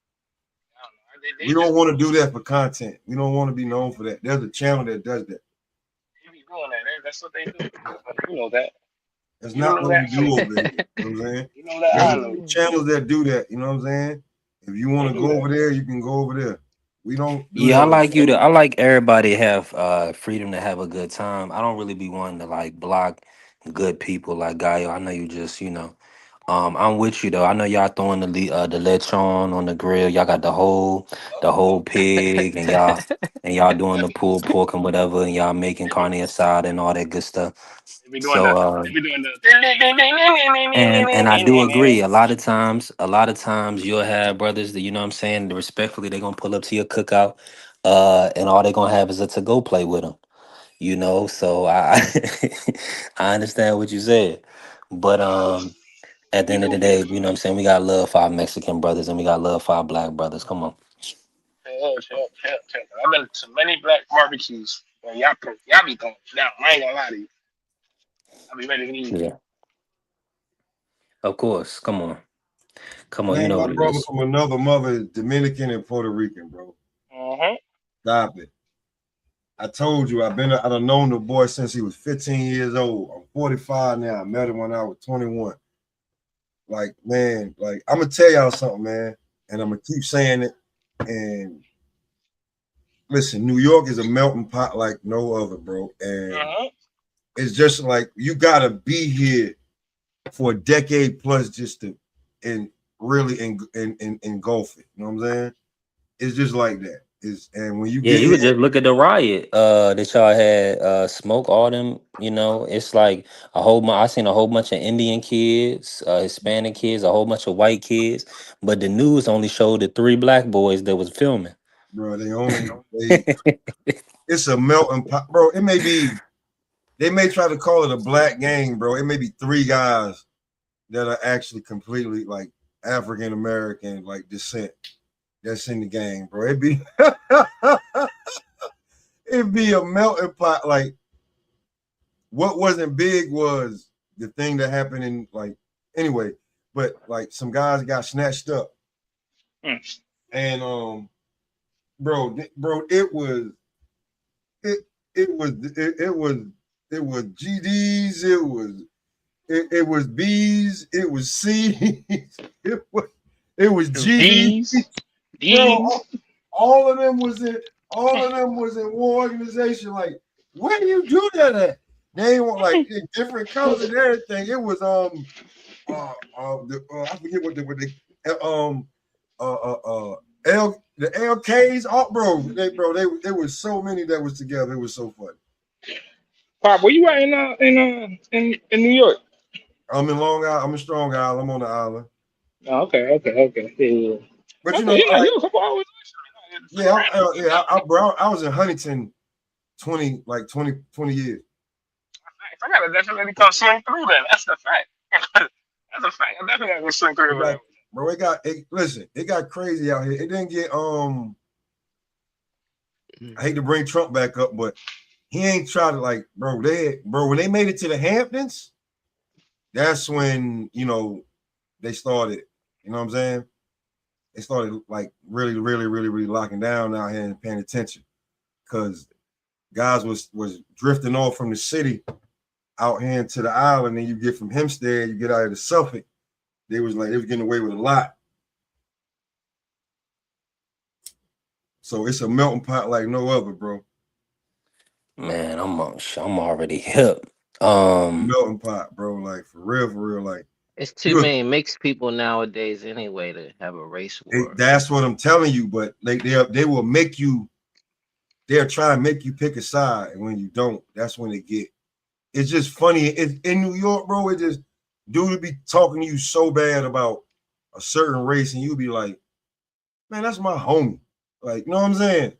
We don't want to do that for content. We don't want to be known for that. There's a channel that does that. They be doing that. That's what they do. You know that. That's not what we do over there. You know what I'm saying? You know that. I know. There's channels that do that. You know what I'm saying? If you want to go over there, you can go over there. We don't do Yeah, I that. like you to. I like everybody to have freedom to have a good time. I don't really be wanting to like block good people like Gaio. I know you just I'm with you though. I know y'all throwing the lechon on the grill. Y'all got the whole pig, and y'all doing the pulled pork and whatever, and y'all making carne asada and all that good stuff. They be doing So that. They be doing the. and I do agree. A lot of times you'll have brothers that, you know what I'm saying, respectfully they're gonna pull up to your cookout, and all they're gonna have is a to-go play with them. So I I understand what you said. But at the We end of do. the day, you know what I'm saying, we got love for our Mexican brothers and we got love for our black brothers. Come on. Chill. I've been to many black barbecues. Well, y'all be throwing it down. I ain't gonna lie to you. I'll be ready to eat. Yeah. Of course. Come on. Come on, you Man, know my what it brother is. from another mother is Dominican and Puerto Rican, bro. Uh-huh. Stop it. I told you I've known the boy since he was 15 years old. I'm 45 now. I met him when I was 21. Like, man, like I'm gonna tell y'all something, man, and I'm gonna keep saying it. And listen, New York is a melting pot like no other, bro. And it's just like you gotta be here for a decade plus just to and really engulf it. You know what I'm saying? It's just like that. And when you Yeah, get you here, could just look at the riot that y'all had smoke all them, you know, it's like I seen a whole bunch of Indian kids, Hispanic kids, a whole bunch of white kids, but the news only showed the 3 black boys that was filming. bro, it's a melting pot, bro. They may try to call it a black gang, bro. It may be 3 guys that are actually completely like African American, like descent. That's in the game, bro. It'd be a melting pot. Like what wasn't big was the thing that happened in like anyway, but like some guys got snatched up, and bro, it was GDs, it was B's, it was C's, it was G's, bro. All of them was in war organization. Like, where do you do that at? They want like in different colors and everything. It was I forget what they the LKs. Oh, bro, there was so many that was together. It was so funny. Pop, where you at in New York? I'm in Long Island. I'm in Strong Island. I'm on the island. Oh, okay. Yeah. But you know, you're a couple hours. I was in Huntington 20 years. I gotta definitely come swing through that. That's the fact. That's a fact. I definitely gotta swing through that. Bro, it got crazy out here. It didn't get I hate to bring Trump back up, but he ain't tried to like, bro, when they made it to the Hamptons, that's when, you know, they started, you know what I'm saying? They started like really locking down out here and paying attention. Cause guys was drifting off from the city out here into the island, and you get from Hempstead, you get out of the Suffolk. They was getting away with a lot. So it's a melting pot like no other, bro. Man, I'm already hip. Melting pot, bro. Like for real. Like It's too many mixed people nowadays anyway to have a race war. That's what I'm telling you. But they will make you. They'll try to make you pick a side, and when you don't, that's when it get. It's just funny. In New York, bro. It just dude be talking to you so bad about a certain race, and you be like, man, that's my homie. Like, you know what I'm saying?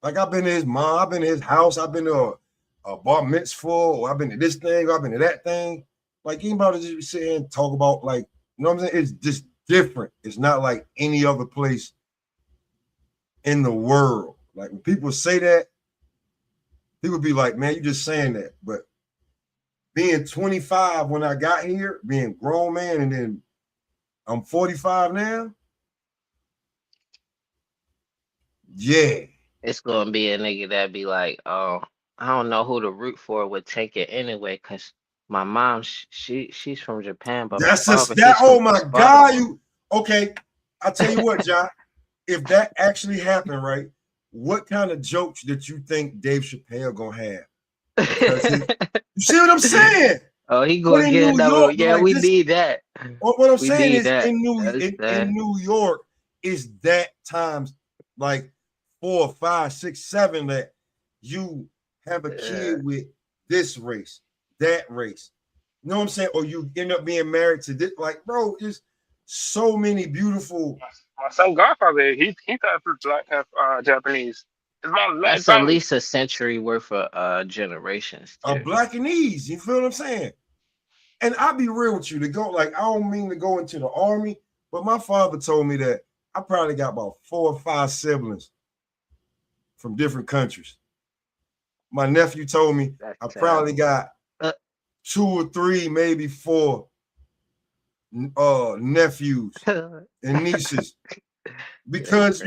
Like I've been to his mom, I've been to his house, I've been to a bar mitzvah, or I've been to this thing, or I've been to that thing. Like anybody just be sitting and talk about, like, you know what I'm saying? It's just different. It's not like any other place in the world. Like when people say that, people be like, man, you just saying that. But being 25 when I got here, being a grown man, and then I'm 45 now. Yeah. It's gonna be a nigga that be like, oh, I don't know who to root for would take it anyway, cause my mom, she's from Japan, but That's my just father, that. Oh my God, Baltimore. okay. I tell you what, John. If that actually happened, right? What kind of jokes did you think Dave Chappelle gonna have? You see what I'm saying? Oh, he gonna get another. Yeah, like we need that. What I'm saying is in New York is that times like 4, 5, 6, 7 that you have a kid with this race, that race. You know what I'm saying? Or you end up being married to this. Like, bro, there's so many beautiful. My son Godfather, he thought black Japanese. That's at least a century worth of generations. A Blackanese, you feel what I'm saying? And I'll be real with you, to go, like, I don't mean to go into the army, but my father told me that I probably got about 4 or 5 siblings from different countries. My nephew told me I probably got 2 or 3, maybe 4 nephews and nieces, because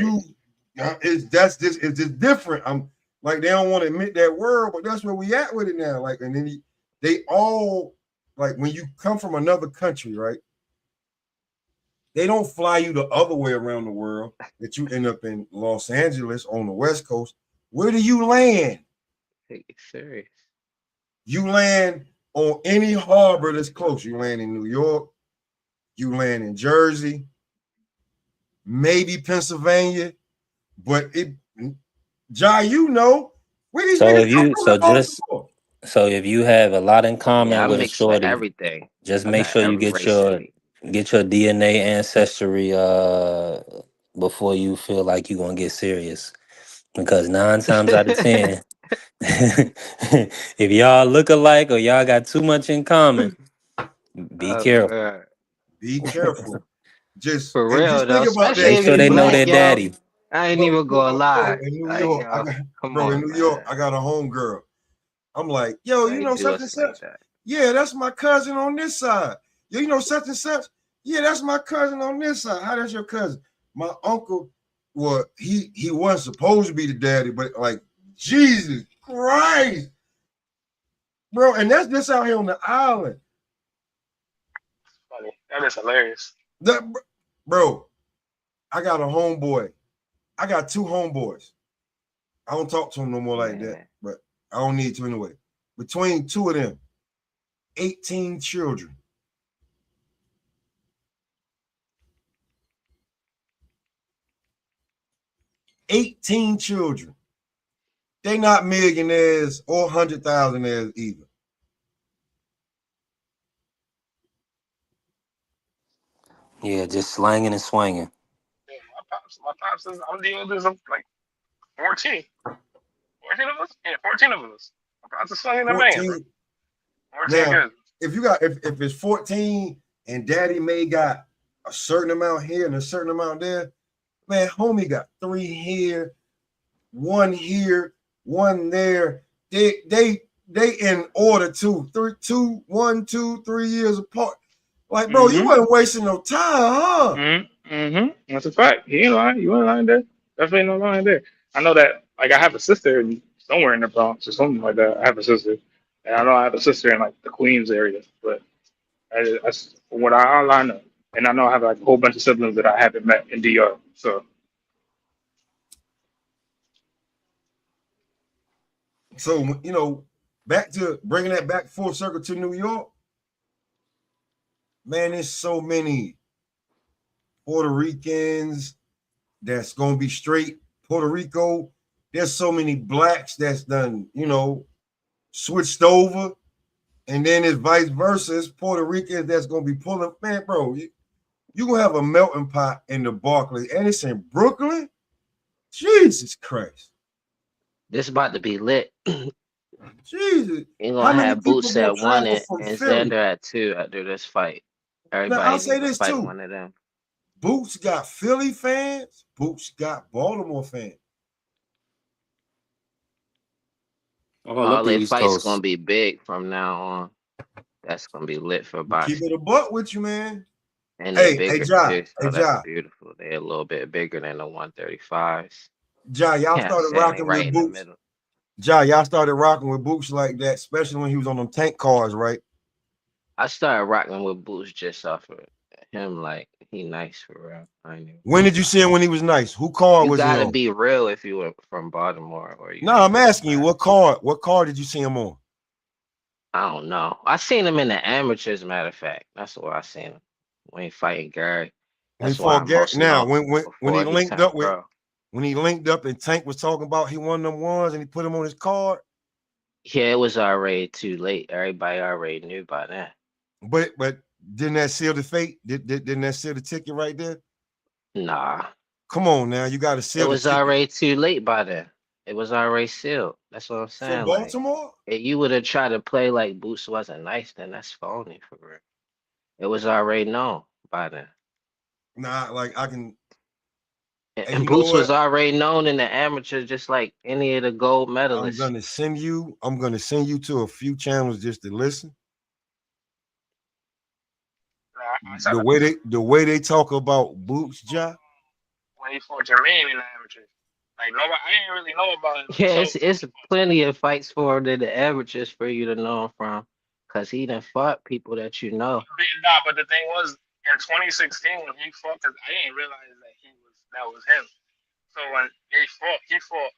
It's just different. I'm like they don't want to admit that word, but that's where we at with it now. Like, and then they all like when you come from another country, right? They don't fly you the other way around the world that you end up in Los Angeles on the West Coast. Where do you land? Take it serious. You land on any harbor that's close. You land in New York, you land in Jersey, maybe Pennsylvania, but you know, where these So niggas if come you from in Baltimore? so if you have a lot in Yeah, common I with a mix with shorty, everything. just I make got sure you every race in me. get your DNA ancestry before you feel like you're gonna get serious. Because 9 times out of 10, if y'all look alike or y'all got too much in common, be Oh careful. god. Be careful. For And real just though, think about especially that Make if sure you they in New know York, their black, bro. yo. daddy. I ain't even gonna Bro, lie. in New Like, York, yo, come bro, in on, New York, man. I got a homegirl. I'm like, yo, Why you you know do such and us like such? that? Yeah, that's my cousin on this side. Yo, you know such and such? Yeah, that's my cousin on this side. How that's your cousin? My uncle, well, he wasn't supposed to be the daddy, but like, Jesus Christ, bro. And that's just out here on the island. Funny. That is hilarious. That, bro, I got a homeboy. I got two homeboys. I don't talk to them no more like that, Man. but I don't need to anyway. Between two of them, 18 children. 18 children. They not millionaires or 100,000aires either. Yeah, just slanging and swinging. Yeah, my pops is, I'm the oldest of like 14. 14 of us? Yeah, 14 of us. My pops is swinging and banging, bro. 14. 14 Now, kids. if it's 14 and daddy may got a certain amount here and a certain amount there, man, homie got 3 here, one there. They in order too. 1, 2, 3 years apart. Like, bro, you Mm-hmm. wasn't wasting no time, huh? Mm-hmm. Mm-hmm. That's a fact. He ain't lying. You ain't lying there. Definitely no lying there. I know that, like, I have a sister somewhere in the Bronx or something like that. I have a sister. And I know I have a sister in, like, the Queens area. But that's from what I know. And I know I have, like, a whole bunch of siblings that I haven't met in DR. So, So, back to bringing that back full circle to New York, man, there's so many Puerto Ricans that's gonna be straight Puerto Rico. There's so many blacks that's done, switched over, and then it's vice versa. It's Puerto Ricans that's gonna be pulling. Man, bro, you gonna have a melting pot in the Barclays, and it's in Brooklyn. Jesus Christ, This about to be lit. Jesus! You're How gonna many have people Boots gonna at one travel and, from and Philly? Xander at 2 after this fight. Now I'll Everybody say need to this fight too: one of them. Boots got Philly fans. Boots got Baltimore fans. All All up the their East fights gonna Coast. be big from now on. That's gonna be lit for Keep boxing. it a buck with you, man. And they Hey, bigger Ja, too, hey, so that's Ja, beautiful. They're a little bit bigger than the 135s. Ja, y'all Yeah, I'm started saying they rocking right with in the Boots. middle. Ja, y'all started rocking with Boots like that, especially when he was on them tank cars, right? I started rocking with Boots just off of him, like he nice for real. I ain't even When did gonna you lie. see him when he was nice? Who car You was he gotta on? be real if you were from Baltimore or you No, I'm from West asking you, Side. what car? What car did you see him on? I don't know. I seen him in the amateurs, matter of fact. That's where I seen him. When he fighting Gary. When he That's why fought I'm Garrett. most Now, known when he before he linked up turned with pro. and Tank was talking about he won them ones and he put him on his card, Yeah, it was already too late. Everybody already knew by then. but didn't that seal the fate? Didn't that seal the ticket right there? Nah. Come on now, you got to It seal the was ticket already too late by then. It was already sealed. That's what I'm for saying. Like, Baltimore. if you would have tried to play like Boots wasn't nice, then that's phony for real. It was already known by then. Nah, like I can. Hey, And you know Boots was what? already known in the amateur, just like any of the gold I'm medalists. gonna send you. I'm gonna send you to a few channels just to listen. I said The way they talk about Boots, Ja. when he fought Jermaine in the amateur. Like nobody, I didn't really know about him Yeah, until it's plenty of fights for him than the averages for you to know him from, cause he done fought people that you know. nah. But the thing was, in 2016 when he fought, cause I didn't realize that was him. So when he fought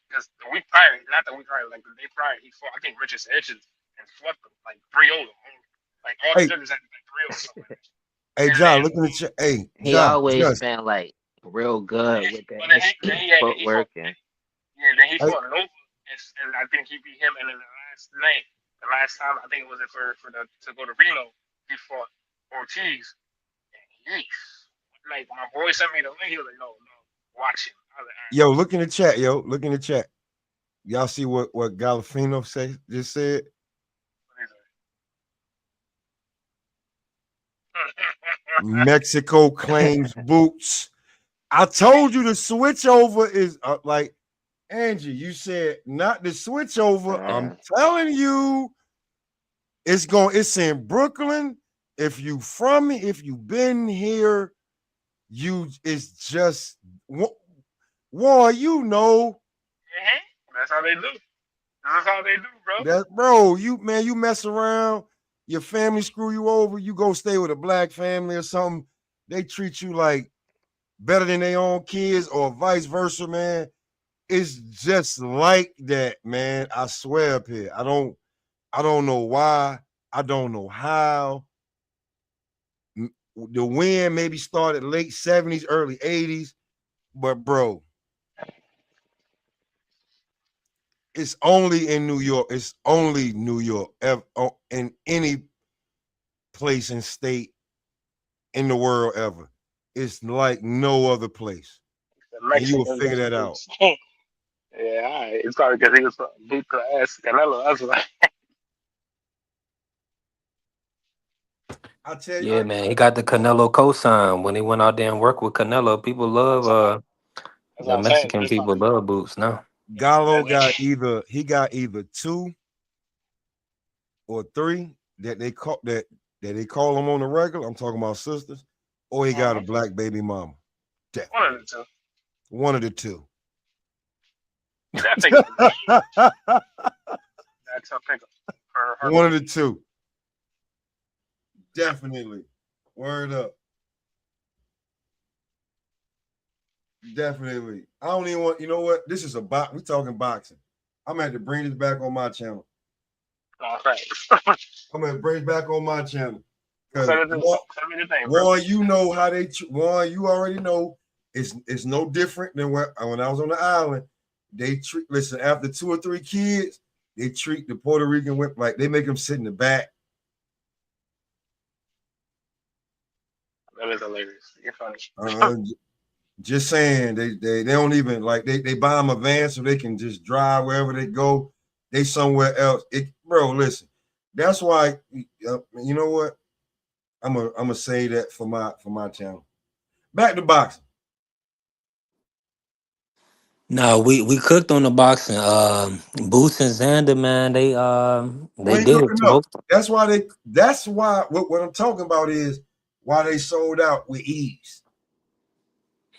because the week prior, not the week prior, like the day prior, he fought. I think Richard Hitchens and swept him like 3-0. Like all the Hey, judges had like 3-0 something like that. hey, And John, then look in the chat. Hey, He John, always just been like real good with but that then his he fought footwork and then he hey, fought Nova and I think he beat him. And then the last night, the last time I think it was for the to go to Reno, he fought Ortiz. And yeesh. Like my boy sent me the link. He was like, no, watch him. I was like, all right, yo, look in the chat, yo. Look in the chat. Y'all see what Galafino just said? what is it? Mexico claims boots. I told you the switch over is like Angie. You said not the switch over. I'm telling you, it's in Brooklyn. If you from me, if you been here, it's just war. You know That's how they do. That's how they do, bro. that, bro. You mess around, your family screw you over. You go stay with a black family or something. They treat you like better than their own kids, or vice versa, man. It's just like that, man. I swear up here. I don't know why. I don't know how. The win maybe started late 70s, early 80s, but bro, it's only in New York. It's only New York. In any place and state in the world ever. It's like no other place. The And you will Mexicans figure got that out. boots. Yeah, all right. It's probably because he was beat the ass Canelo. That's why. I tell you, Yeah, man, he got the Canelo cosign when he went out there and worked with Canelo. People love That's what the I'm saying. Mexican He people probably. love boots now. Gallo That's got either 2 or 3 that they call them on the regular. I'm talking about sisters, or he got a black baby mama. one of Definitely the two. one of the two. That pick up. That's a pickup for her. One of the two. Definitely. Word up. Definitely. I don't even want. You know what? This is a box. We talking boxing. I'm gonna have to bring this back on my channel. Oh, thanks. I'm gonna bring it back on my channel. Because Send me the thing, bro. Warren, you know how they. Warren, you already know. It's no different than when I was on the island. They treat. Listen, after 2 or 3 kids, they treat the Puerto Rican whip like they make them sit in the back. That is hilarious. You're funny. Just saying, they don't even like they buy them a van so they can just drive wherever they go. They somewhere else. Bro, listen. That's why you know what? I'm gonna say that for my channel. Back to boxing. No, we cooked on the boxing. Boots and Xander, man, they We ain't did it. cooking up. That's why what I'm talking about is why they sold out with ease.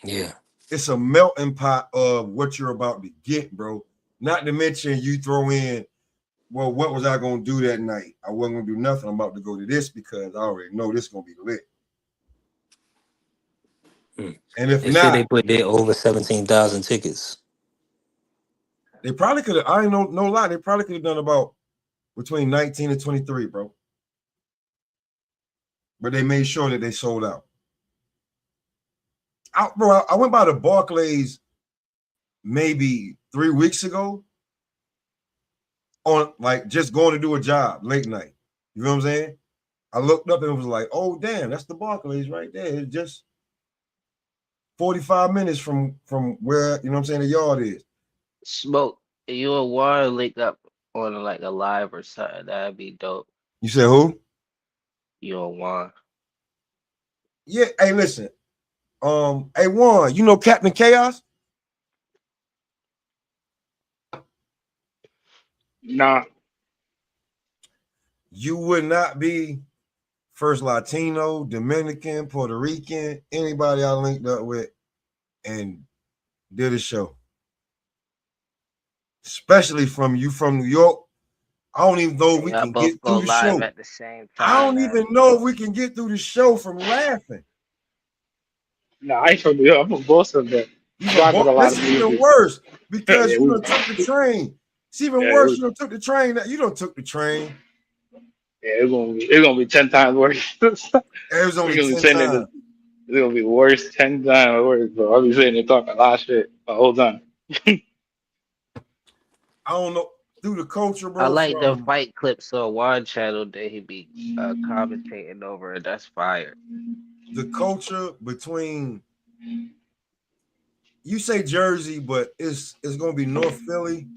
Yeah. It's a melting pot of what you're about to get, bro. Not to mention you throw in, well, what was I gonna do that night? I wasn't gonna do nothing. I'm about to go to this because I already know this is gonna be lit. And if They said not, they put their over 17,000 tickets. they probably could have. I ain't no lie. They probably could have done about between 19 and 23, bro. But they made sure that they sold out. I went by the Barclays maybe 3 weeks ago on like just going to do a job late night. You know what I'm saying? I looked up and it was like, oh damn, that's the Barclays right there. It's just 45 minutes from where, you know what I'm saying, the yard is. Smoke. You and Warren link up on like a live or something. That'd be dope. You said who? You and Warren. Yeah, hey, listen. Hey Juan, you know Captain Chaos? Nah. You would not be first Latino, Dominican, Puerto Rican, anybody I linked up with and did a show. especially from New York. I don't even know if we Y'all can get both go through the live show. at the same I time, don't man. even know if we can get through the show from laughing. No, I ain't from New York. I'm from Boston, but You I from rock with a Boston? lot This of is even music. worse Yeah, because you we, done took the train. It's even yeah, worse. we, You done took the train. You done took the train. yeah, it's gonna be 10 times worse. It was We're only gonna be 10 saying it. times. It's gonna be worse 10 times worse, bro. I'll be sitting there talking a lot of shit the whole time. I don't know. Through the culture, I bro, like the from fight clips on one channel that he be commentating over, and that's fire. the culture between you say Jersey, but it's gonna be North Philly,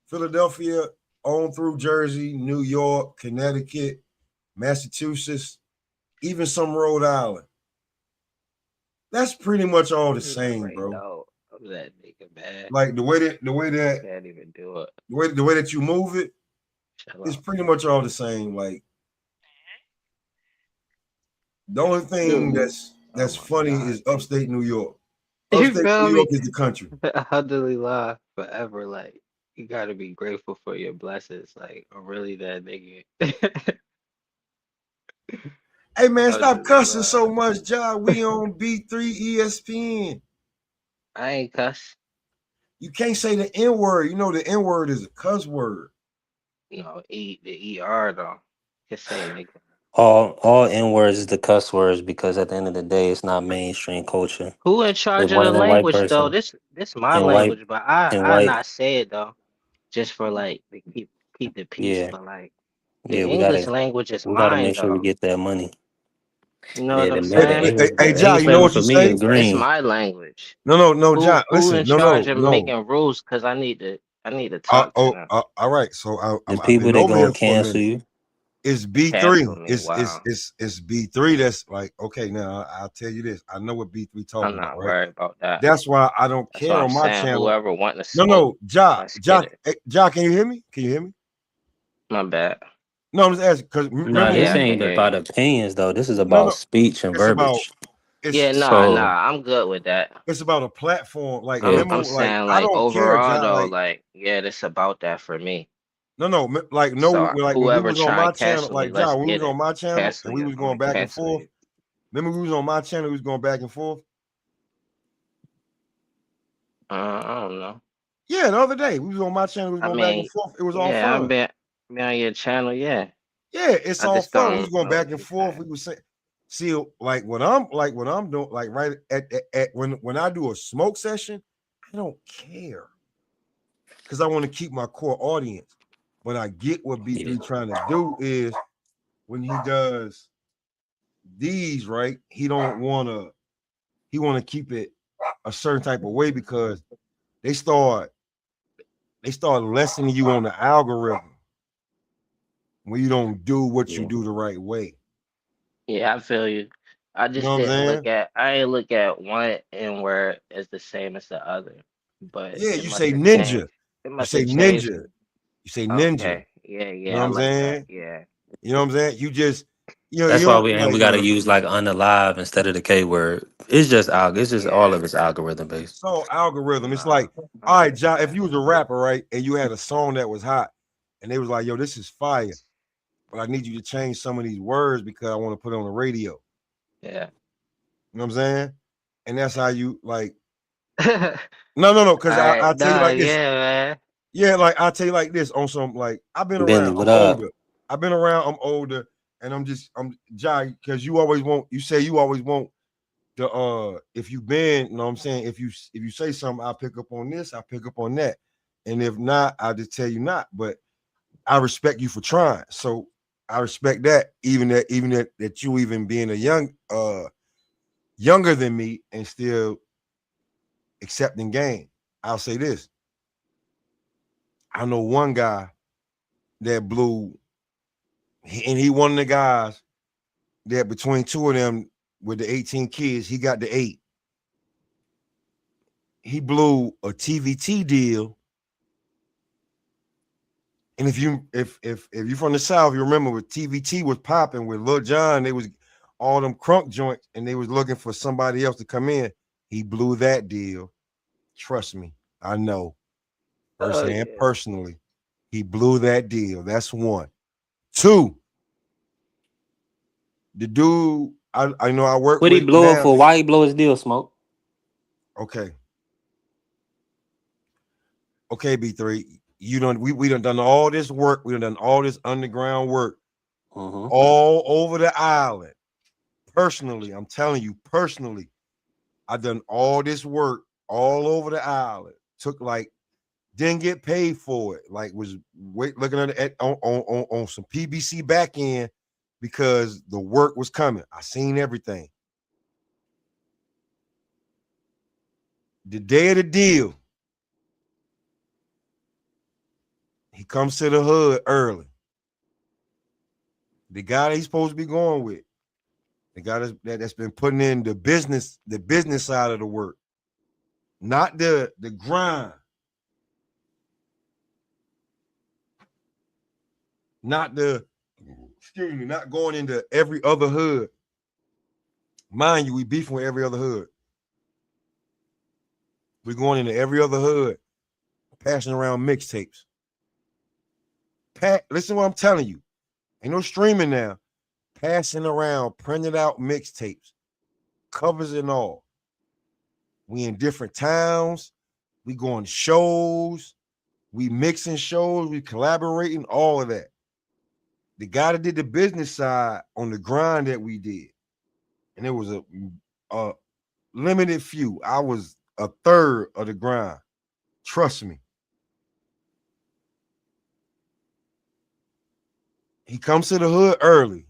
Philadelphia, on through Jersey, New York, Connecticut, Massachusetts, even some Rhode Island. That's pretty much all the You same, already bro. know I'm that nigga, man. Like the way that Can't even do it. the way that you move it, Chill it's out. pretty much all the same. Like the only thing Oh that's my funny god, is upstate New York. you Upstate feel New York me? is the country. Alhamdulillah, forever. Like you gotta be grateful for your blessings. Like I'm really that nigga. Hey man, stop cussing Alhamdulillah. so much, John. We on B3 ESPN. I ain't cuss. You can't say the N word. You know the N word is a cuss word. No, the ER though. Just say nigga. All N words is the cuss words because at the end of the day, it's not mainstream culture. Who in If charge of the one and white language though? person This my and white language, but and I white, not say it though. Just for like to keep the peace. yeah, But like the yeah, English language is we gotta mine make sure we though. get that money. You know Yeah, what I'm the saying? English, Hey, the John, English you know language what for you me is say? It's green. my language. No, John. Who Listen, in charge of no. making rules? Cause I need to talk to them. All right. So The I've people been that over gonna here for a cancel minute. you. It's B3. Cancel me. Wow. It's B3. That's like okay. Now I'll tell you this. I know what B3 I'm talking about, not right? worried about that. That's why I don't That's what care I'm on my saying. channel. Whoever want to smoke, No, Ja, let's get it. Ja, can you hear me? Can you hear me? My bad. No, I'm just asking because Nah, remember this Yeah, I we can ain't hear about you. opinions though. This is no about no. speech and It's about verbiage. it's Yeah, So I'm good with that. it's about a platform. Like yeah, remember, I'm like saying I like don't care, overall Ja. though, Like like yeah, this about that for me. like no, So like when we whoever was on try my and channel, cancel me, like Ja, let's when we get was on it. my channel Cancel and we you. was I'm going gonna back and cancel forth. you. Remember we was on my channel, we was going back and forth. I don't know. Yeah, the other day we was on my channel, we was I going back and mean, forth. It was all yeah, fun. been on your channel, yeah. Yeah, it's I all just fun. We don't was going know back what and you're forth. saying. We was saying, see, like when I'm doing, like right at when I do a smoke session, I don't care because I want to keep my core audience. But I get what yeah. B3 trying to do is when he does these right, he want to keep it a certain type of way because they start lessening you on the algorithm when you don't do what you Yeah. do the right way. Yeah, I feel you. I You know just what I'm didn't saying? look at I ain't look at one N word as the same as the other. But Yeah, it you must say have ninja. changed. It You must say have changed. ninja. You say ninja. Okay. Yeah, You know yeah, what I I'm like that. saying? Yeah. You know what I'm saying? You just, That's you why don't we like gotta use like unalive instead of the K word. It's just all Yeah. of it's algorithm based. so algorithm. It's Nah, like, I all right, like John, if that. you was a rapper, right, and you had a song that was hot, and they was like, yo, this is fire, but I need you to change some of these words because I want to put it on the radio. Yeah. You know what I'm saying? And that's how you like, All no, because right. I'll tell you Nah, like this. yeah, man. Yeah, like I'll tell you like this on some like I've been Bentley, around, what I'm up? older. I've been around, I'm older, and I'm Jai, because you say you always want the if you been, you know what I'm saying, if you say something, I'll pick up on this, I'll pick up on that. And if not, I'll just tell you not. But I respect you for trying. So I respect that, that you even being a younger than me and still accepting game. I'll say this. I know one guy that blew, and he one of the guys that between two of them with the 18 kids, he got the 8. He blew a TVT deal. And if you're from the South, you remember when TVT was popping with Lil Jon, they was all them crunk joints, and they was looking for somebody else to come in. He blew that deal. Trust me, I know. First hand personally, he blew that deal. That's one. Two, the dude I know I work What he with blow it now. for? Why he blow his deal, Smoke? Okay, B3. We done all this work. We done all this underground work all over the island. Personally, I'm telling you, personally, I done all this work all over the island. Took didn't get paid for it. Was looking at on some PBC back end because the work was coming. I seen everything. The day of the deal, he comes to the hood early. The guy that he's supposed to be going with, the guy that's been putting in the business side of the work, not the grind, not going into every other hood. Mind you, we beefing with every other hood. We're going into every other hood, passing around mixtapes. Listen to what I'm telling you. Ain't no streaming now. Passing around printed out mixtapes, covers and all. We in different towns. We going to shows. We mixing shows. We collaborating, all of that. The guy that did the business side on the grind that we did, and it was a limited few. I was a third of the grind. Trust me. He comes to the hood early.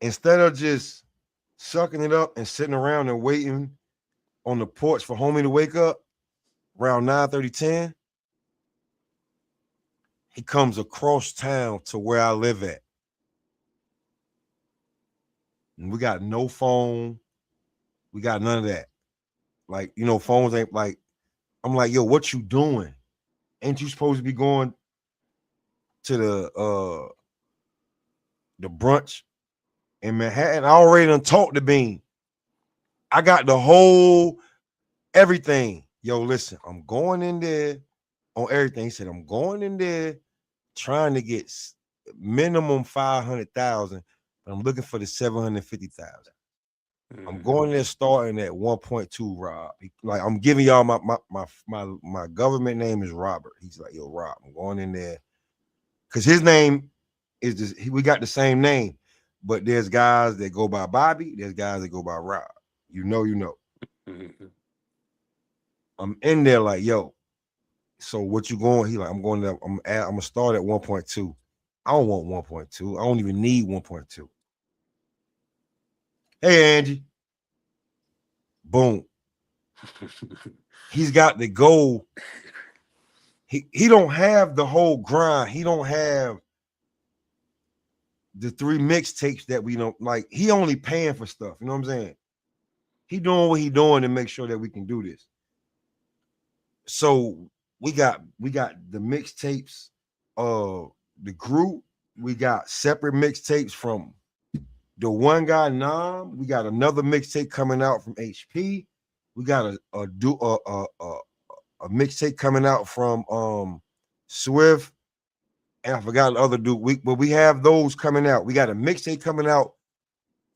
Instead of just sucking it up and sitting around and waiting on the porch for homie to wake up around 9:30, 10, he comes across town to where I live at. And we got no phone. We got none of that. Phones ain't I'm like, yo, what you doing? Ain't you supposed to be going to the brunch in Manhattan? I already done talked to Bean. I got the whole everything. Yo, listen, I'm going in there on everything. He said, I'm going in there trying to get minimum 500,000, but I'm looking for the 750,000. I'm going there starting at 1.2, Rob. I'm giving y'all my government name is Robert. He's like, yo, Rob, I'm going in there. Because his name is just, we got the same name, but there's guys that go by Bobby, there's guys that go by Rob. You know. I'm in there like, yo, so what you going? He like, I'm gonna start at 1.2. I don't want 1.2. I don't even need 1.2. Hey, Angie. Boom. He's got the goal. He don't have the whole grind. He don't have the 3 mixtapes that we don't like. He only paying for stuff. You know what I'm saying? He doing what he doing to make sure that we can do this. So we got the mixtapes of the group. We got separate mixtapes from the one guy, Nam. We got another mixtape coming out from HP. We got a mixtape coming out from Swift. And I forgot the other dude. But we have those coming out. We got a mixtape coming out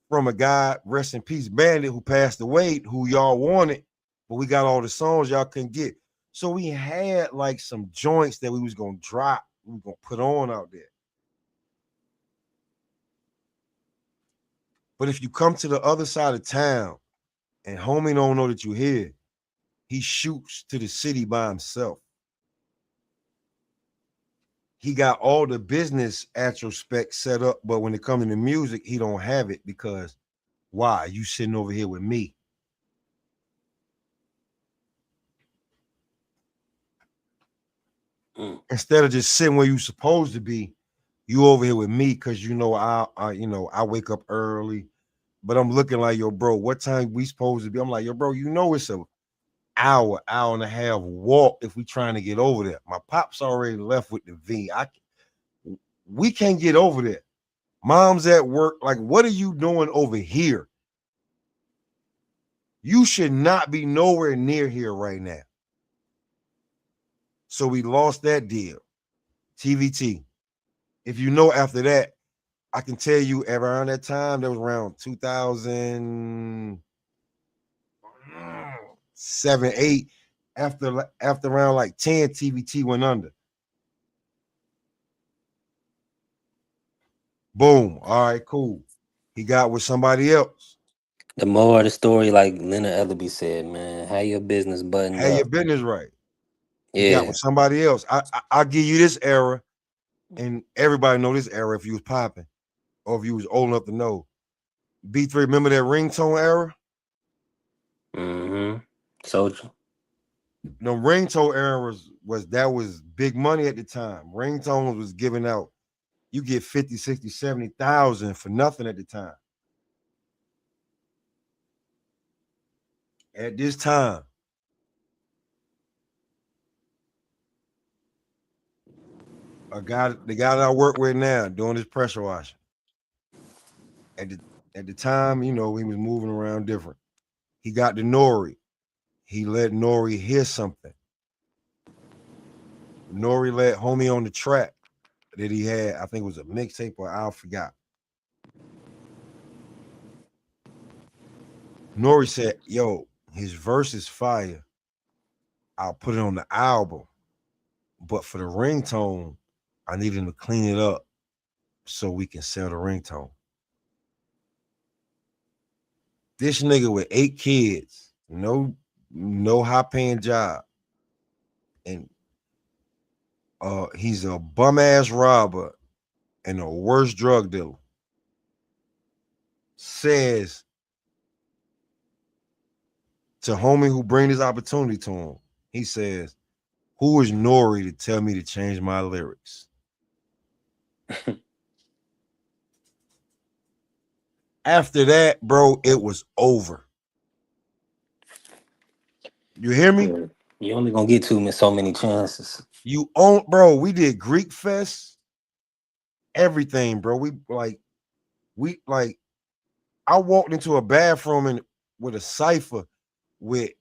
from a guy, rest in peace, Bandit, who passed away, who y'all wanted, but we got all the songs y'all couldn't get. So we had some joints that we was gonna drop, we were gonna put on out there. But if you come to the other side of town and homie don't know that you're here, he shoots to the city by himself. He got all the business aspects set up, but when it comes to the music, he don't have it because why? You sitting over here with me. Instead of just sitting where you supposed to be, you over here with me because I wake up early, but I'm looking like, yo, bro, what time we supposed to be? I'm like, yo, bro, it's a hour and a half walk if we trying to get over there. My pop's already left with the V. We can't get over there. Mom's at work. Like, what are you doing over here? You should not be nowhere near here right now. So we lost that deal. TVT. If you know after that, I can tell you around that time, that was around 2007, 8. After around like 10, TVT went under. Boom. All right, cool. He got with somebody else. The more of the story, like Leonard Ellerby said, man, have your business buttoned Have your up. business right. He got Yeah. with somebody else. I'll give you this era, and everybody know this era if you was popping or if you was old enough to know. B3, remember that ringtone era? Mm-hmm. Soldier. No, ringtone era was big money at the time. Ringtones was giving out, you get 50, 60, 70,000 for nothing at the time. At this time, the guy that I work with now doing this pressure washing. At the time, he was moving around different. He got to Nori. He let Nori hear something. Nori let homie on the track that he had. I think it was a mixtape or I forgot. Nori said, "Yo, his verse is fire. I'll put it on the album, but for the ringtone, I need him to clean it up so we can sell the ringtone." This nigga with 8 kids, no high paying job, and he's a bum ass robber and a worst drug dealer. Says to homie who bring this opportunity to him, he says, "Who is Nori to tell me to change my lyrics?" After that, bro, it was over. You hear me? Yeah. You only gonna get so many chances. You own, bro. We did Greek Fest, everything, bro. We I walked into a bathroom and with a cipher with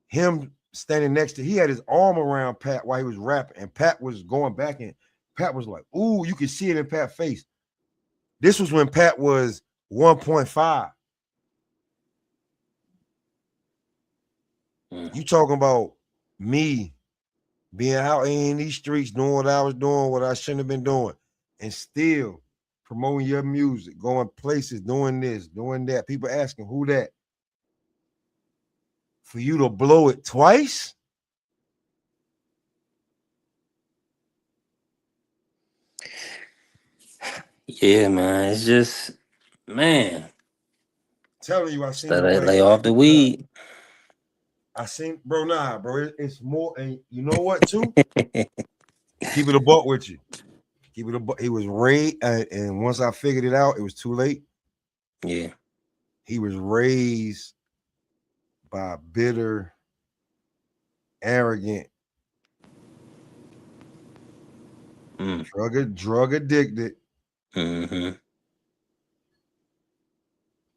him standing next to. He had his arm around Pat while he was rapping, and Pat was going back, and Pat was like, "Ooh," you could see it in Pat's face. This was when Pat was 1.5. You talking about me being out in these streets doing what I was doing, what I shouldn't have been doing, and still promoting your music, going places, doing this, doing that. People asking who that. For you to blow it twice? Yeah, man. It's just, man. Telling you, I seen the Let money lay come off the in. weed. I seen, bro, nah, bro. It's more, and you know what, too? Keep it a buck with you. Keep it a buck. He was raised, and once I figured it out, it was too late. Yeah. He was raised by bitter, arrogant, drug addicted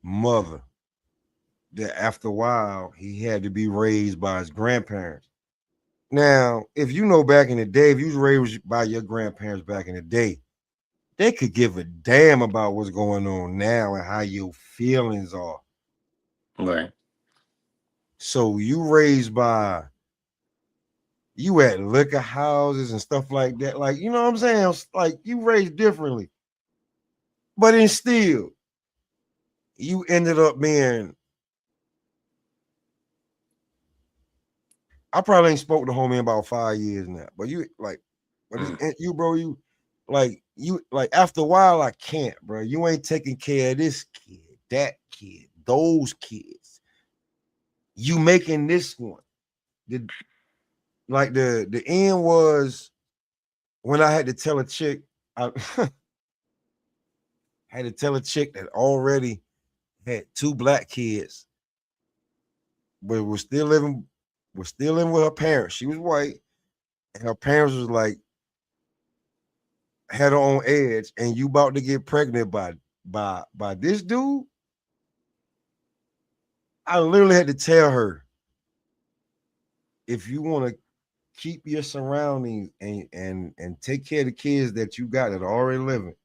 mother. That after a while, he had to be raised by his grandparents. Now, if you know back in the day, if you was raised by your grandparents back in the day, they could give a damn about what's going on now and how your feelings are. Right. So you raised by you at liquor houses and stuff like that. Like, you know what I'm saying? Like you raised differently. But then still, you ended up being. I probably ain't spoke to homie in about 5 years now. But you like, but you, bro, you like after a while, I can't, bro. You ain't taking care of this kid, that kid, those kids. You making this one. The end was when I had to tell a chick, I had to tell a chick that already had 2 black kids, but was still living with her parents. She was white, and her parents was like had her on edge, and you about to get pregnant by this dude. I literally had to tell her, if you want to keep your surroundings and take care of the kids that you got that are already living.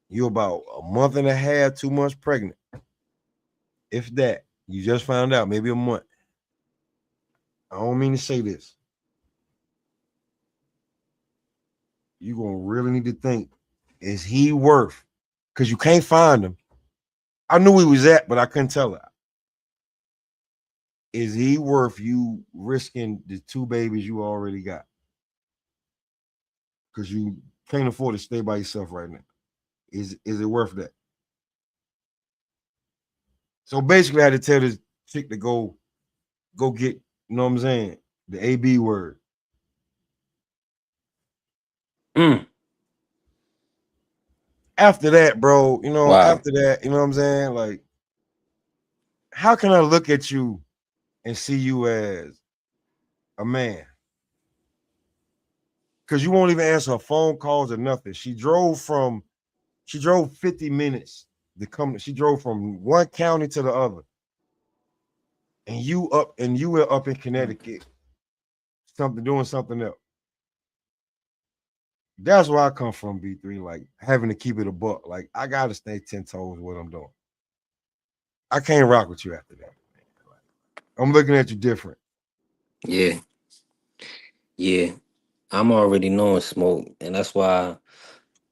You're about a month and a half, 2 months pregnant. If that, you just found out, maybe a month. I don't mean to say this. You're gonna really need to think, is he worth? Because you can't find him. I knew he was at, but I couldn't tell her. Is he worth you risking the 2 babies you already got? Because you can't afford to stay by yourself right now. Is it worth that? So basically, I had to tell this chick to go get, you know what I'm saying, the AB word. Mm. After that, bro, Wow. after that, you know what I'm saying? Like, how can I look at you and see you as a man? Because you won't even answer her phone calls or nothing. She drove 50 minutes to come. She drove from one county to the other. And you were up in Connecticut, doing something else. That's where I come from, B3. Like having to keep it a buck. Like I gotta stay 10 toes with what I'm doing. I can't rock with you after that. I'm looking at you different. Yeah. Yeah. I'm already knowing smoke, and that's why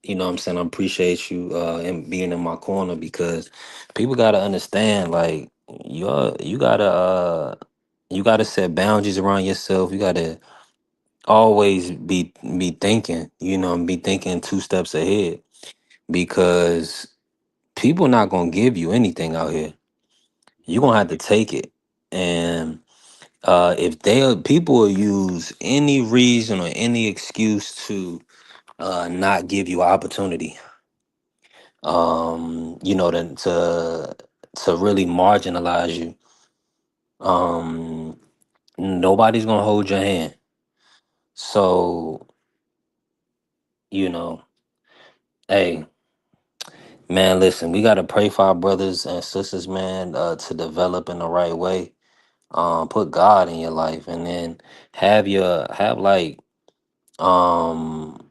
what I'm saying, I appreciate you and being in my corner, because people gotta understand, like, you gotta set boundaries around yourself. You gotta always be thinking, and be thinking 2 steps ahead, because people not gonna give you anything out here. You're gonna have to take it. And if people will use any reason or any excuse to not give you opportunity, to really marginalize you, um nobody's gonna hold your hand. So, you know hey, man, listen, we gotta pray for our brothers and sisters, man, to develop in the right way. Put God in your life, and then have like um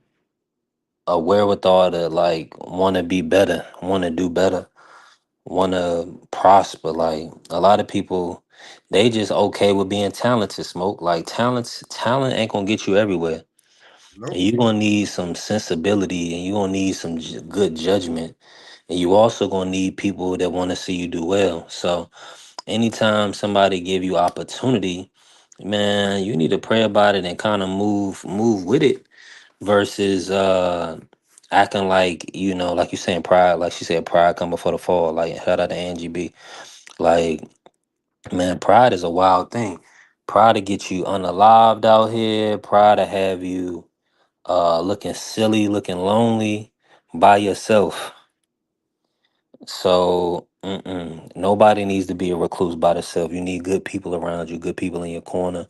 a wherewithal to like want to be better, want to do better, want to prosper. Like a lot of people, they just okay with being talented. Smoke, like talent ain't gonna get you everywhere. And Nope. you're gonna need some sensibility, and you're gonna need some good judgment, and you also gonna need people that want to see you do well. So anytime somebody give you opportunity, man, you need to pray about it and kind of move with it, versus acting like, like you saying, pride, like she said, pride come before the fall. Like, shout out to Angie B. Like, man, pride is a wild thing. Pride to get you unalived out here. Pride to have you looking silly, looking lonely by yourself. So nobody needs to be a recluse by themselves. You need good people around you, good people in your corner,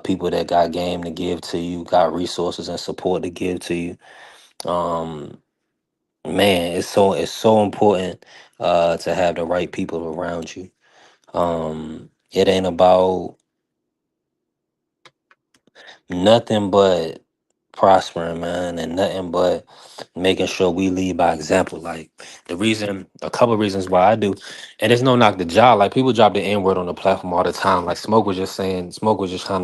people that got game to give to you, got resources and support to give to you. Um, Man, it's so important to have the right people around you. It ain't about nothing but prospering, man, and nothing but making sure we lead by example. Like, a couple of reasons why I do, and it's no knock the job. Like, people drop the N word on the platform all the time. Like Smoke was just trying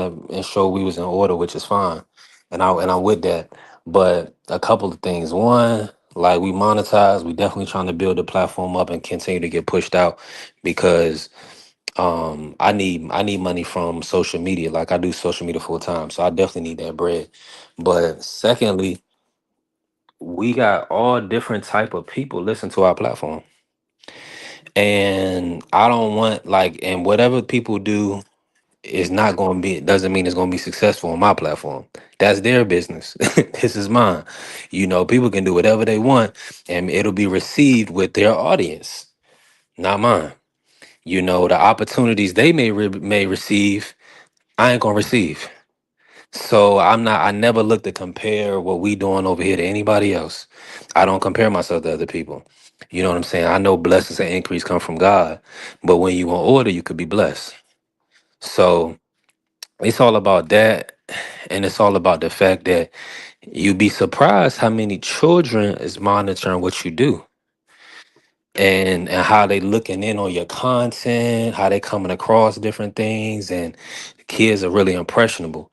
to ensure we was in order, which is fine, and I'm with that. But a couple of things. One, like, we monetize. We definitely trying to build the platform up and continue to get pushed out, because I need money from social media. Like, I do social media full time, so I definitely need that bread. But secondly, we got all different type of people listen to our platform, and I don't want, like, and whatever people do is not going to be, doesn't mean it's going to be successful on my platform. That's their business. This is mine. People can do whatever they want, and it'll be received with their audience, not mine. The opportunities they may receive, I ain't gonna receive. So I never look to compare what we doing over here to anybody else. I don't compare myself to other people. You know what I'm saying? I know blessings and increase come from God, but when you on order, you could be blessed. So It's all about that, and it's all about the fact that you'd be surprised how many children is monitoring what you do, and how they looking in on your content, how they coming across different things, and the kids are really impressionable.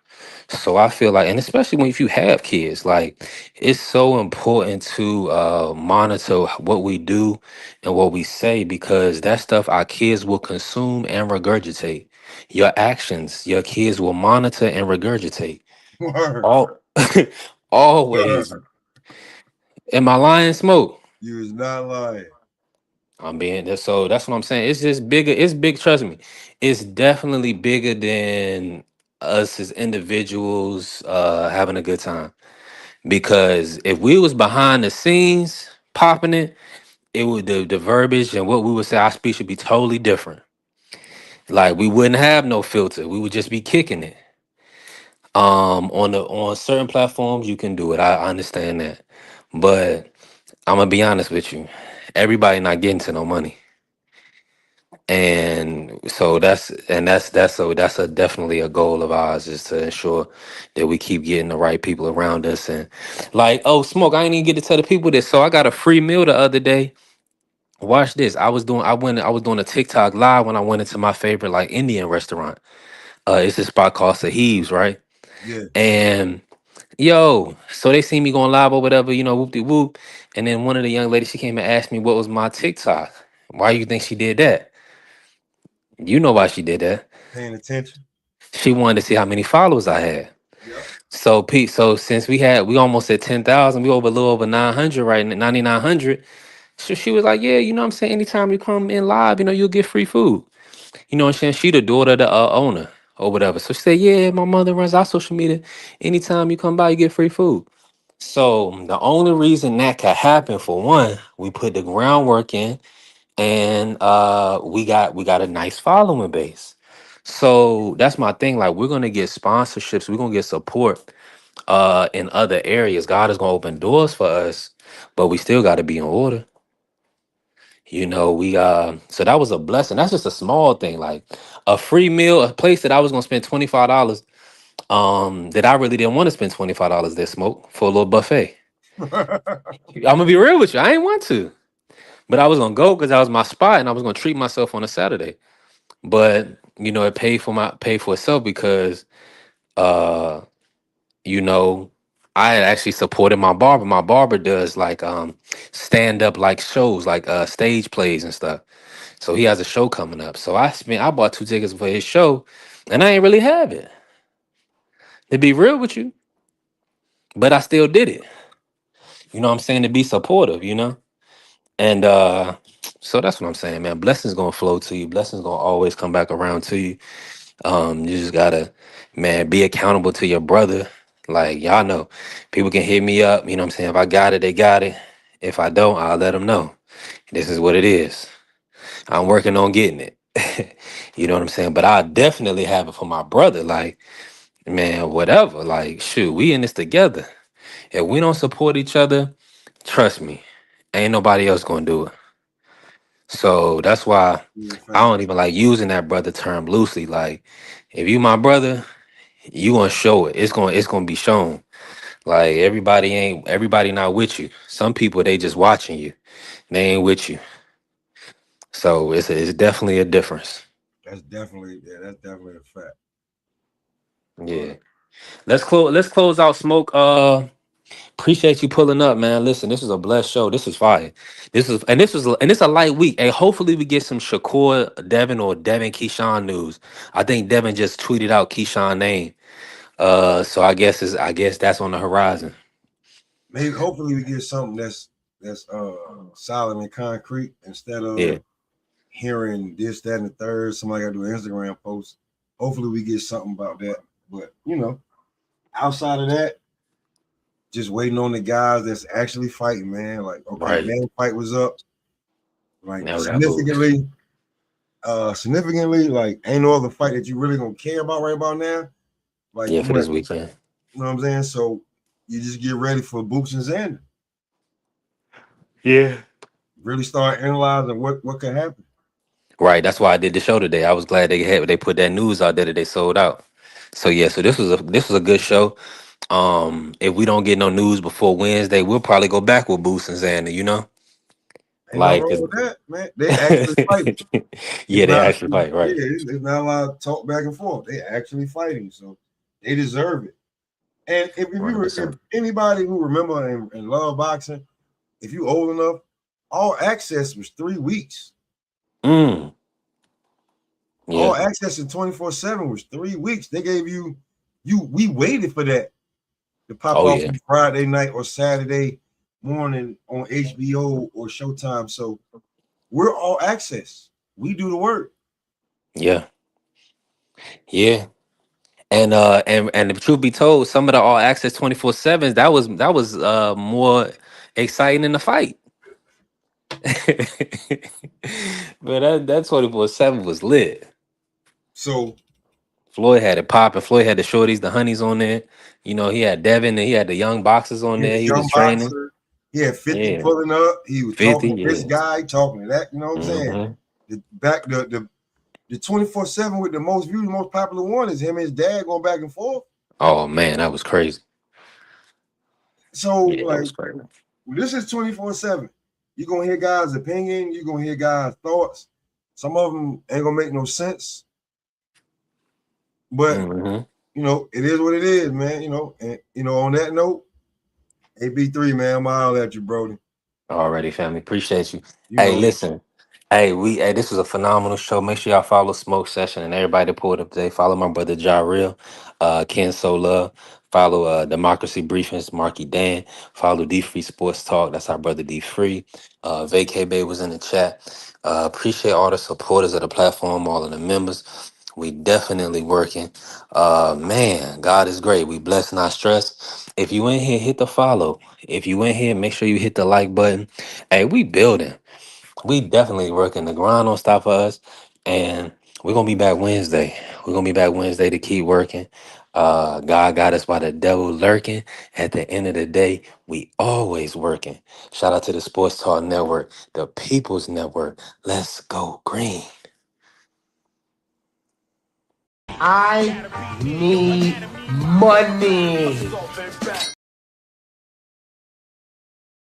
So I feel like, and especially when if you have kids, like it's so important to monitor what we do and what we say, because that stuff our kids will consume and regurgitate. Your actions, your kids will monitor and regurgitate. Word. All always. Word. Am I lying, Smoke? You is not lying. I'm being there. So that's what I'm saying. It's just bigger. It's big. Trust me. It's definitely bigger than us as individuals having a good time. Because if we was behind the scenes popping it, it would the verbiage and what we would say our speech would be totally different. Like we wouldn't have no filter. We would just be kicking it. On certain platforms you can do it. I understand that. But I'm gonna be honest with you. Everybody not getting to no money. And so that's a definitely a goal of ours, is to ensure that we keep getting the right people around us. And like, oh, Smoke, I ain't even get to tell the people this. So I got a free meal the other day. Watch this. I was doing a TikTok live when I went into my favorite like Indian restaurant. It's a spot called Sahib's, right? Yeah. And yo, so they see me going live or whatever, whoop de whoop. And then one of the young ladies, she came and asked me what was my TikTok. Why you think she did that? You know why she did that. Paying attention. She wanted to see how many followers I had. Yep. So Pete, so since we almost at 10,000, we over a little over 900 right now, 9,900. So she was like, yeah, you know what I'm saying? Anytime you come in live, you'll get free food. You know what I'm saying? She the daughter of the owner or whatever. So she said, yeah, my mother runs our social media. Anytime you come by, you get free food. So the only reason that could happen, for one, we put the groundwork in, and we got a nice following base. So that's my thing. Like, we're gonna get sponsorships, we're gonna get support in other areas. God is gonna open doors for us, but we still gotta be in order. We so that was a blessing. That's just a small thing, like a free meal, a place that I was gonna spend $25, that I really didn't want to spend $25 there, Smoke, for a little buffet. I'm gonna be real with you. I ain't want to. But I was gonna go because that was my spot, and I was gonna treat myself on a Saturday. But it paid for itself, because uh, you know, I had actually supported my barber. My barber does like stand up like shows, like stage plays and stuff. So he has a show coming up. So I bought 2 tickets for his show, and I ain't really have it. To be real with you, but I still did it. You know what I'm saying? To be supportive. And so that's what I'm saying, man. Blessings gonna flow to you. Blessings gonna always come back around to you. You just gotta, man, be accountable to your brother. Like, y'all know, people can hit me up. You know what I'm saying? If I got it, they got it. If I don't, I'll let them know. This is what it is. I'm working on getting it. You know what I'm saying? But I definitely have it for my brother. Like, man, whatever. Like, shoot, we in this together. If we don't support each other, trust me, ain't nobody else gonna do it. So that's why Yeah, I fact. don't even like using that brother term loosely. Like, if you my brother, you gonna show it. It's gonna be shown. Like, everybody not with you. Some people, they just watching you. They ain't with you. So it's definitely a difference. That's definitely a fact. Yeah. Let's close out, Smoke. Appreciate you pulling up, man. Listen, this is a blessed show. This is fire. This is a light week. And hopefully we get some Shakur Devin or Devin Keyshawn news. I think Devin just tweeted out Keyshawn name. So I guess that's on the horizon. Maybe hopefully we get something that's solid and concrete instead Yeah. of hearing this, that, and the third. Somebody gotta do an Instagram post. Hopefully we get something about that. But outside of that, just waiting on the guys that's actually fighting, man. Like, okay, Right. man, fight was up. Like Now we got move. significantly, like ain't no other fight that you really gonna care about right about now. Like, Yeah, for this what weekend. you know what I'm saying? So you just get ready for Boots and Xander. Yeah. Really start analyzing what could happen. Right. That's why I did the show today. I was glad they put that news out there that they sold out. So yeah, so this was a good show. If we don't get no news before Wednesday, we'll probably go back with Boost and Xander, you know? Ain't no Like, wrong with that, man. They actually fighting. It's yeah, they not, actually fight, yeah, right? it's not a lot of talk back and forth. They actually fighting, so they deserve it. And if 100%. anybody who remember and love boxing, if you old enough, All Access was 3 weeks. Mm, All yeah. Access in 24/7 was 3 weeks. They gave you we waited for that to pop Oh off yeah. on Friday night or Saturday morning on HBO or Showtime. So we're All Access. We do the work. Yeah. Yeah. And the truth be told, some of the all access 24/7s, that was more exciting than the fight. But that 24/7 was lit. So Floyd had it popping. Floyd had the shorties, the honeys on there. You know, he had Devin and he had the young boxers on he there. was a He was young training. boxer. He had 50 Yeah. pulling up. He was 50, talking to this yeah. guy, talking to that. You know what I'm saying? Hmm. The 24/7 with the most views, the most popular one is him and his dad going back and forth. Oh man, that was crazy. So Yeah, that like was crazy. this is 24/7. You're gonna hear guys' opinion, you're gonna hear guys' thoughts. Some of them ain't gonna make no sense, but Hmm. it is what it is, man. And on that note, AB3, man, I'm all at you, Brody. Alrighty, family. Appreciate you. You Hey, know, listen. Hey, this was a phenomenal show. Make sure y'all follow Smoke Session and everybody that pulled up today. Follow my brother Ja Real, Ken Sola. Follow Democracy Briefings, Marky Dan. Follow D Free Sports Talk. That's our brother D Free. Vacay Bay was in the chat. Appreciate all the supporters of the platform, all of the members. We definitely working. Man, God is great. We bless, not stress. If you in here, hit the follow. If you in here, make sure you hit the like button. Hey, we building. We definitely working. The grind don't stop for us. And we're gonna be back Wednesday. We're gonna be back Wednesday to keep working. God got us while the devil lurking. At the end of the day, we always working. Shout out to the Sports Talk Network, the People's Network. Let's go green. I need money.